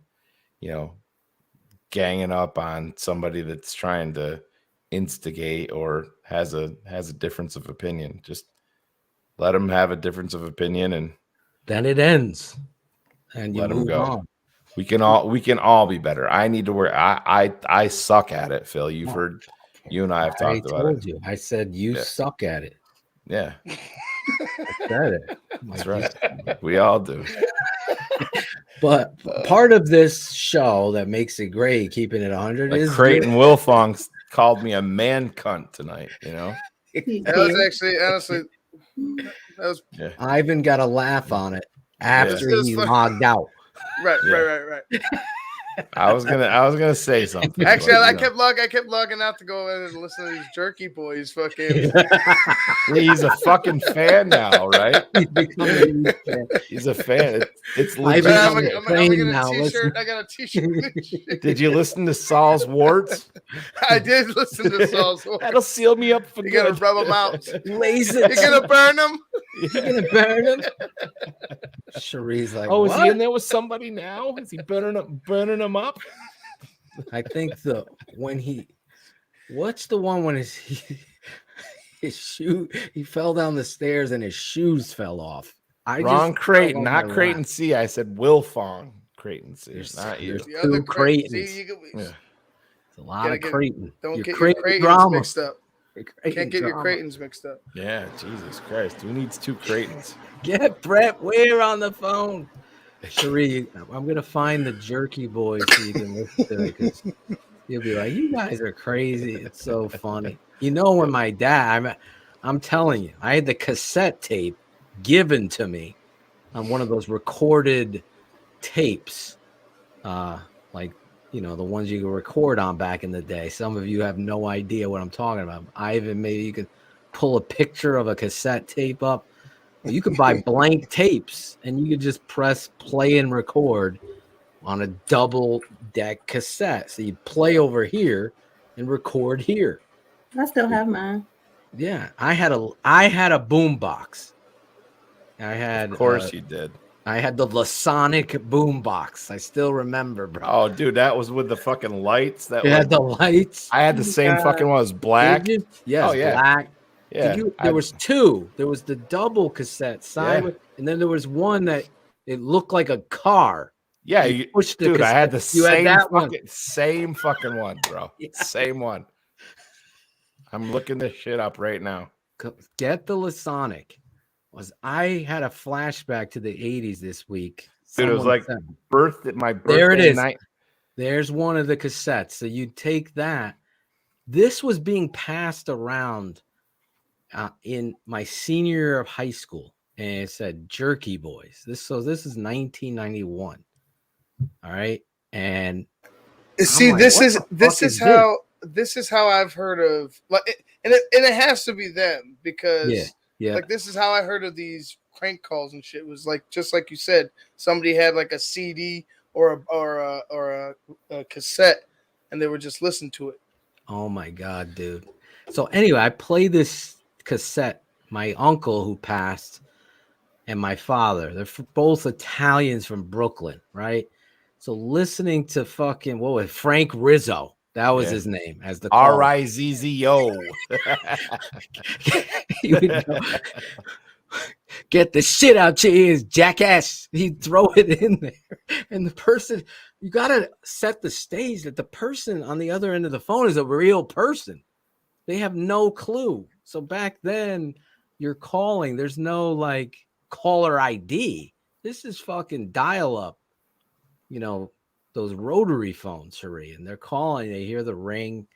ganging up on somebody that's trying to instigate or has a difference of opinion. Just let them have a difference of opinion, and then it ends, and you let them move go. on. We can all be better. I need to work. I suck at it, Phil. You've heard. You and I have talked about it. I told you. I said you suck at it. Yeah. I said it. That's right. We all do. But part of this show that makes it great, keeping it 100, is Creighton Wilfong called me a man cunt tonight. That was actually, honestly, Ivan got a laugh on it after he logged out. Right. I was gonna say something. Actually, but, I you know. kept logging out to go in and listen to these jerky boys. Fucking. He's a fucking fan now, right? He's a fan. It's legit. I'm gonna get a t-shirt. I got a t-shirt. Did you listen to Saul's warts? I did listen to Saul's warts. That'll seal me up for You good. gotta rub them out. Laser. You're gonna burn them. You're gonna burn him. Cherie's like, oh, is what? he in there with somebody now? Is he burning them up? I think what's the one when his shoe, he fell down the stairs and his shoes fell off. Wrong Creighton, not Creighton C. I said Wilfong Creighton C. Not you. There's two Creightons. It's a lot of Creighton. Don't Your get Creighton your Creightons drama. mixed up. Can't get your Creightons mixed up. Yeah, Jesus Christ. Who needs two Creightons? Get Brett Ware on the phone. Cherie, I'm going to find the jerky boys so you can listen to it because you'll be like, you guys are crazy. It's so funny. You know, when my dad, I'm telling you, I had the cassette tape given to me on one of those recorded tapes, like, you know, the ones you could record on back in the day. Some of you have no idea what I'm talking about. Ivan, maybe you could pull a picture of a cassette tape up. You could buy blank tapes and you could just press play and record on a double deck cassette. So you play over here and record here. I still have mine. Yeah, I had a boom box. Of course you did. I had the Lasonic boom box. I still remember, bro. Oh, dude, that was with the fucking lights. That had the lights. I had the same fucking one. It was black. Yes, oh, yeah. Black. Yeah. There was two. There was the double cassette sideways, and then there was one that it looked like a car. Yeah, you pushed the dude, cassette. I had the same fucking one, bro. Yeah. Same one. I'm looking this shit up right now. Get the Lasonic. I had a flashback to the 80s this week. Dude, it was like my birthday. There it is. Night. There's one of the cassettes. So you take that. This was being passed around in my senior year of high school, and it said Jerky Boys. This is 1991. All right, and see, like, this what is how I've heard of, like, and it has to be them because like this is how I heard of these crank calls and shit. It was like, just like you said, somebody had like a CD or a cassette, and they were just listening to it. Oh my god, dude. So anyway, I play this cassette. My uncle who passed and my father, they're both Italians from Brooklyn, right? So listening to fucking Frank Rizzo, that was his name, as the Rizzo. Get the shit out your ears, jackass. He'd throw it in there, and the person, you gotta set the stage that the person on the other end of the phone is a real person. They have no clue. So back then, you're calling. There's no like caller ID. This is fucking dial up. You know, those rotary phones, Cherie, and they're calling. They hear the ring,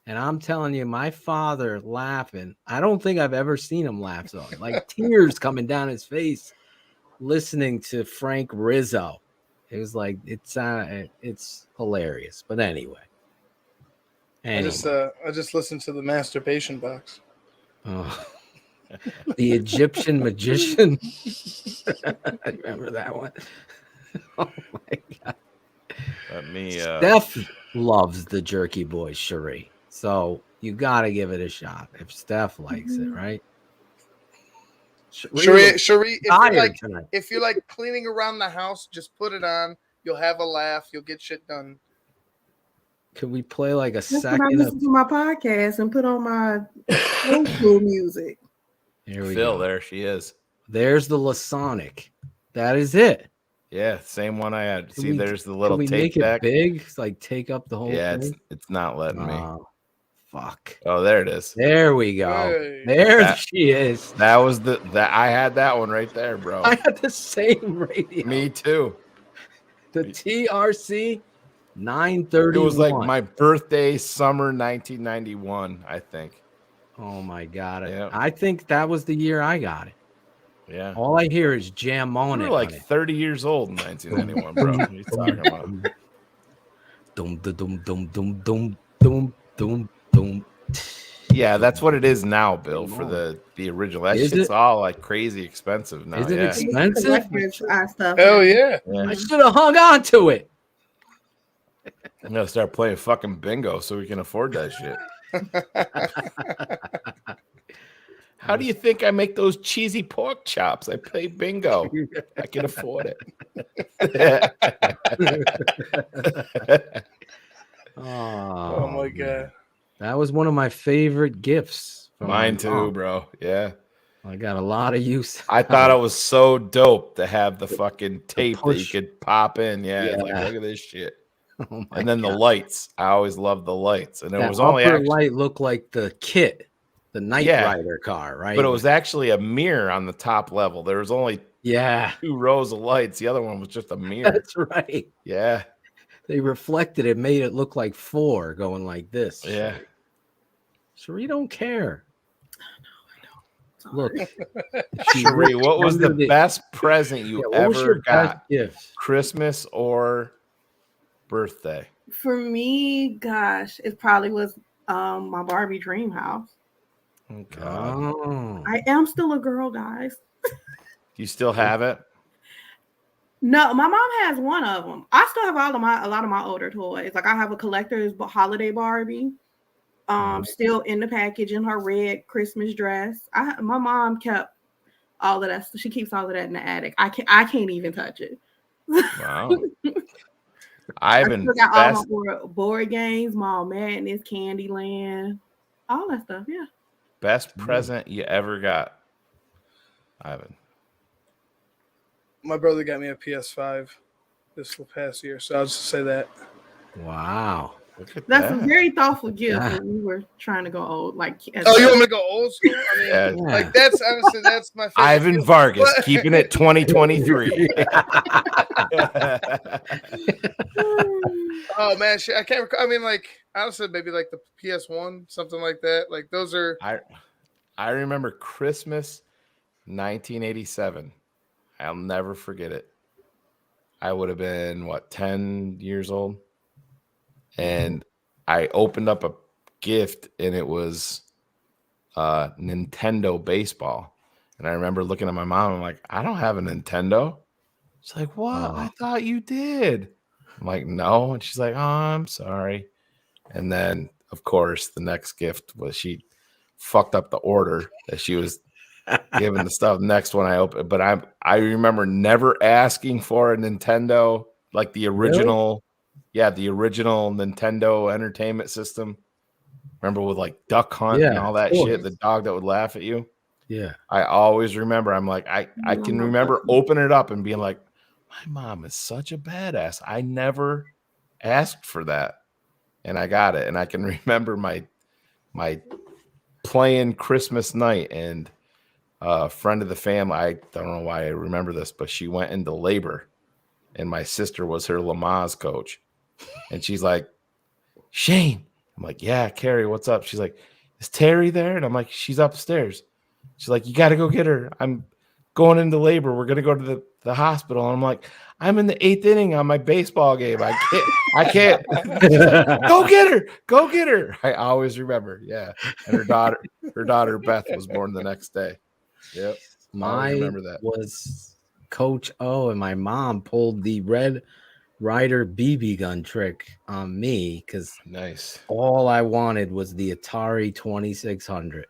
and I'm telling you, my father laughing. I don't think I've ever seen him laugh so like tears coming down his face, listening to Frank Rizzo. It was like it's hilarious. But anyway. I just listened to the masturbation box. Oh, the Egyptian magician. I remember that one. Oh my god. Steph loves the Jerky Boys, Cherie. So you got to give it a shot if Steph likes it, right? Cherie, if you're like cleaning around the house, just put it on. You'll have a laugh. You'll get shit done. Could we play like a That's second? when I listen to my podcast and put on my old school music. Here we Phil, go. there she is. There's the Lasonic. That is it. Yeah, same one I had. Can See, we- there's the little can we tape make deck. it big? It's like take up the whole Yeah, thing. it's not letting me. Fuck. Oh, there it is. There we go. Hey. There she is. That was that I had that one right there, bro. I had the same radio. Me too. The TRC 931. It was like my birthday, summer 1991, I think. Oh my god! Yeah. I think that was the year I got it. Yeah. All I hear is jam on You it. were like honey. 30 years old in 1991, bro. What are you talking about? Dum dum dum dum dum dum dum dum. Yeah, that's what it is now, Bill, for the original. That Is shit's it? all like crazy expensive now. Is it Yeah. expensive? Stuff. Hell yeah. I should have hung on to it. I'm gonna start playing fucking bingo so we can afford that shit. How do you think I make those cheesy pork chops? I play bingo. I can afford it. Oh my god. That was one of my favorite gifts. From Mine my too, mom. bro. Yeah. I got a lot of use. I thought it was so dope to have the fucking tape that you could pop in. Yeah. It's like, look at this shit. Oh and then the lights. I always loved the lights. And it that was only upper actually, light looked like the kit, the Knight Rider car, right? but it was actually a mirror on the top level. There was only 2 rows of lights. The oture one was just a mirror. That's right. Yeah. They reflected it, made it look like 4 going like this. Yeah. Cherie don't care. Look, Cherie, what was the best present you ever got? Gift? Christmas or birthday? For me, gosh, it probably was my Barbie dream house. Oh, God. Oh. I am still a girl, guys. You still have it? No, my mom has one of them. I still have a lot of my older toys. Like I have a collector's holiday Barbie. Still in the package in her red Christmas dress. My mom kept all of that. She keeps all of that in the attic. I can't even touch it. Wow. I still got all my board games, Mall Madness, Candyland, all that stuff. Yeah. Best present you ever got, Ivan? My brother got me a PS5 this past year, so I'll just say that. Wow. That's a very thoughtful gift when we were trying to go old. Like, you want me to go old school? I mean, like that's honestly that's my favorite. Ivan gift. Vargas keeping it 2023. Oh man, shit, I can't. I mean, like honestly, maybe like the PS1, something like that. Like those are. I remember Christmas 1987. I'll never forget it. I would have been 10 years old. And I opened up a gift and it was Nintendo baseball. And I remember looking at my mom. I'm like, I don't have a Nintendo. She's like, what? I thought you did. I'm like, no. And she's like, oh, I'm sorry. And then, of course, the next gift was she fucked up the order that she was giving the stuff. Next one I opened. But I remember never asking for a Nintendo, like the original. Really? Yeah, the original Nintendo Entertainment System. Remember with like Duck Hunt and all that shit, the dog that would laugh at you? Yeah. I always remember. I'm like, I can remember opening it up and being like, my mom is such a badass. I never asked for that. And I got it. And I can remember my playing Christmas night, and a friend of the family, I don't know why I remember this, but she went into labor and my sister was her Lamaze coach. And she's like, Shane. I'm like, yeah, Carrie, what's up? She's like, is Terry there? And I'm like, she's upstairs. She's like, you got to go get her. I'm going into labor. We're going to go to the hospital. And I'm like, I'm in the 8th inning on my baseball game. I can't. Like, go get her. Go get her. I always remember. Yeah. And her daughter Beth was born the next day. Yep. Mine remember that. Was Coach O, and my mom pulled the Red Ryder BB gun trick on me because all I wanted was the Atari 2600.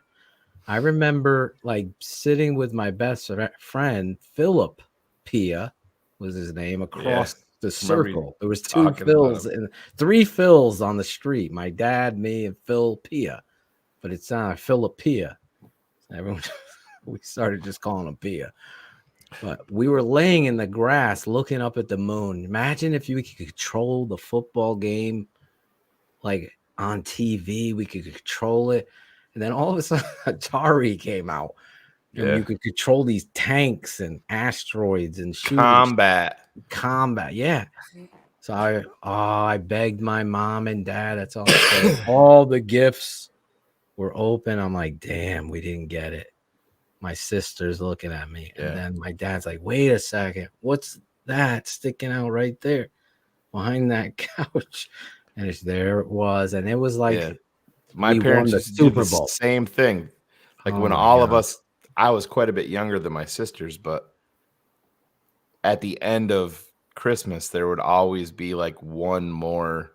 I remember like sitting with my best friend, Philip Pia was his name, across the circle. There was 2 Phils and 3 Phils on the street. My dad, me, and Phil Pia. But it's not Philip Pia. Everyone, we started just calling him Pia. But we were laying in the grass looking up at the moon. Imagine if you could control the football game like on TV. We could control it. And then all of a sudden, Atari came out. And you could control these tanks and asteroids and combat. Yeah. So I begged my mom and dad. That's all. All the gifts were open. I'm like, damn, we didn't get it. My sister's looking at me. And then my dad's like, wait a second. What's that sticking out right there? behind that couch, and there it was, and it was like my we parents won the used to do Super the Bowl. same thing. Like when Oh my all of God. us, I was quite a bit younger than my sisters, but at the end of Christmas, there would always be like one more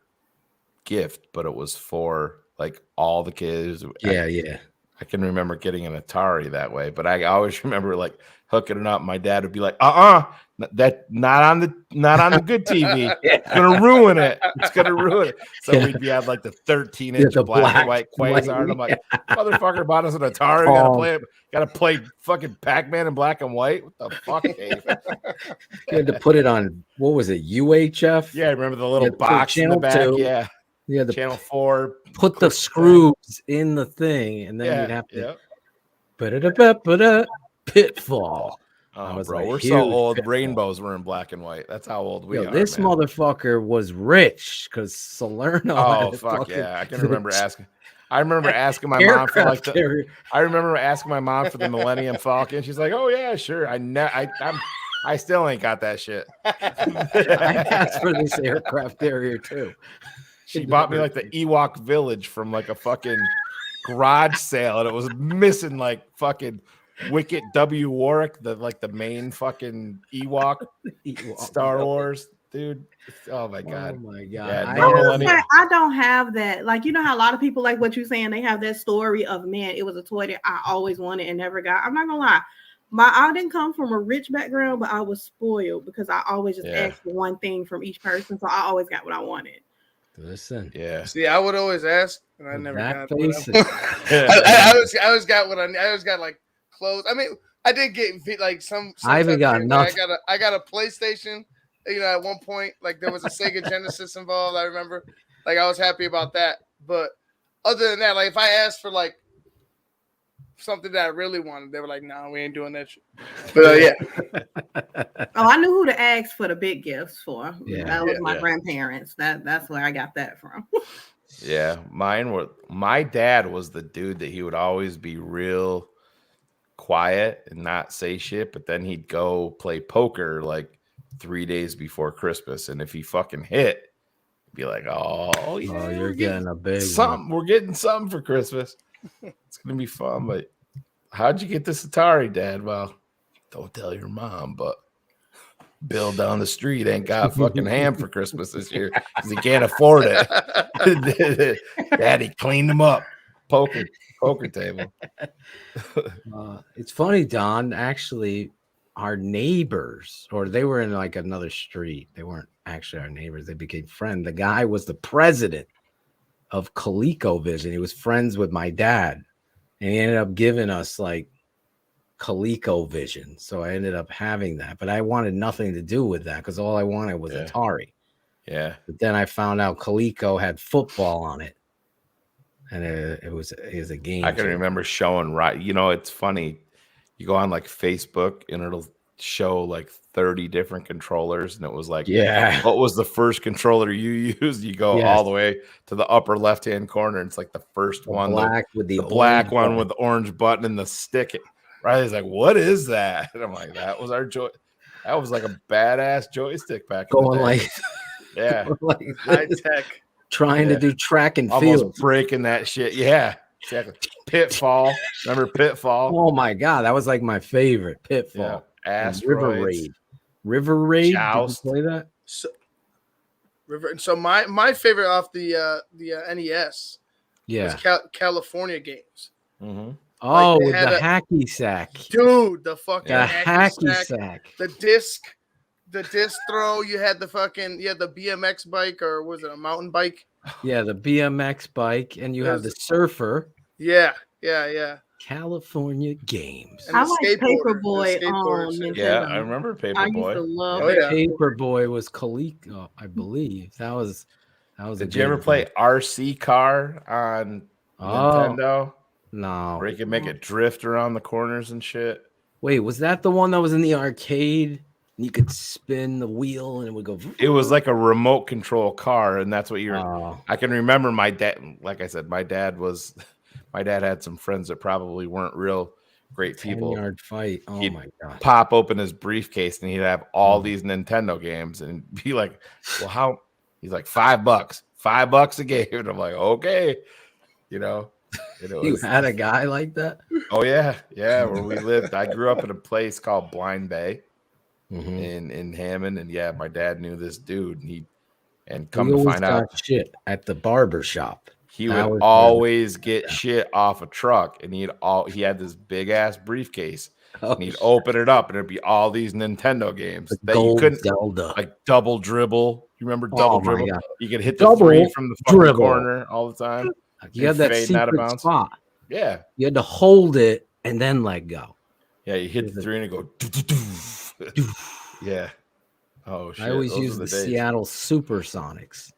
gift, but it was for like all the kids. Yeah. I can remember getting an Atari that way, but I always remember like hooking it up. My dad would be like, that not on the good TV. It's gonna ruin it. It's gonna ruin it. So we'd be at like the 13-inch the black and black white Quasar. And I'm like, motherfucker bought us an Atari. Gotta play fucking Pac-Man in black and white. What the fuck, Dave? You had to put it on, what was it, UHF? Yeah, I remember the little box in the back. Yeah. Yeah, the Channel 4. Put the screws in the thing, and then you'd have to Pitfall. Oh, bro, we're so old. Rainbows were in black and white. That's how old we are. This man. motherfucker was rich because Salerno. Oh fuck yeah! I can remember asking. I remember asking my mom for like the. I remember asking my mom for the Millennium Falcon. She's like, "Oh yeah, sure." I still ain't got that shit. I asked for this aircraft carrier too. She bought me like the Ewok Village from like a fucking garage sale, and it was missing like fucking Wicket W. Warwick, the main fucking Ewok Star Wars, dude. Oh my god. Oh my god. Yeah, I don't have that. Like, you know how a lot of people, like what you're saying, they have that story of, man, it was a toy that I always wanted and never got. I'm not gonna lie. I didn't come from a rich background, but I was spoiled because I always just asked for one thing from each person. So I always got what I wanted. Listen, See, I would always ask, and I never got. I always got what I always got, like clothes. I mean, I did get like some. I haven't got nothing. I got a PlayStation. You know, at one point, like there was a Sega Genesis involved. I remember, like I was happy about that. But other than that, like if I asked for like something that I really wanted, they were like, "No, we ain't doing that shit." But yeah. Oh, I knew who to ask for the big gifts for. Yeah. That was my grandparents. That's where I got that from. Yeah, my dad was the dude that he would always be real quiet and not say shit, but then he'd go play poker like 3 days before Christmas, and if he fucking hit, he'd be like, "Oh, yeah, you're getting a big something. We're getting something for Christmas. It's gonna be fun." But how'd you get this Atari, Dad? Well, don't tell your mom, but Bill down the street ain't got fucking ham for Christmas this year because he can't afford it. Daddy cleaned him up. Poker table. It's funny, Don. Actually, our neighbors, or they were in like another street. They weren't actually our neighbors. They became friends. The guy was the president of ColecoVision. He was friends with my dad, and he ended up giving us like ColecoVision. So I ended up having that, but I wanted nothing to do with that because all I wanted was Atari. Yeah. But then I found out Coleco had football on it, and it was a game. I can remember showing right. You know, it's funny. You go on like Facebook and it'll show like 30 different controllers, and it was like, what was the first controller you used? You go all the way to the upper left-hand corner, and it's like the first one, the black one with the orange button and the stick. Riley's like, "What is that?" And I'm like, "That was our joy. That was like a badass joystick back in the day." Like, yeah, like high tech, trying to do track and almost field, breaking that shit. Yeah, exactly. Pitfall. Remember Pitfall? Oh my god, that was like my favorite. Pitfall. Yeah. River Raid. Joust. Did you play that? So my favorite off the NES, was California games. Mm-hmm. Oh, like with the hacky sack, dude. The fucking hacky sack. The disc throw. You had the BMX bike, or was it a mountain bike? Yeah, the BMX bike, and you have the surfer. Yeah. California games. I like Paperboy. Yeah, I remember Paperboy. I used to love Paperboy was Coleco, I believe. That was. Did you ever play RC Car on Nintendo? No. Where you could make it drift around the corners and shit. Wait, was that the one that was in the arcade? And you could spin the wheel and it would go. It was like a remote control car, and that's what you're. I can remember my dad. Like I said, my dad had some friends that probably weren't real great people. 10-yard fight. Oh he'd my pop open his briefcase and he'd have all these Nintendo games and be like, "Well, He's like $5 a game. And I'm like, okay, you know. You had a guy like that? Oh yeah, where we lived. I grew up in a place called Blind Bay in Hammond, and yeah, my dad knew this dude, and come to find out, shit at the barber shop. He would always get shit off a truck, and he had this big ass briefcase, and he'd open it up, and it'd be all these Nintendo games that you couldn't, Zelda. like Double Dribble. You remember Double Dribble? You could hit the Double 3 from the fucking dribble. corner all the time. You had that secret spot. Yeah, you had to hold it and then let go. Yeah, you hit the 3 and it go. Yeah. Oh shit! I always use the Seattle Supersonics.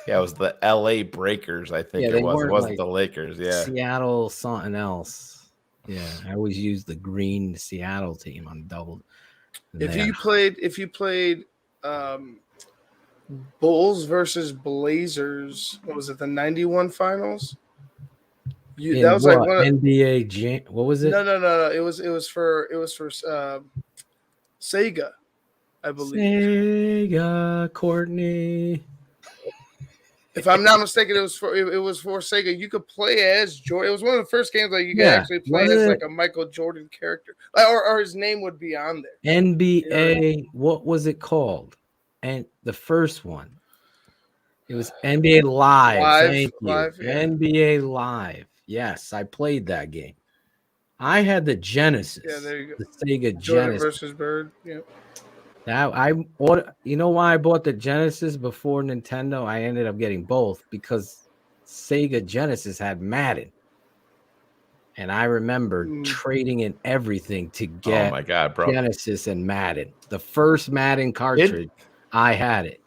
Yeah, it was the LA Breakers, I think it was. It wasn't the Lakers. Yeah. Seattle something else. Yeah. I always use the green Seattle team on double. If you played Bulls versus Blazers, what was it, the 91 finals? That was like one NBA what was it? No. It was for Sega, I believe. Sega, Courtney. If I'm not mistaken, it was for Sega. You could play as Jordan. It was one of the first games that you could actually play as like a Michael Jordan character, or his name would be on there. NBA, what was it called? And the first one, it was NBA Live. Thank you. NBA Live. Yes, I played that game. I had the Genesis. Yeah, there you go. The Sega Jordan Genesis versus Bird. Yeah. You know why I bought the Genesis before Nintendo? I ended up getting both because Sega Genesis had Madden. And I remember trading in everything to get Genesis and Madden. The first Madden cartridge, I had it.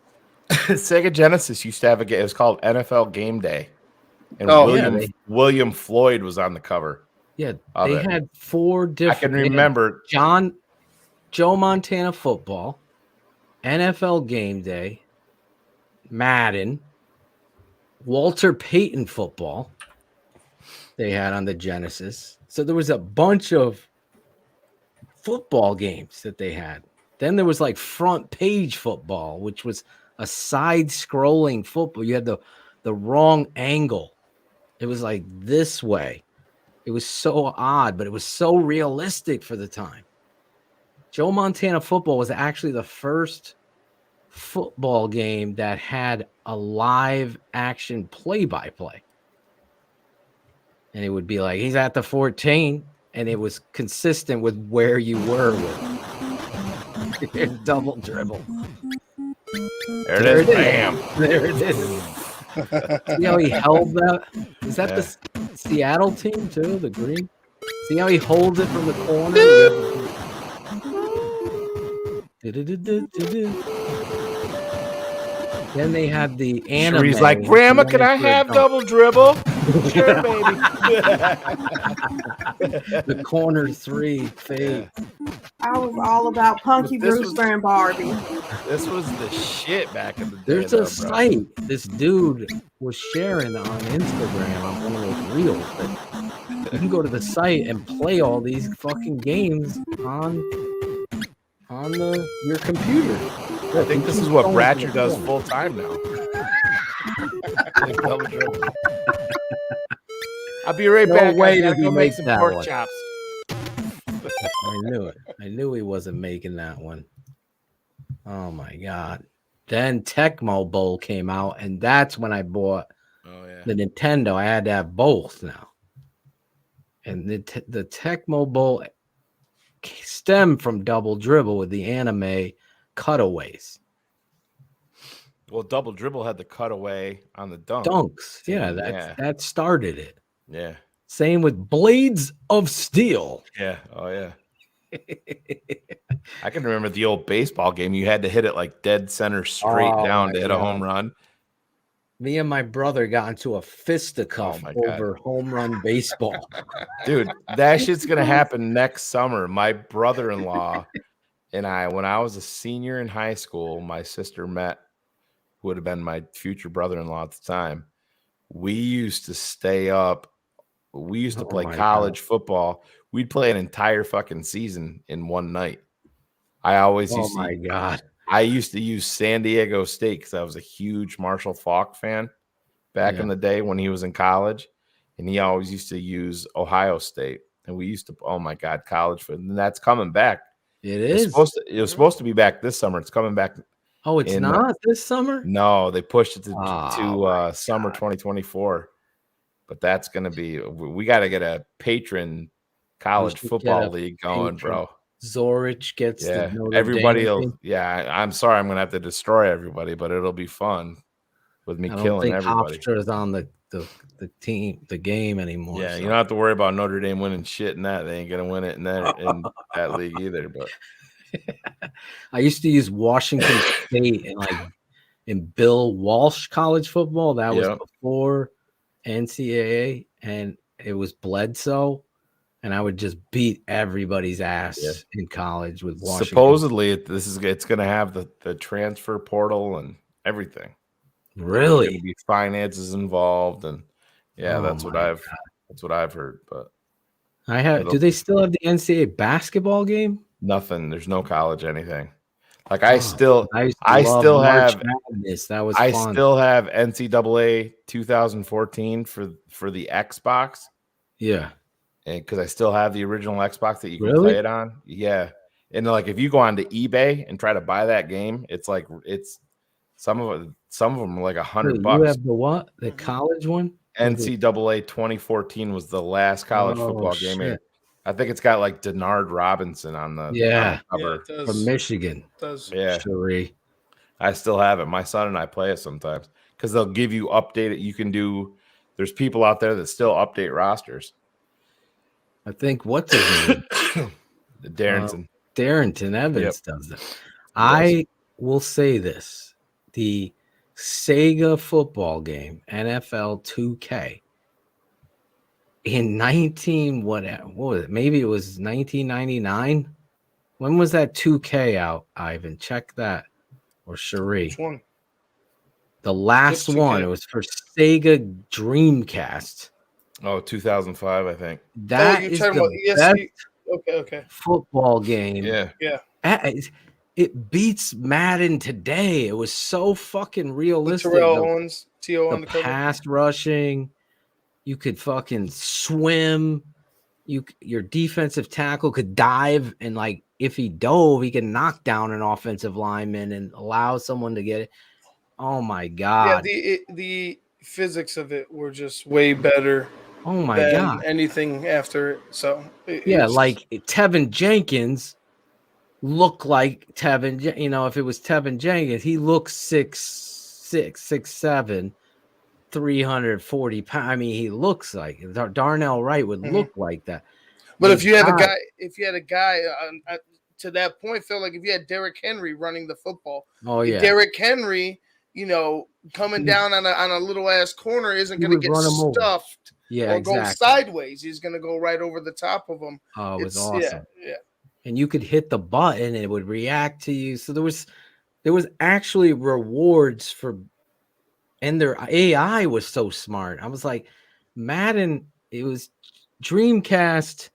Sega Genesis used to have a game. It was called NFL Game Day. And William Floyd was on the cover. Yeah, they had 4 different. I can remember Joe Montana football, NFL Game Day, Madden, Walter Payton football. They had on the Genesis. So there was a bunch of football games that they had. Then there was like front page football, which was a side-scrolling football. You had the wrong angle. It was like this way. It was so odd, but it was so realistic for the time. Joe Montana football was actually the first football game that had a live action play-by-play. And it would be like, he's at the 14, and it was consistent with where you were with double dribble. There it is. Bam. There it is. See how he held that? Is that the Seattle team too? The green? See how he holds it from the corner? Then they had the anime. He's like, Grandma, can I have double dribble? Sure, baby. The corner 3 fade. I was all about Punky Brewster and Barbie. This was the shit back in the day. There's a site this dude was sharing on Instagram on one of those reels. But you can go to the site and play all these fucking games on your computer. I think this is what Bratcher does full time now. I'll be right back. Way to go make some pork one. chops. I knew it. I knew he wasn't making that one. Oh my god! Then Tecmo Bowl came out, and that's when I bought the Nintendo. I had to have both now, and the Tecmo Bowl stemmed from Double Dribble with the anime cutaways. Well, Double Dribble had the cutaway on the dunks. Yeah, that started it. Yeah. Same with Blades of Steel. Yeah. Oh yeah. I can remember the old baseball game. You had to hit it like dead center straight down to hit a home run. Me and my brother got into a fisticuff over home run baseball. Dude, that shit's gonna happen next summer. My brother-in-law and I, when I was a senior in high school, my sister met who would have been my future brother-in-law at the time. We used to stay up. We used to play college football. We'd play an entire fucking season in one night. I always used to. My God. I used to use San Diego State because I was a huge Marshall Faulk fan back in the day when he was in college, and he always used to use Ohio State. And we used to, oh my God, college football. And that's coming back. It It was supposed to be back this summer. It's coming back. Oh, it's not this summer? No, they pushed it to summer 2024. But that's going to be, we got to get a patron college football league going, bro. Zorich gets the Notre everybody Dame will. Yeah, I'm sorry, I'm gonna have to destroy everybody, but it'll be fun with me killing everybody. Hofstra's on the team, the game anymore. Yeah, you don't have to worry about Notre Dame winning shit in that. They ain't gonna win it in that league either. But I used to use Washington State in Bill Walsh college football. That was before NCAA, and it was Bledsoe. And I would just beat everybody's ass in college with Washington. Supposedly, it's going to have the transfer portal and everything. Really? There's gonna be finances involved, and that's what I've heard. But do they still have the NCAA basketball game? Nothing. There's no college anything. Like I still have Madness. That was fun. I still have NCAA 2014 for the Xbox. Yeah. And because I still have the original Xbox that you can play it on. Yeah. And like if you go onto eBay and try to buy that game, it's some of them are like $100. You have the what? The college one? NCAA 2014 was the last college football game. I think it's got like Denard Robinson on the cover. Yeah, from Michigan. It does. Yeah. Cherie. I still have it. My son and I play it sometimes because they'll give you updated. There's people out there that still update rosters. I think what's his name? Darrington Evans does that. I will say this: the Sega football game, NFL 2K, in what was it? Maybe it was 1999. When was that 2K out, Ivan? Check that. Or Cherie. Which one? The last one. It was for Sega Dreamcast. Oh, 2005, I think. That is the best football game. Yeah. It beats Madden today. It was so fucking realistic. Terrell Owens, T.O. on the cover. Pass rushing. You could fucking swim. Your defensive tackle could dive, and like if he dove, he could knock down an offensive lineman and allow someone to get it. Oh my God. Yeah, the physics of it were just way better. Oh my God. Anything after it. So like Tevin Jenkins looked like Tevin. If it was Tevin Jenkins, he looks 6'6", 6'7", 340 pounds. I mean, he looks like Darnell Wright would look like that. But if you had a guy to that point, Phil, like if you had Derrick Henry running the football, Derrick Henry, coming down on a little ass corner isn't going to get stuffed go sideways. He's going to go right over the top of him. Oh, it was awesome. Yeah. And you could hit the button and it would react to you. So there was actually rewards for, and their AI was so smart. I was like, Madden, it was Dreamcast.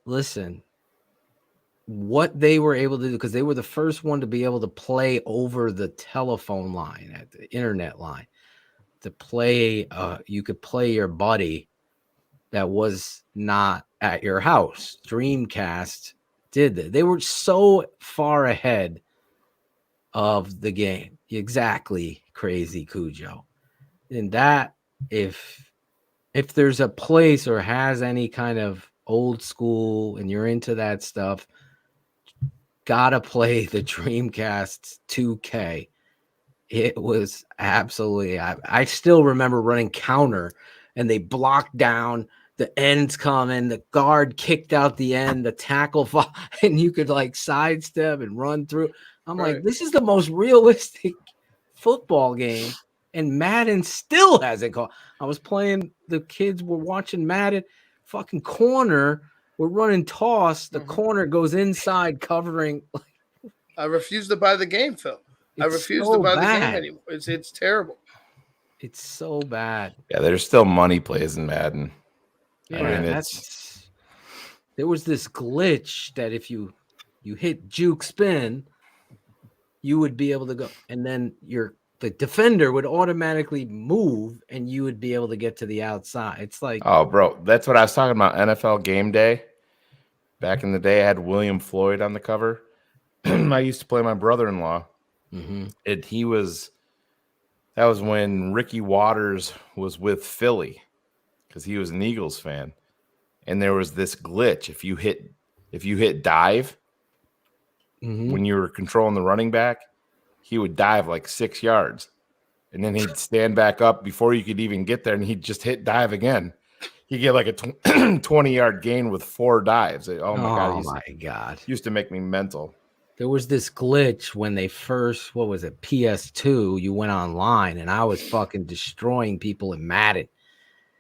Listen, what they were able to do, because they were the first one to be able to play over the telephone line, at the internet line, to play. You could play your buddy that was not at your house. Dreamcast did that. They were so far ahead of the game. Exactly, Crazy Cujo. And that, if there's a place or has any kind of old school and you're into that stuff, gotta play the Dreamcast 2K. It was absolutely, I still remember running counter and they blocked down, the ends coming, the guard kicked out the end, the tackle fall, and you could like sidestep and run through. I'm like, this is the most realistic football game, and Madden still hasn't called. I was playing, the kids were watching Madden, fucking corner, we're running toss, the corner goes inside covering. I refuse to buy the game, Phil. I refuse to buy the game anymore. It's terrible. It's so bad. Yeah, there's still money plays in Madden. Yeah, I mean, there was this glitch that if you hit juke spin, you would be able to go, and then the defender would automatically move, and you would be able to get to the outside. It's like, oh, bro, that's what I was talking about. NFL Game Day. Back in the day, I had William Floyd on the cover. I used to play my brother-in-law. Mm-hmm. That was when Ricky Waters was with Philly because he was an Eagles fan, and there was this glitch. If you hit dive when you were controlling the running back, he would dive like 6 yards, and then he'd stand back up before you could even get there, and he'd just hit dive again. He'd get like a 20-yard gain with 4 dives. Oh my god! Used to make me mental. There was this glitch when they first, what was it, PS2, you went online, and I was fucking destroying people in Madden.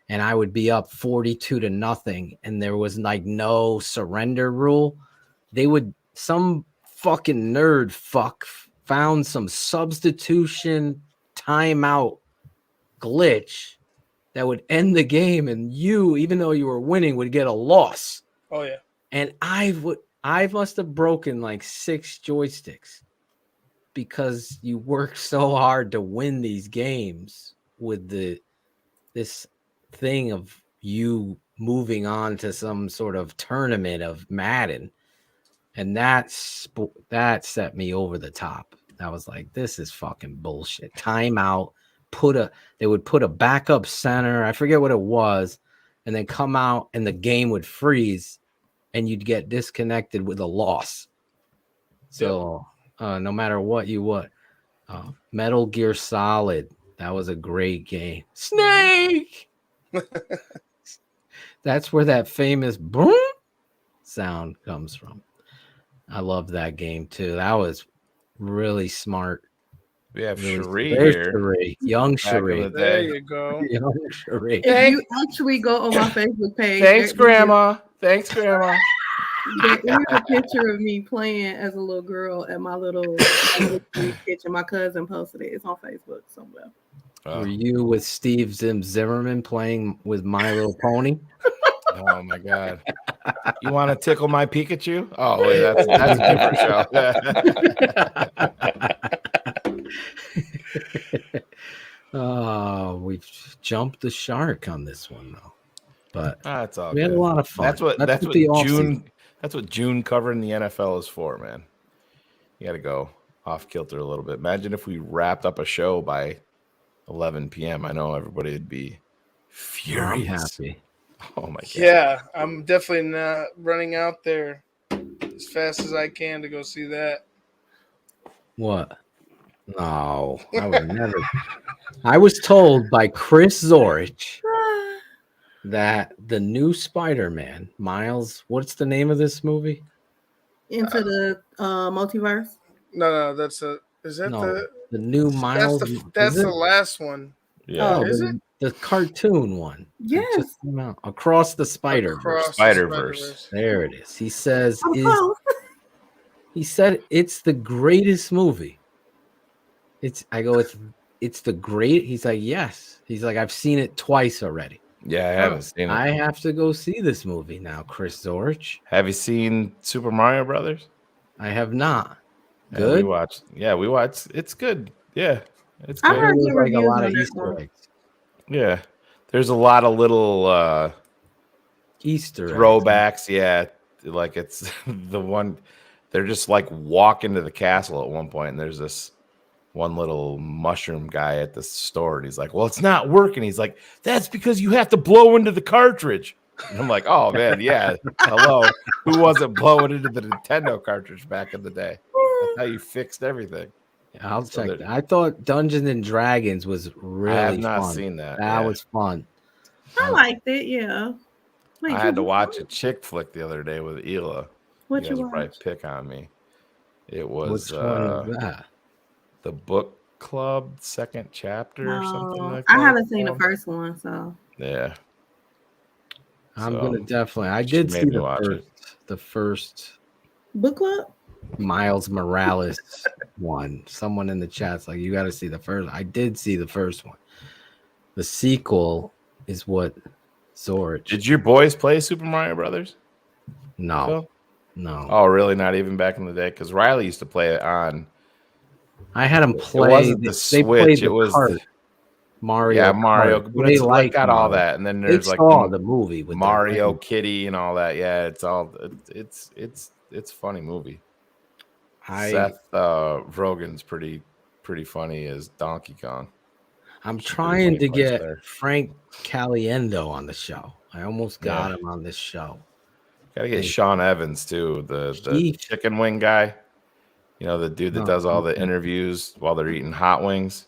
And I would be up 42-0, and there was like no surrender rule. Some fucking nerd found some substitution timeout glitch that would end the game, and you, even though you were winning, would get a loss. Oh, yeah. And I must have broken like 6 joysticks because you work so hard to win these games with this thing of you moving on to some sort of tournament of Madden. And that set me over the top. I was like, this is fucking bullshit. Timeout. They would put a backup center. I forget what it was. And then come out and the game would freeze. And you'd get disconnected with a loss. So no matter what Metal Gear Solid, that was a great game. Snake! That's where that famous boom sound comes from. I love that game too. That was really smart. We have really Cherie here. Cherie. Young Cherie. There you go. Young Cherie. If you actually go on my Facebook page. Thanks, Grandma. Thanks, Grandma. There is a picture of me playing as a little girl at my little kitchen. My cousin posted it. It's on Facebook somewhere. Were you with Steve Zimmerman playing with My Little Pony? Oh my God! You want to tickle my Pikachu? Oh wait, that's a different show. Oh, we've jumped the shark on this one though. But that's all. We had a lot of fun. That's what June. That's what June covering the NFL is for, man. You got to go off kilter a little bit. Imagine if we wrapped up a show by 11 p.m. I know everybody would be furious. Happy. Oh my God. Yeah, I'm definitely not running out there as fast as I can to go see that. What? No, I would never. I was told by Chris Zorich that the new Spider-Man, Miles, what's the name of this movie? Into the multiverse? No, the new Miles? That's the last one. Yeah. Oh, is it? The cartoon one. Yes. Just came out. Across the Spider-Verse. Spider-Verse. There it is. He says he said it's the greatest movie. It's the great. He's like, yes. He's like, I've seen it twice already. Yeah, I haven't seen it. I have to go see this movie now, Chris Zorich. Have you seen Super Mario Brothers? I have not. Yeah, Good. we watched. It's good. Yeah, it's I good. heard There's like a lot of Easter eggs. Yeah, there's a lot of little Easter throwbacks. Yeah, like it's the one. They're just like walk into the castle at one point, and there's this one little mushroom guy at the store, and he's like, well, it's not working. He's like, that's because you have to blow into the cartridge. And I'm like, oh man, yeah, hello. Who wasn't blowing into the Nintendo cartridge back in the day? That's how you fixed everything. Yeah, I'll check that. I thought Dungeons and Dragons was really fun. I have not seen that. That was fun. I liked it, yeah. Wait, I had to watch a chick flick the other day with Hila. What you guys you would probably watch? pick on me. It was Which one was that? The Book Club second chapter or something like I that. haven't seen the first one, so Yeah. I'm gonna definitely. I did see the first book club. Miles Morales one. Someone in the chat's like, you got to see the first. I did see the first one. The sequel is what Zorich. Did your boys play Super Mario Brothers? No, Phil? no. Oh, really? Not even back in the day? Because Riley used to play it on I had them play. It wasn't the They Switch. played it the was kart. the Mario. Yeah, Mario. Kart. But They it's like got all Mario. that, and then They there's like saw the movie with Mario Kitty and all that. Yeah, it's all it's a funny movie. Seth Rogen's pretty funny as Donkey Kong. I'm trying to get Frank Caliendo on the show. I almost got him on this show. Gotta get Sean Evans too, the chicken wing guy. You know, the dude that does all the interviews while they're eating hot wings,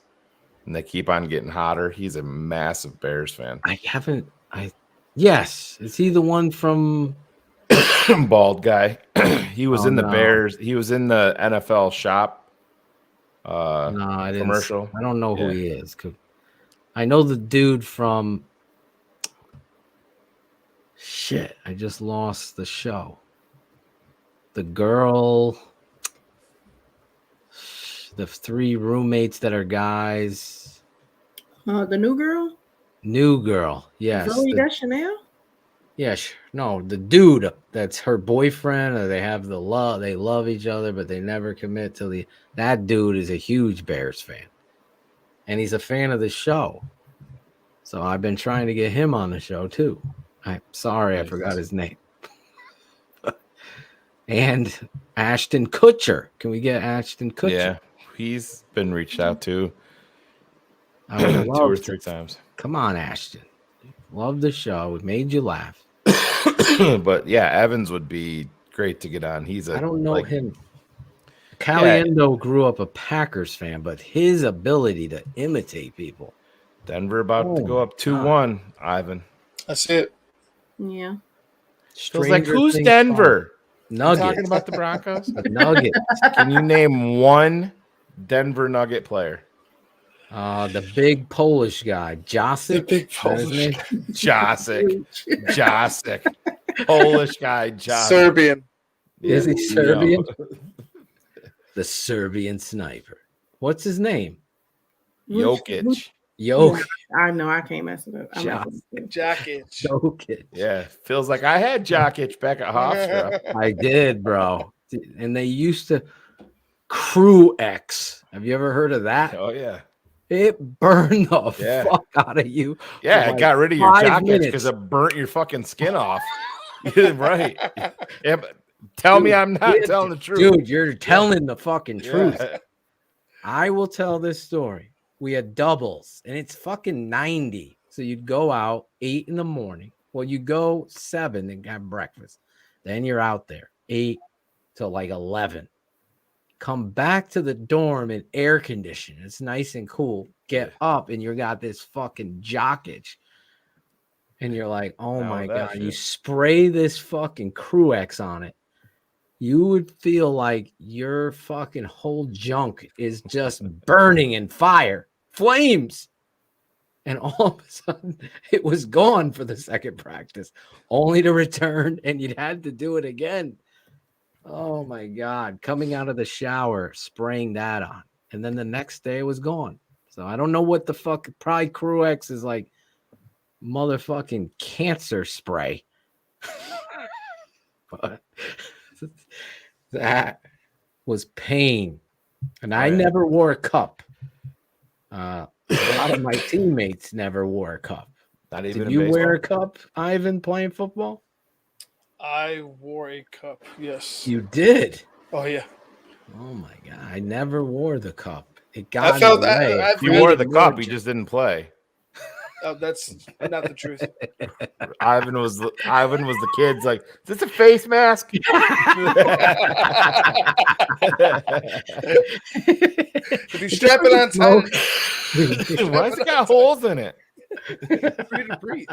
and they keep on getting hotter. He's a massive Bears fan. Yes, is he the one from bald guy? He was in the Bears. He was in the NFL shop. I didn't. Commercial. I don't know who he is. I know the dude from. Shit, I just lost the show. The girl, the 3 roommates that are guys. The new girl? New girl, yes. Zoe Deschanel? Yeah, no, the dude that's her boyfriend, or they have they love each other, but they never commit till that dude is a huge Bears fan. And he's a fan of the show. So I've been trying to get him on the show too. I'm sorry, I forgot his name. And Ashton Kutcher. Can we get Ashton Kutcher? Yeah, he's been reached out to I would 2 love or to. 3 times. Come on, Ashton. Love the show. It made you laugh. But yeah, Evans would be great to get on. I don't know him. Caliendo grew up a Packers fan, but his ability to imitate people. Denver about to go up 2-1, Ivan. That's it. Yeah. Feels like, who's Denver? Nuggets. Talking about the Broncos? Nuggets. Can you name one Denver Nugget player? The big Polish guy, Jacek. Jacek. Polish guy, Jacek. Serbian. Is he Serbian? The Serbian sniper. What's his name? Jokic. I know, I can't mess it up. Jokic. Yeah, feels like I had Jokic back at Hofstra. I did, bro. And they used to Crew X. Have you ever heard of that? Oh, yeah. It burned the fuck out of you. Yeah, it got rid of your Jokic because minutes. it burnt your fucking skin off. Right. Yeah, but tell me I'm not telling the truth. Dude, you're telling the fucking truth. I will tell this story. We had doubles, and it's fucking 90. So you'd go out 8 in the morning. Well, you go 7 and have breakfast. Then you're out there 8 till like 11. Come back to the dorm in air conditioning. It's nice and cool. Get up, and you got this fucking Jokic. And you're like, oh my God. You spray this fucking Crew X on it. You would feel like your fucking whole junk is just burning in fire. Flames. And all of a sudden, it was gone for the second practice, only to return, and you'd had to do it again. Oh, my God. Coming out of the shower, spraying that on. And then the next day, it was gone. So I don't know what the fuck. Probably Crew X is like motherfucking cancer spray. But that was pain. And I never wore a cup. A lot of my teammates never wore a cup. Not even Did you wear a cup, Ivan, playing football? I wore a cup, yes. You did? Oh, yeah. Oh, my God. I never wore the cup. It got you wore the cup, you just didn't play. Oh, that's not the truth. Ivan was the kid's like, is this a face mask? If you strap it on tight, why's it got holes in it? Free to breathe.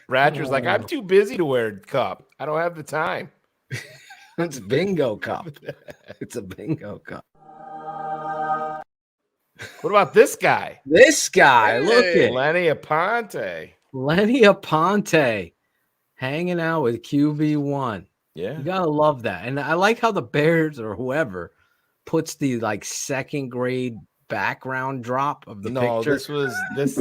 Ratcher's like, I'm too busy to wear a cup. I don't have the time. It's a bingo cup. It's a bingo cup. What about this guy? This guy, look at Lenny Aponte. Lenny Aponte hanging out with QB1. Yeah. You gotta love that. And I like how the Bears or whoever puts the like second grade background drop of the picture. This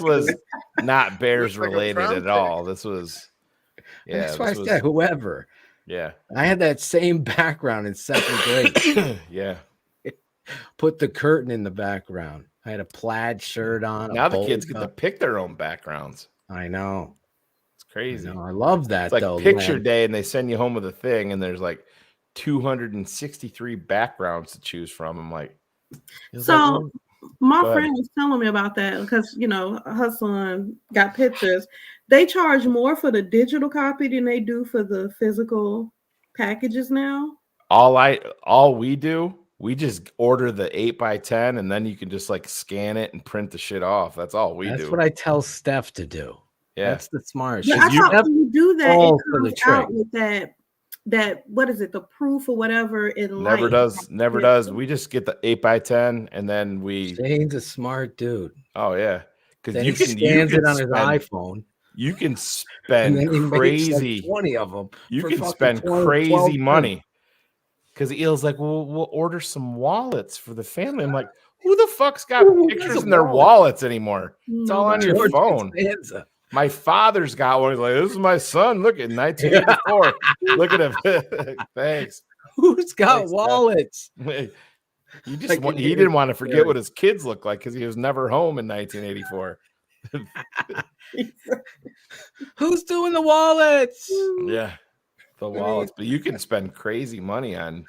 was not Bears related at all. This was that's why I said whoever. Yeah. I had that same background in 2nd grade. Yeah. Put the curtain in the background. I had a plaid shirt on. Now the kids get to pick their own backgrounds. I know. It's crazy. I love that. It's like though, picture Len. day, and they send you home with a thing, and there's like 263 backgrounds to choose from. I'm like, so my Go friend ahead. was telling me about that because her son got pictures. They charge more for the digital copy than they do for the physical packages now. all we do, we just order the 8x10, and then you can just like scan it and print the shit off. That's all we do. That's what I tell Steph to do. Yeah. That's the smartest. Yeah, I thought when you do that, all it for the comes trick. out with that what is it, the proof or whatever in Never light. does. We just get the 8x10, and then we. Shane's a smart dude. Oh yeah, because Then you he can scans it on his spend- iPhone. You can And spend then he makes crazy. like 20 of them. You for can fucking spend 12 crazy cents. money. Because Eel's like, well, we'll order some wallets for the family. I'm like, who the fuck's got pictures in their wallets anymore? It's all on your George phone. Costanza. My father's got one. He's like, this is my son. Look at 1984. Look at him. Thanks. Who's got Thanks, Dad. wallets? He just Like he didn't want to forget what his kids looked like because he was never home in 1984. Who's doing the wallets? Yeah, the wallets. But you can spend crazy money on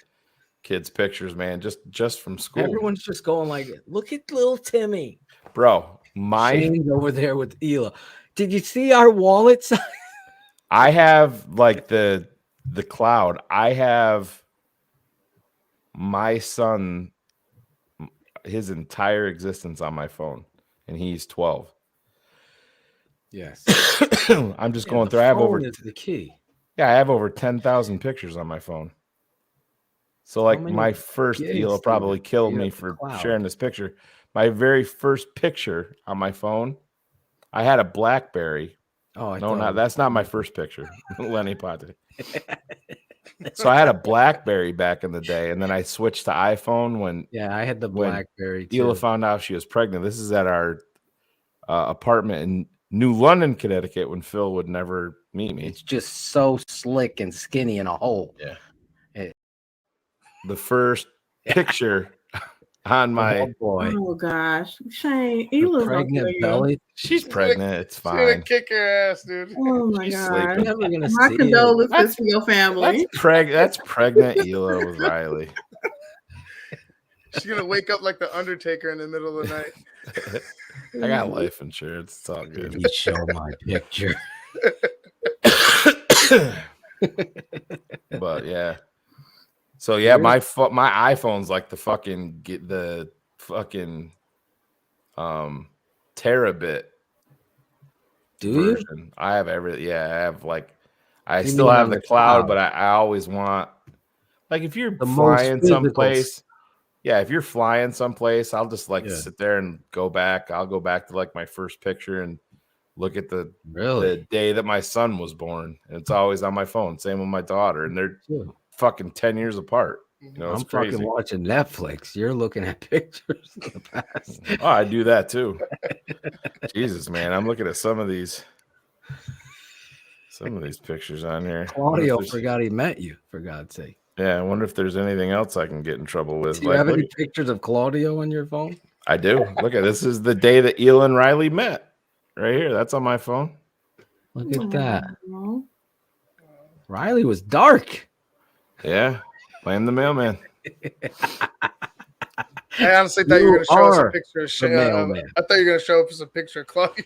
kids' pictures, man. Just from school. Everyone's just going like, look at little Timmy. Bro, Shane's over there with Ela. Did you see our wallet size? I have like the cloud. I have my son, his entire existence on my phone, and he's 12. Yes. I'm just going through. I have over the key. Yeah, I have over 10,000 pictures on my phone. So like many my first gigs deal do probably you killed have me in for the cloud? sharing this picture. My very first picture on my phone, I had a BlackBerry. Oh, that's not my first picture. Lenny Potter. So I had a BlackBerry back in the day, and then I switched to iPhone when I had the BlackBerry too. Ela found out she was pregnant. This is at our apartment in New London, Connecticut, when Phil would never meet me. It's just so slick and skinny in a hole. Yeah. The first picture on my Oh gosh, Shane, Ela's pregnant belly. She's pregnant. It's She's gonna fine. kick your ass, dude. Oh my She's god! sleeping. Never gonna My see condolences to your family. That's pregnant Ela with Riley. She's gonna wake up like the Undertaker in the middle of the night. I got life insurance. It's all good. You show my picture. But yeah. So yeah, my iPhone's like the fucking terabit version. I have everything. Yeah, I have like I still have the cloud, but I always want like if you're flying someplace. Yeah, if you're flying someplace, I'll just like sit there and go back. I'll go back to like my first picture and look at the day that my son was born. And it's always on my phone. Same with my daughter. And they're fucking 10 years apart. You know, it's I'm crazy. fucking watching Netflix. You're looking at pictures of the past. Oh, I do that too. Jesus, man. I'm looking at some of these pictures on here. Claudio forgot he met you, for God's sake. Yeah, I wonder if there's anything else I can get in trouble with. Do you have any pictures of Claudio on your phone? I do. Look at this is the day that Ela and Riley met. Right here. That's on my phone. Look at that. Riley was dark. Yeah. Blame the mailman. I honestly thought you were going to show us a picture of Shane. I thought you were going to show us a picture of Claudio.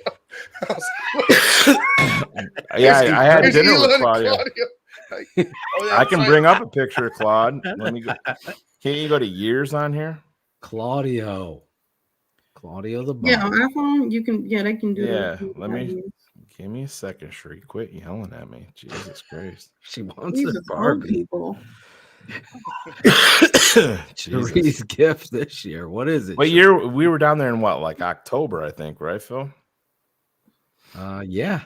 Yeah, I had dinner with Claudio. I can bring up a picture of Claude. Let me go. Can't you go to years on here? Claudio the bomb. Yeah, on iPhone you can. Yeah, they can do. Yeah, that. Give me a second, Shree. Quit yelling at me. Jesus Christ. She wants These a are Barbie. people. Cherie's gift this year. What is it? What year? We were down there in what, like October, I think, right, Phil? Yeah,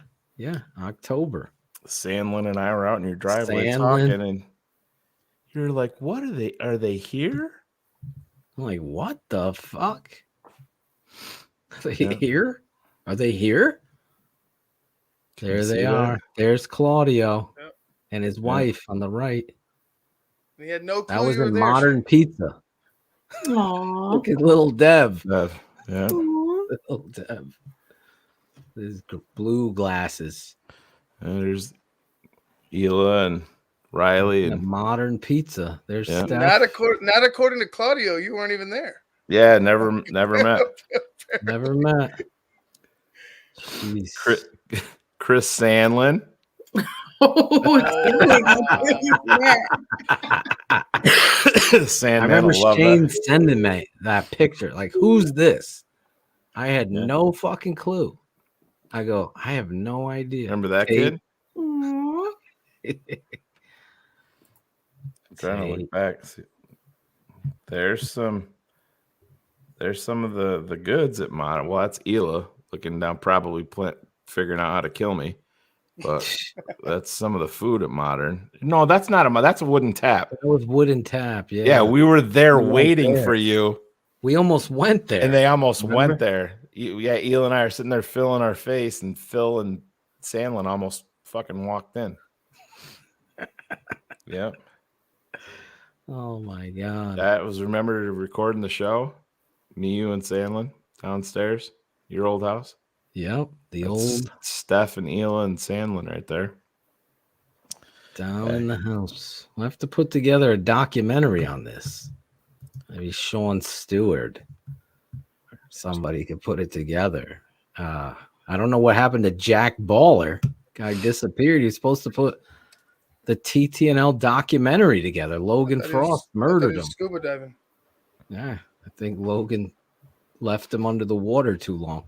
October. Sandlin and I were out in your driveway talking, and you're like, "What are they? Are they here?" I'm like, "What the fuck? Are they here? Are they here?" There they are. There's Claudio. and his wife on the right. We had no clue That was you were in there, Modern Shane. Pizza. Aww. Look at little Dev. Yeah. Little Dev. His blue glasses. And there's Hila and Riley and Modern Pizza. There's Steph. Not according to Claudio. You weren't even there. Yeah, never met. Never met. Jeez. Chris Sandlin. I remember Shane sending me that picture. Like, who's this? I had no fucking clue. I go, I have no idea. Remember that kid? Aww. I'm trying to look back. See. There's some of the goods at Modern. Well, that's Hila looking down, probably figuring out how to kill me. But that's some of the food at Modern. No, that's not that's a Wooden Tap. That was Wooden Tap. Yeah. Yeah, we were there waiting for you. We almost went there. And they almost went there. Yeah, Eel and I are sitting there filling our face, and Phil and Sandlin almost fucking walked in. Yep. Oh my god. That was, remember recording the show? Me, you, and Sandlin downstairs, your old house. Yep, That's old Steph and Ela and Sandlin right there. Down in the house. We'll have to put together a documentary on this. Maybe Sean Stewart. Somebody could put it together. I don't know what happened to Jack Baller. Guy disappeared. He's supposed to put the TTNL documentary together. Logan Frost murdered him. Scuba diving. Yeah, I think Logan left him under the water too long.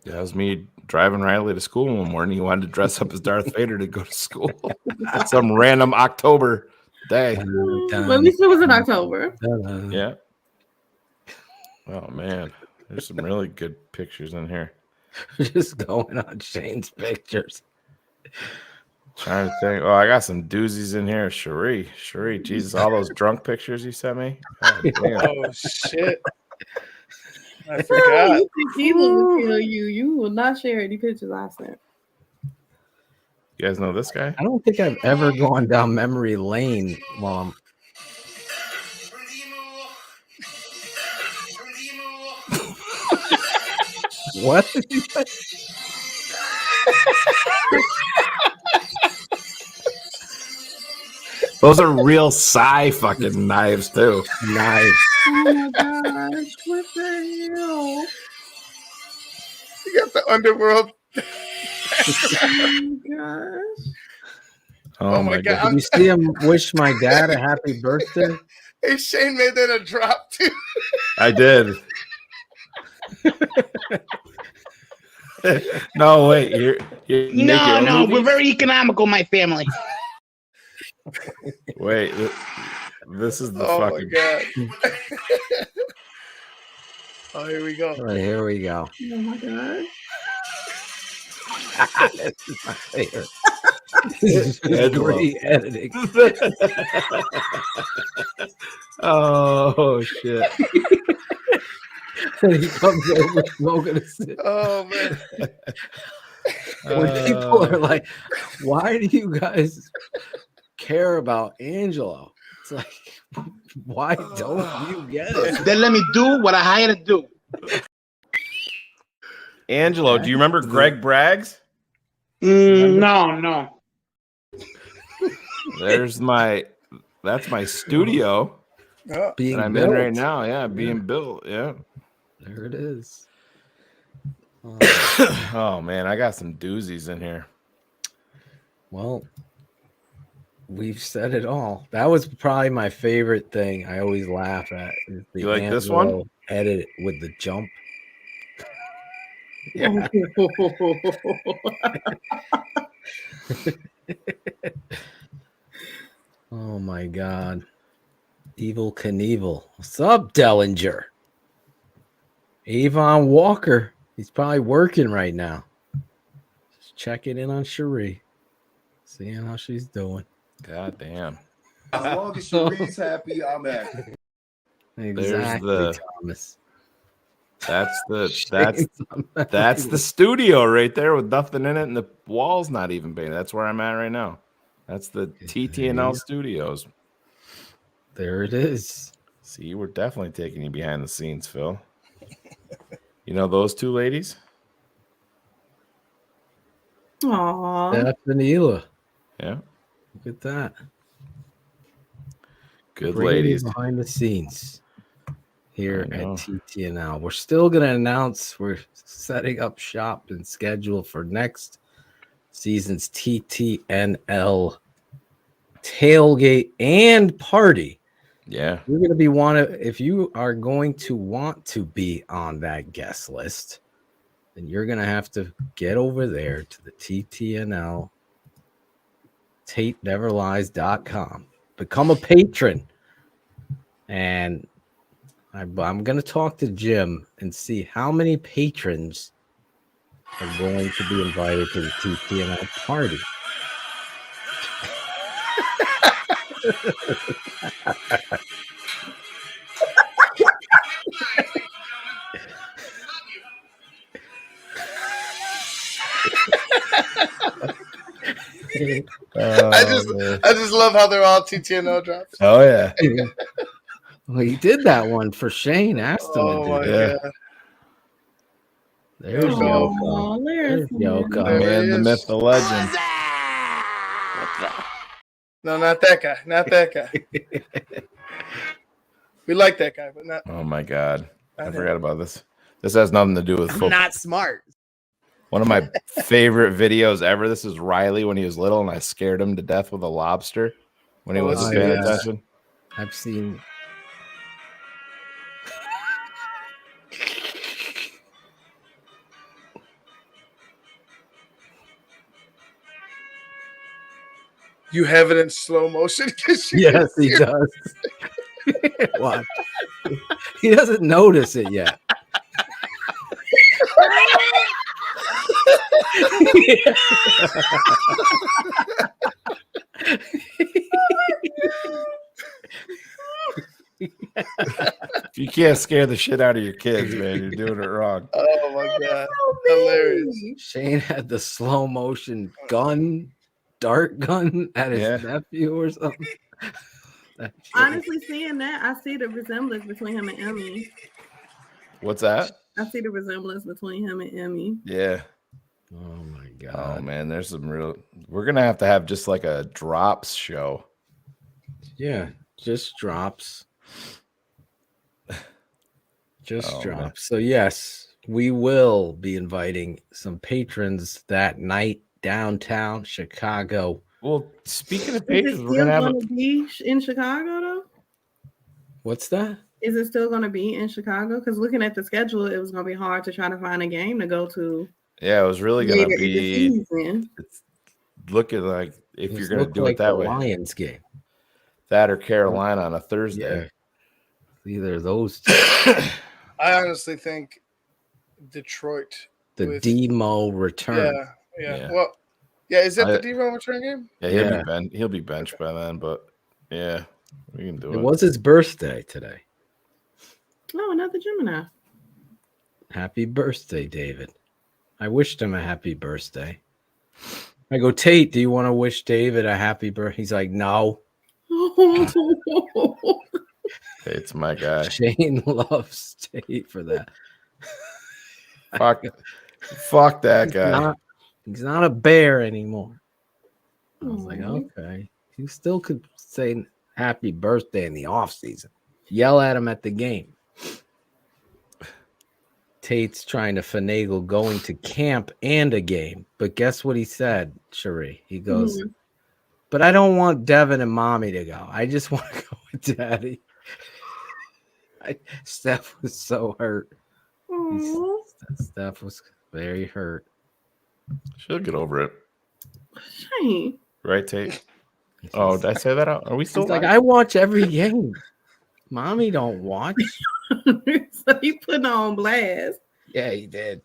Yeah, that was me driving Riley to school one morning. He wanted to dress up as Darth Vader to go to school. Some random October day. Well, at least it was in October. Yeah. Oh, man. There's some really good pictures in here. Just going on Shane's pictures. Trying to think. Oh, I got some doozies in here. Cherie, Jesus, all those drunk pictures you sent me. God damn. Oh, shit. I forgot. You think he will kill you? You will not share any pictures I sent. You guys know this guy? I don't think I've ever gone down memory lane while I'm. What did you say? Those are real fucking knives too. Knives. Oh my gosh! What the hell? You got the underworld. Oh my gosh! Oh my god! Did you see him wish my dad a happy birthday? Hey, Shane made that a drop too. I did. No, wait. No, we're very economical, my family. Wait, this is the fucking. My god! Oh, here we go. All right, here we go. Oh my gosh! This is my favorite. This is great editing. Oh shit! And he comes over smoking a cig. Oh man! When people are like, "Why do you guys care about Angelo?" It's like, why don't you get it? Then let me do what I hired to do. Angelo, do you remember Greg Braggs? No. That's my studio that I'm in right now. Yeah, being built. Yeah. There it is. Oh man, I got some doozies in here. Well, we've said it all. That was probably my favorite thing. I always laugh at. Is the You like this one? Edit with the jump. Yeah. Oh my god. Evil Knievel. What's up, Dellinger? Avon Walker. He's probably working right now. Just checking in on Cherie. Seeing how she's doing. God damn. As long as Cherie's happy, I'm happy. Exactly, Thomas. That's the studio right there with nothing in it, and the wall's not even painted. That's where I'm at right now. That's the TTNL Studios. There it is. See, we're definitely taking you behind the scenes, Phil. You know those two ladies? Aww. Steph and Hila. Yeah. Look at that. Good Bringing you ladies. behind the scenes here at TTNL. We're still going to announce we're setting up shop and schedule for next season's TTNL tailgate and party. Yeah. You're going to be if you are going to want to be on that guest list, then you're going to have to get over there to the TTNL tapeneverlies.com. Become a patron. And I'm going to talk to Jim and see how many patrons are going to be invited to the TTNL party. I just love how they're all TTNL drops. Oh yeah. Well, he did that one for Shane. Asked him to do that. God. There's Yoko. There's Yoko. Man, the myth, the legend. No, not that guy. Not that guy. We like that guy, but not. Oh my God. I forgot about this. This has nothing to do with football. Not smart. One of my favorite videos ever. This is Riley when he was little, and I scared him to death with a lobster when he wasn't paying attention. I've seen. You have it in slow motion. Yes, he does. Watch. He doesn't notice it yet. You can't scare the shit out of your kids, man. You're doing it wrong. Oh my God. Hilarious. Shane had the slow motion gun, dart gun at his nephew or something. Honestly, seeing that, I see the resemblance between him and Emmy. What's that? I see the resemblance between him and Emmy. Yeah. Oh my God. Oh man, there's some real. We're gonna have to have just like a drops show. Yeah, just drops. Just drops. Man. So yes, we will be inviting some patrons that night downtown Chicago. Well, speaking of patrons, we're gonna be in Chicago though. What's that? Is it still going to be in Chicago? Because looking at the schedule, it was going to be hard to try to find a game to go to. Yeah, it was really going to be. It's looking like if you're going to do it that way, Lions game, that or Carolina on a Thursday. Yeah. Either of those two. I honestly think Detroit. The Demo return. Yeah. Well, yeah. Is that the Demo return game? Yeah, he'll be benched by then. But yeah, we can do it. It was his birthday today. Oh, another Gemini. Happy birthday, David. I wished him a happy birthday. I go, Tate, do you want to wish David a happy birthday? He's like, no. Tate's my guy. Shane loves Tate for that. Fuck that guy. He's not a bear anymore. I was like, okay. You still could say happy birthday in the offseason. Yell at him at the game. Tate's trying to finagle going to camp and a game. But guess what he said, Cherie? He goes, but I don't want Devin and Mommy to go. I just want to go with Daddy. Steph was so hurt. Steph was very hurt. She'll get over it. Shane. Right, Tate? Oh, did I say that out? Are we still like, I watch every game. Mommy don't watch. So he put on blast. Yeah, he did.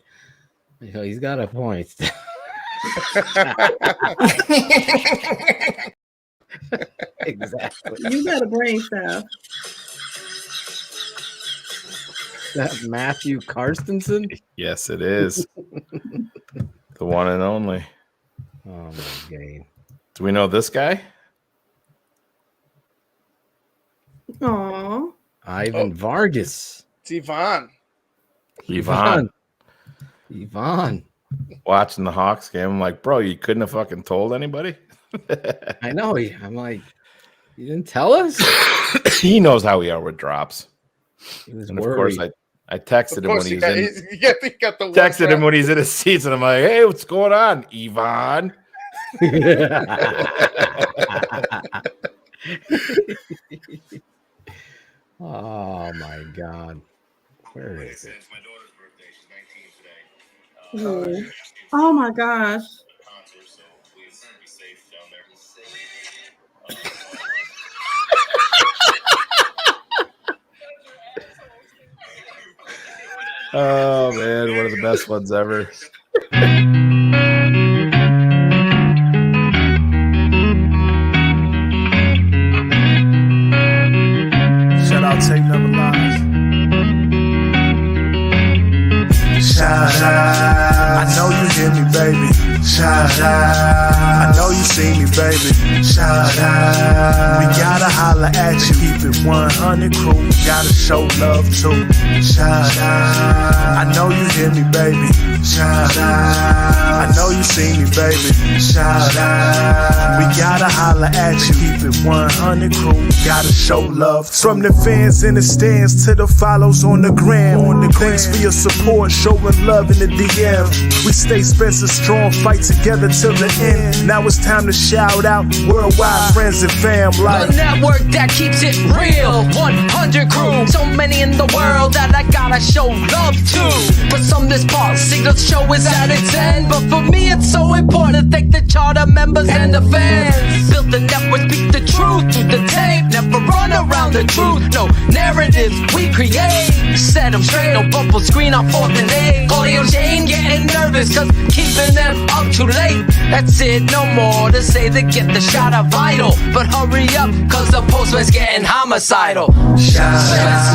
He's got a point. Exactly. You got a brain stuff. That Matthew Carstensen? Yes, it is. The one and only. Oh my game. Do we know this guy? Aww. Ivan Vargas. It's Yvonne. Yvonne. Yvonne. Watching the Hawks game, I'm like, bro, you couldn't have fucking told anybody? I know. I'm like, you didn't tell us? He knows how we are with drops. He was and of worried. course, I texted him when he was in. He got the Texted him when he's in his seats, and I'm like, hey, what's going on, Yvonne? Oh my God. Where is it? Oh my gosh. Oh man, one of the best ones ever. Shout out Tape Never Lies. Shout out. I know you hear me, baby. Shout out. I know you see me, baby. Shout out. We gotta holla at you. Keep it 100 crew. Gotta show love too. Shout out. I know you hear me, baby. Shout out. I know you see me, baby. Shout out. We gotta holla at you. Keep it 100 crew. Gotta show love too. From the fans in the stands to the follows on the gram. Thanks for your support, showing love in the DM. We stay Spencer strong, fight together till the end. Now it's time to shout out worldwide friends and fam. Like the network that keeps it real, 100 crew. So many in the world that I gotta show love to. For some this part, signal show is at its end. But for me it's so important, thank the charter members and the fans. Build the network, speak the truth through the tape. Never run around the truth, no narratives we create. Set them straight, no bubble screen on 4th and 8. Claudio Jane getting nervous cause keeping them up too late. That's it, no more to say they get the shot of vital. But hurry up cause the postman's getting homicidal. shout out.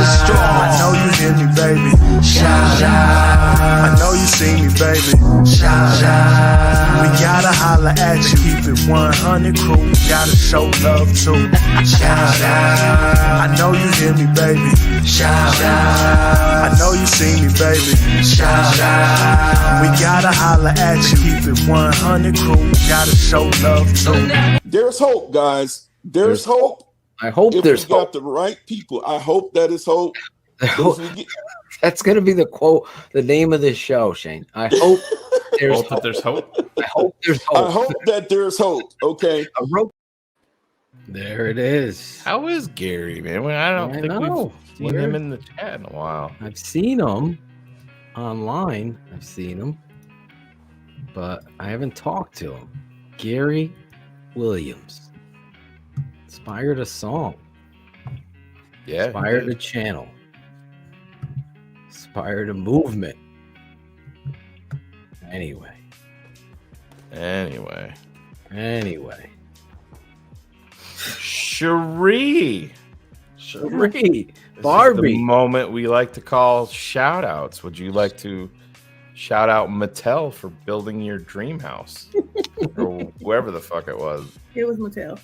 I know you hear me, baby. Shout out. I know you see me, baby. Shout out. We gotta holla at you. Keep it 100 crew. Gotta show love too. Shout out. I know you hear me, baby. Shout out. I know you see me, baby. Shout out. We gotta holla at you. Keep it 100 crew. Gotta show love too. There's hope, guys. There's hope. I hope if there's we got hope. the right people. I hope that is hope. That's gonna be the quote, the name of this show, Shane. I hope there's Hope that there's hope. I hope there's hope. I hope that there's hope. Okay. There it is. How is Gary, man? I don't think know. we've seen him in the chat in a while. I've seen him online. I've seen him, but I haven't talked to him. Gary Williams inspired a song. Yeah. Inspired a channel. Inspired a movement. Anyway. Cherie. Barbie. The moment we like to call shout outs. Would you like to shout out Mattel for building your dream house? Or whoever the fuck it was. It was Mattel.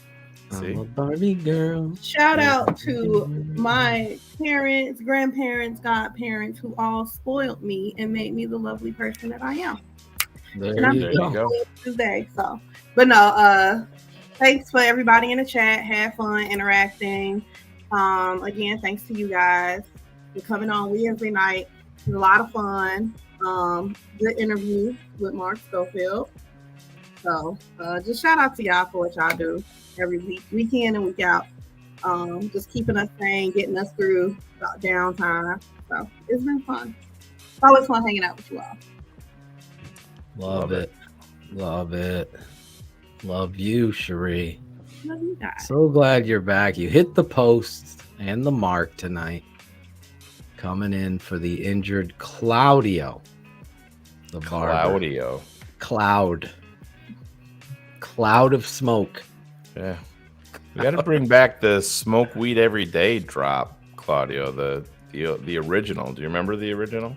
I'm a Barbie girl. Shout out to my parents, grandparents, godparents who all spoiled me and made me the lovely person that I am. There you go. Today, so, but no, thanks for everybody in the chat. Had fun interacting. Again, thanks to you guys for coming on Wednesday night. It was a lot of fun. Good interview with Mark Schofield. So just shout out to y'all for what y'all do every week in and week out. Just keeping us sane, getting us through downtime. So it's been fun. It's always fun hanging out with you all. Love it. Love you, Cherie. Love you guys. So glad you're back. You hit the post and the mark tonight. Coming in for the injured Claudio. The barber. Cloud of smoke. Yeah. We got to bring back the smoke weed every day drop, Claudio. The original. Do you remember the original?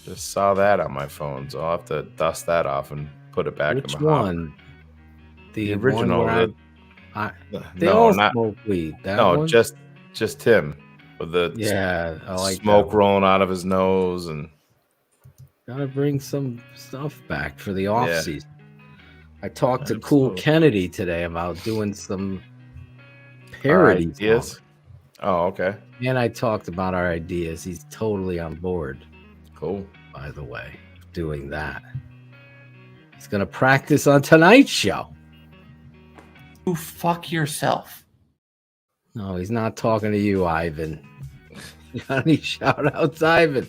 Just saw that on my phone, so I'll have to dust that off and put it back in my one? The original. one where they all smoke weed. That one? just him with the I like smoke rolling out of his nose, and gotta bring some stuff back for the off Yeah. season. I talked to Cool Kennedy today about doing some parody ideas. Oh, okay. And I talked about our ideas. He's totally on board. Cool. By the way, doing that. He's gonna practice on tonight's show. You fuck yourself. No, he's not talking to you, Ivan. Got any shout outs, Ivan?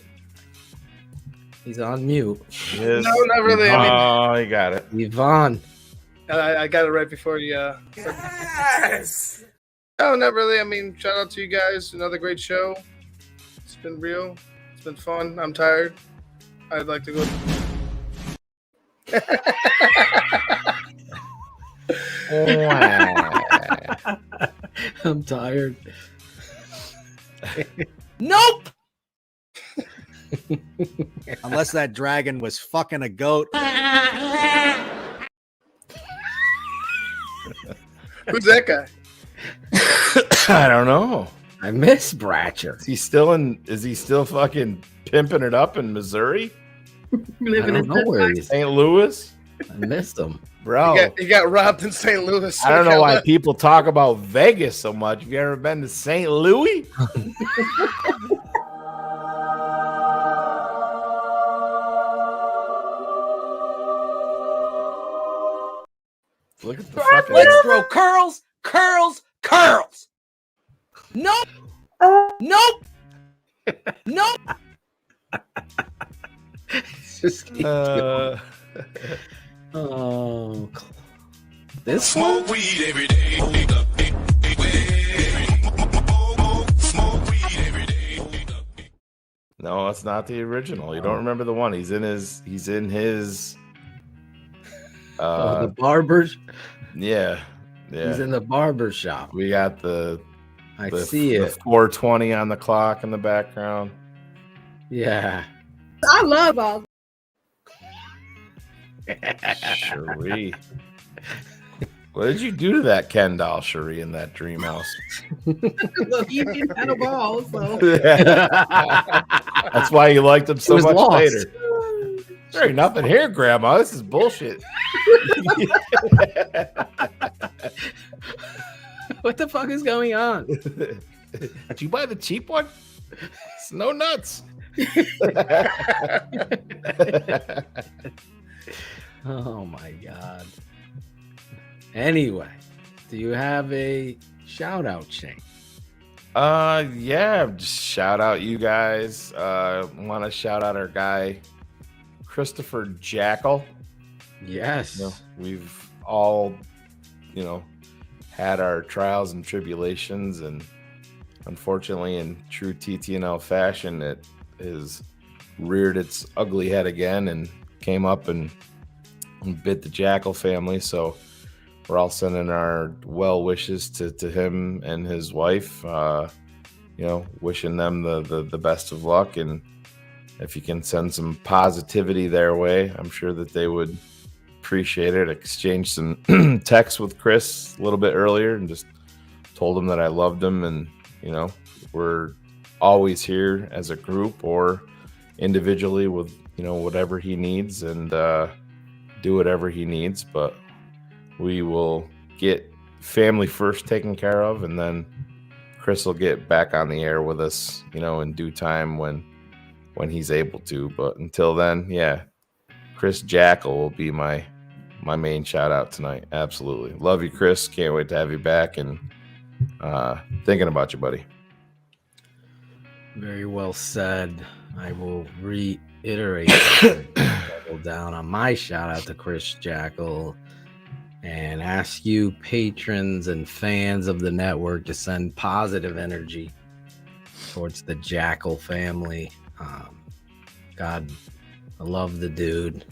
He's on mute. No, not really. I mean, you got it. Yvonne. I got it right before you. Yes. No, not really. I mean, shout out to you guys. Another great show. It's been real. It's been fun. I'm tired. I'd like to go. I'm tired. Nope. Unless that dragon was fucking a goat. Who's that guy? I don't know. I miss Bratcher. Is he still fucking pimping it up in Missouri? Living I don't know where he is. St. Louis? I missed him. Bro. He got robbed in St. Louis. I don't know why people talk about Vegas so much. Have you ever been to St. Louis? Look at the fucking... Let's throw curls. Nope. Nope. Nope. Just keep going. Oh, this Smoke weed every day. No, it's not the original. You don't remember the one. He's in his the barbers. Yeah. He's in the barber shop. We got the see it. 420 on the clock in the background. Yeah. I love all. Cherie. What did you do to that Ken doll, Cherie, in that dream house? Look, you didn't have a ball, so. That's why you liked him so was much lost. later. There ain't nothing here, Grandma. This is bullshit. What the fuck is going on? Did you buy the cheap one? It's no nuts. Oh my god. Anyway, do you have a shout out, Shane? Yeah, just shout out you guys. Want to shout out our guy Christopher Jackal. Yes. We've all, had our trials and tribulations, and unfortunately, in true TTNL fashion, it has reared its ugly head again and came up and bit the Jackal family. So we're all sending our well wishes to him and his wife. Wishing them the best of luck, and if you can send some positivity their way, I'm sure that they would appreciate it. Exchanged some texts with Chris a little bit earlier and just told him that I loved him, and we're always here as a group or individually with whatever he needs, and do whatever he needs. But we will get family first taken care of, and then Chris will get back on the air with us, in due time when he's able to. But until then, yeah, Chris Jackal will be my main shout out tonight. Absolutely. Love you, Chris. Can't wait to have you back, and thinking about you, buddy. Very well said. I will reiterate double down on my shout out to Chris Jackal and ask you patrons and fans of the network to send positive energy towards the Jackal family. God, I love the dude.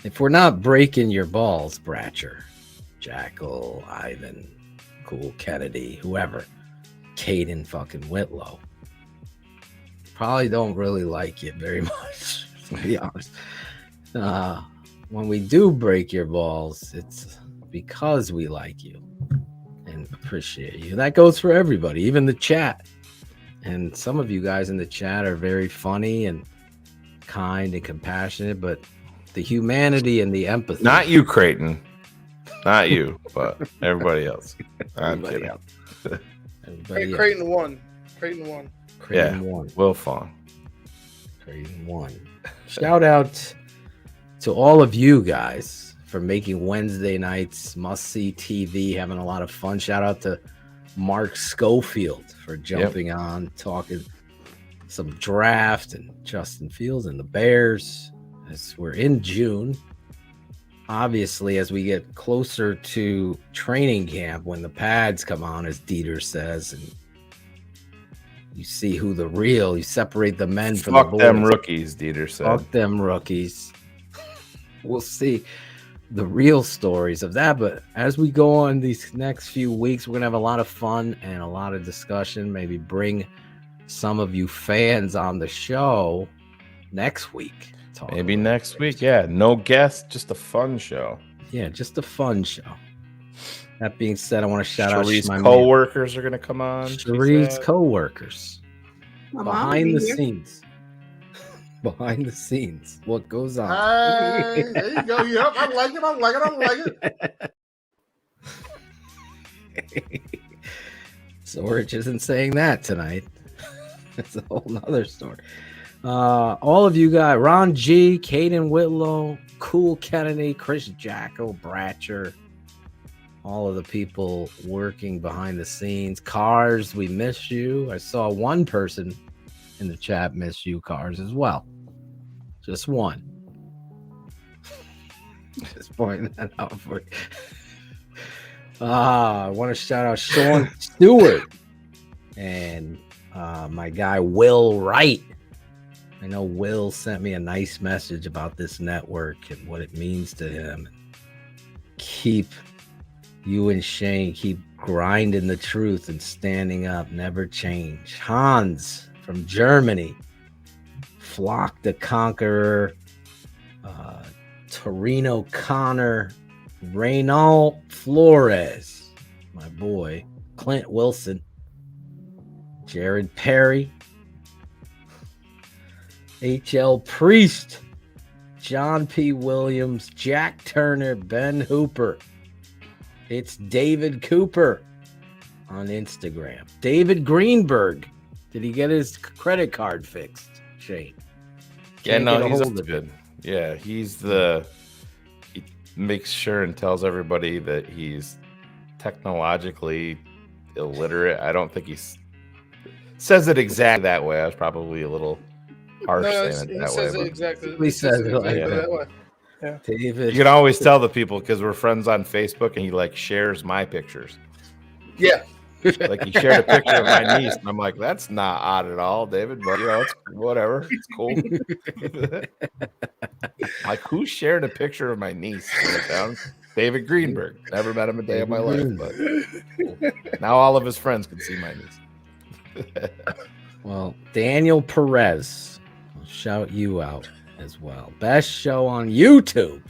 If we're not breaking your balls, Bratcher, Jackal, Ivan, Cool Kennedy, whoever, Caden fucking Whitlow, probably don't really like you very much, to be honest. When we do break your balls, it's because we like you and appreciate you. That goes for everybody, even the chat. And some of you guys in the chat are very funny and kind and compassionate, but the humanity and the empathy. Not you, Creighton. Not you, but everybody else. I'm kidding. Hey, Creighton won. Creighton won. Will Fong. Creighton won. Shout out to all of you guys for making Wednesday nights must-see TV, having a lot of fun. Shout out to Mark Schofield for jumping on, talking some draft and Justin Fields and the Bears. As we're in June, obviously, as we get closer to training camp, when the pads come on, as Dieter says, and you see who the real, you separate the men from the boys. Fuck them rookies, Dieter said. Fuck them rookies. We'll see the real stories of that. But as we go on these next few weeks, we're going to have a lot of fun and a lot of discussion. Maybe bring some of you fans on the show next week. Maybe next week. Yeah. No guests, just a fun show. Yeah, just a fun show. That being said, I want to shout Cherie's out my co-workers are going to come on. Cherie's co-workers. My mom Behind will the be here. scenes. Behind the scenes. What goes on? Hey, there you go. Yep, I like it. Sorge isn't saying that tonight. That's a whole nother story. All of you guys, Ron G, Caden Whitlow, Cool Kennedy, Chris Jacko, Bratcher, all of the people working behind the scenes. Cars, we miss you. I saw one person in the chat miss you, Cars, as well. Just one. Just pointing that out for you. I want to shout out Sean Stewart and my guy Will Wright. I know Will sent me a nice message about this network and what it means to him. Keep you and Shane keep grinding the truth and standing up, never change. Hans from Germany, Flock the Conqueror, Torino Connor, Reynald Flores, my boy, Clint Wilson, Jared Perry, HL Priest, John P. Williams, Jack Turner, Ben Hooper. It's David Cooper on Instagram. David Greenberg. Did he get his credit card fixed, Shane? Yeah, no, he's good. Yeah, he makes sure and tells everybody that he's technologically illiterate. I don't think he says it exactly that way. I was probably a little harsh saying it that way. He says it exactly that way. Yeah. David. You can always tell the people because we're friends on Facebook and he like shares my pictures. Yeah. Like he shared a picture of my niece, and I'm like, that's not odd at all, David, but you know, it's whatever. It's cool. Like, who shared a picture of my niece? David Greenberg. Never met him a day of my life, but cool. Now all of his friends can see my niece. Well, Daniel Perez, I'll shout you out as well. Best show on YouTube.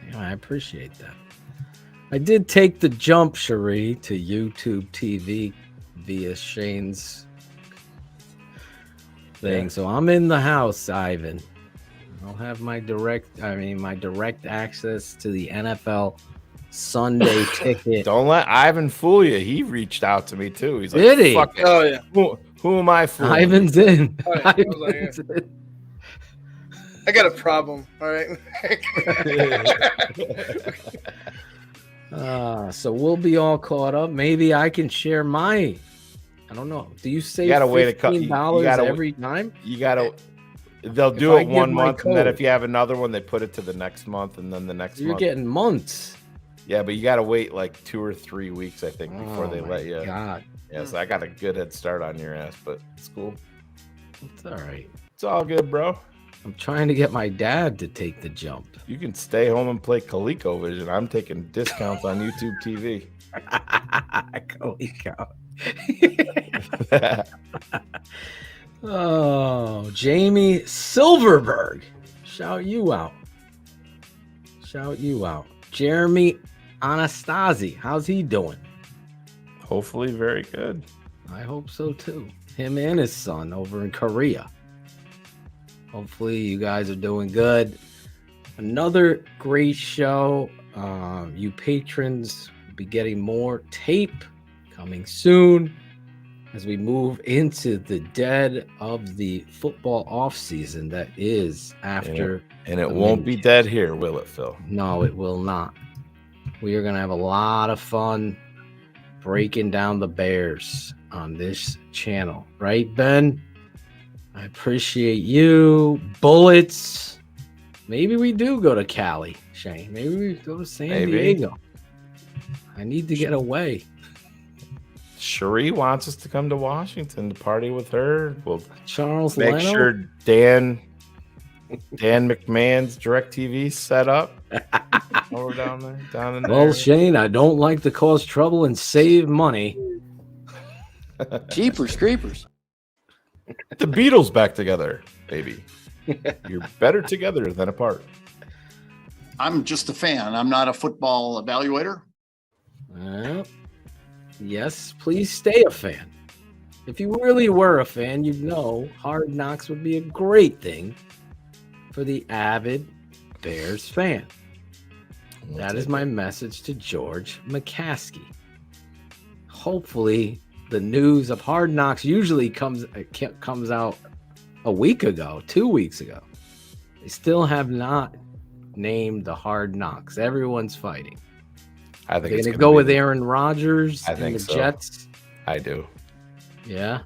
Yeah, I appreciate that. I did take the jump, Cherie, to YouTube TV via Shane's thing. Yeah. So I'm in the house, Ivan. I'll have my direct access to the NFL Sunday ticket. Don't let Ivan fool you. He reached out to me too. He's like, did he? Fuck it. Oh yeah. Who am I fooling? Ivan's in. Oh, yeah. Ivan's in. I got a problem. All right. So we'll be all caught up. Maybe I can share my. I don't know. Do you save $15 every time? You gotta. They'll do it 1 month, and then if you have another one, they put it to the next month, and then the next month. You're getting months. Yeah, but you gotta wait like 2 or 3 weeks, I think, before they let you. God. Yeah, so I got a good head start on your ass, but it's cool. It's all right. It's all good, bro. I'm trying to get my dad to take the jump. You can stay home and play ColecoVision. I'm taking discounts on YouTube TV. Coleco. Oh, Jamie Silverberg. Shout you out. Jeremy Anastasi, how's he doing? Hopefully very good. I hope so too. Him and his son over in Korea. Hopefully you guys are doing good. Another great show. You patrons will be getting more tape coming soon as we move into the dead of the football offseason that is after. And it won't be dead here, will it, Phil? No, it will not. We are going to have a lot of fun breaking down the Bears on this channel. Right, Ben? I appreciate you. Bullets. Maybe we do go to Cali, Shane. Maybe we go to San Diego. I need to get away. Cherie wants us to come to Washington to party with her. We'll Charles make Leno? sure Dan McMahon's DirecTV set up. Over down in Well, there. Shane, I don't like to cause trouble and save money. Jeepers creepers. The Beatles back together, baby. You're better together than apart. I'm just a fan. I'm not a football evaluator. Yes, please stay a fan. If you really were a fan, you'd know Hard Knocks would be a great thing for the avid Bears fan. That is my message to George McCaskey. Hopefully, the news of Hard Knocks usually comes out a week ago, 2 weeks ago. They still have not named the Hard Knocks. Everyone's fighting. I think they're it's going to gonna go be with Aaron Rodgers I and think the so. Jets. I do. Yeah.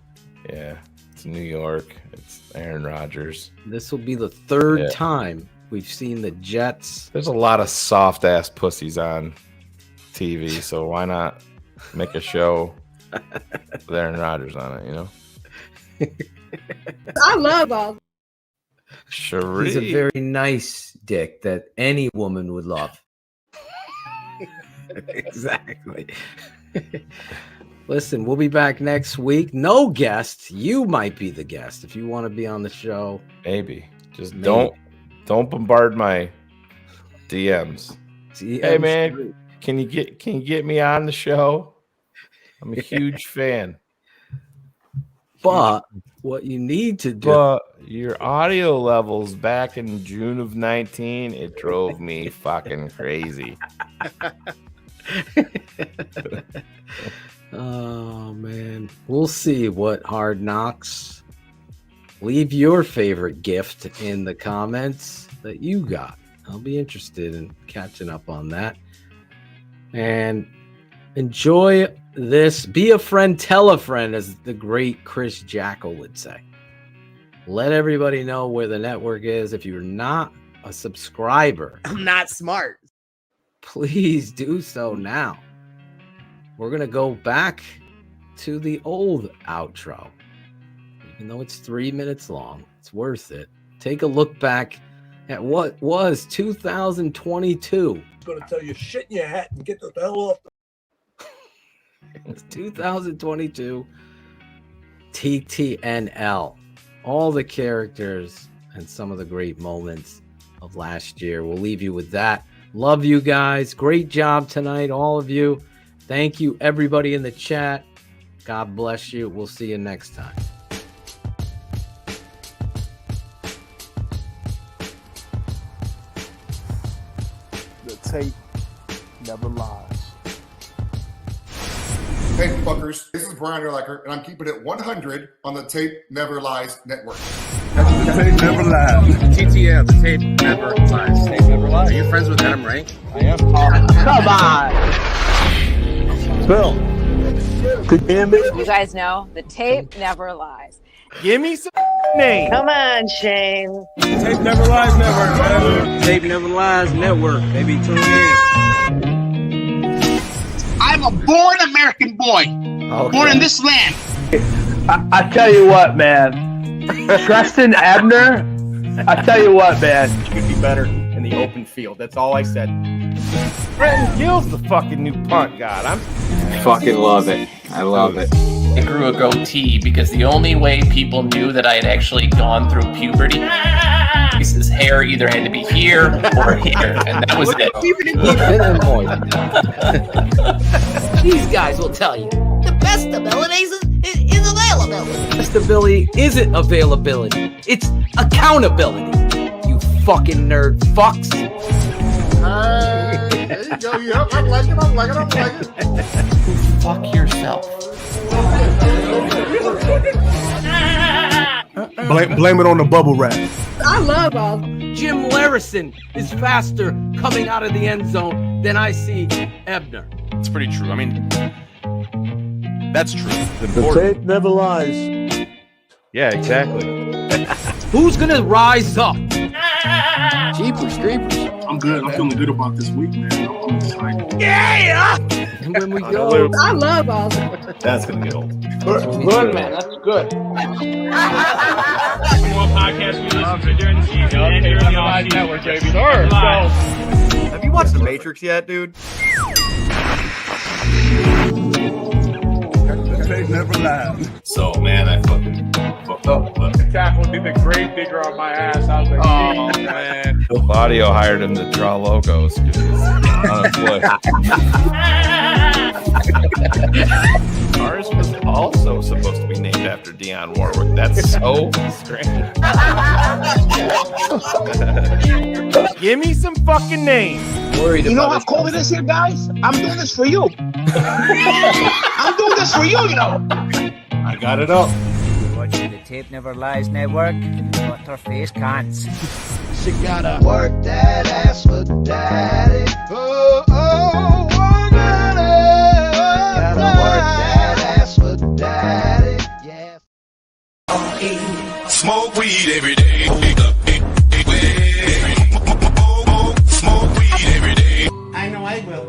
Yeah. It's New York. It's Aaron Rodgers. This will be the third time we've seen the Jets. There's a lot of soft ass pussies on TV, so why not make a show with Aaron Rodgers on it, you know? I love all. Cherie. He's a very nice dick that any woman would love. Exactly. Listen, we'll be back next week. No guest. You might be the guest if you want to be on the show. Maybe. Just don't bombard my DMs. Hey man, can you get me on the show? I'm a huge fan. But what you need to do. But your audio levels back in June of 19, it drove me fucking crazy. Oh man, we'll see what Hard Knocks. Leave your favorite gift in the comments that you got. I'll be interested in catching up on that. And enjoy this. Be a friend, tell a friend, as the great Chris Jackal would say. Let everybody know where the network is. If you're not a subscriber, I'm not smart. Please do so now. We're going to go back to the old outro. Even though it's 3 minutes long, it's worth it. Take a look back at what was 2022. I'm going to tell you, shit in your hat and get the hell off. It's 2022 TTNL. All the characters and some of the great moments of last year. We'll leave you with that. Love you guys. Great job tonight, all of you. Thank you, everybody in the chat. God bless you. We'll see you next time. The tape never lies. Hey, fuckers. This is Brian Urlacher, and I'm keeping it 100 on the Tape Never Lies Network. The tape never lies. TTL, the tape never lies. Tape never lies. Are you friends with Adam Rank? I am. Come on. Phil. Damn it. You guys know the tape never lies. Give me some name. Come on, Shane. Tape Never Lies Network, man. Tape Never Lies Network. Maybe tune in. I'm a born American boy. Born in this land. I tell you what, man. Preston Abner, I tell you what, man. You could be better in the open field. That's all I said. Brenton Gill's the fucking new punt god. I fucking love it. I love it. I grew a goatee because the only way people knew that I had actually gone through puberty is his hair either had to be here or here, and that was it. These guys will tell you the best abilities is availability. Best ability isn't availability. It's accountability. You fucking nerd fucks. There you go. Yep, I'm liking it. Fuck yourself. Blame it on the bubble wrap. I love all. Jim Larison is faster coming out of the end zone than I see Ebner. It's pretty true. I mean, that's true. The tape never lies. Yeah, exactly. Who's gonna rise up? Jeepers creepers. I'm good. I'm feeling good about this week, man. I'm excited. Yeah! And when we go, I love all. That's gonna get old. Good, man. That's good. More podcasts we listen to during the season and during the off-season. Network, baby. Sure. Have you watched The Matrix yet, dude? They never lie. So, man, I fucking fucked up. But Tackle did the grave digger on my ass. I was like, oh, man. Claudio hired him to draw logos because he's unemployed. Ours was also supposed to be named after Dionne Warwick. That's so strange. Give me some fucking names. You know how cold it is here, guys? I'm doing this for you. I'm doing this for you, you know. I got it up. Watching the Tape Never Lies Network, but her face can't. She gotta work that ass for daddy. Oh, oh, work that ass. Gotta work that ass for daddy. Yeah. Smoke weed every day. Smoke weed every day. I know I will.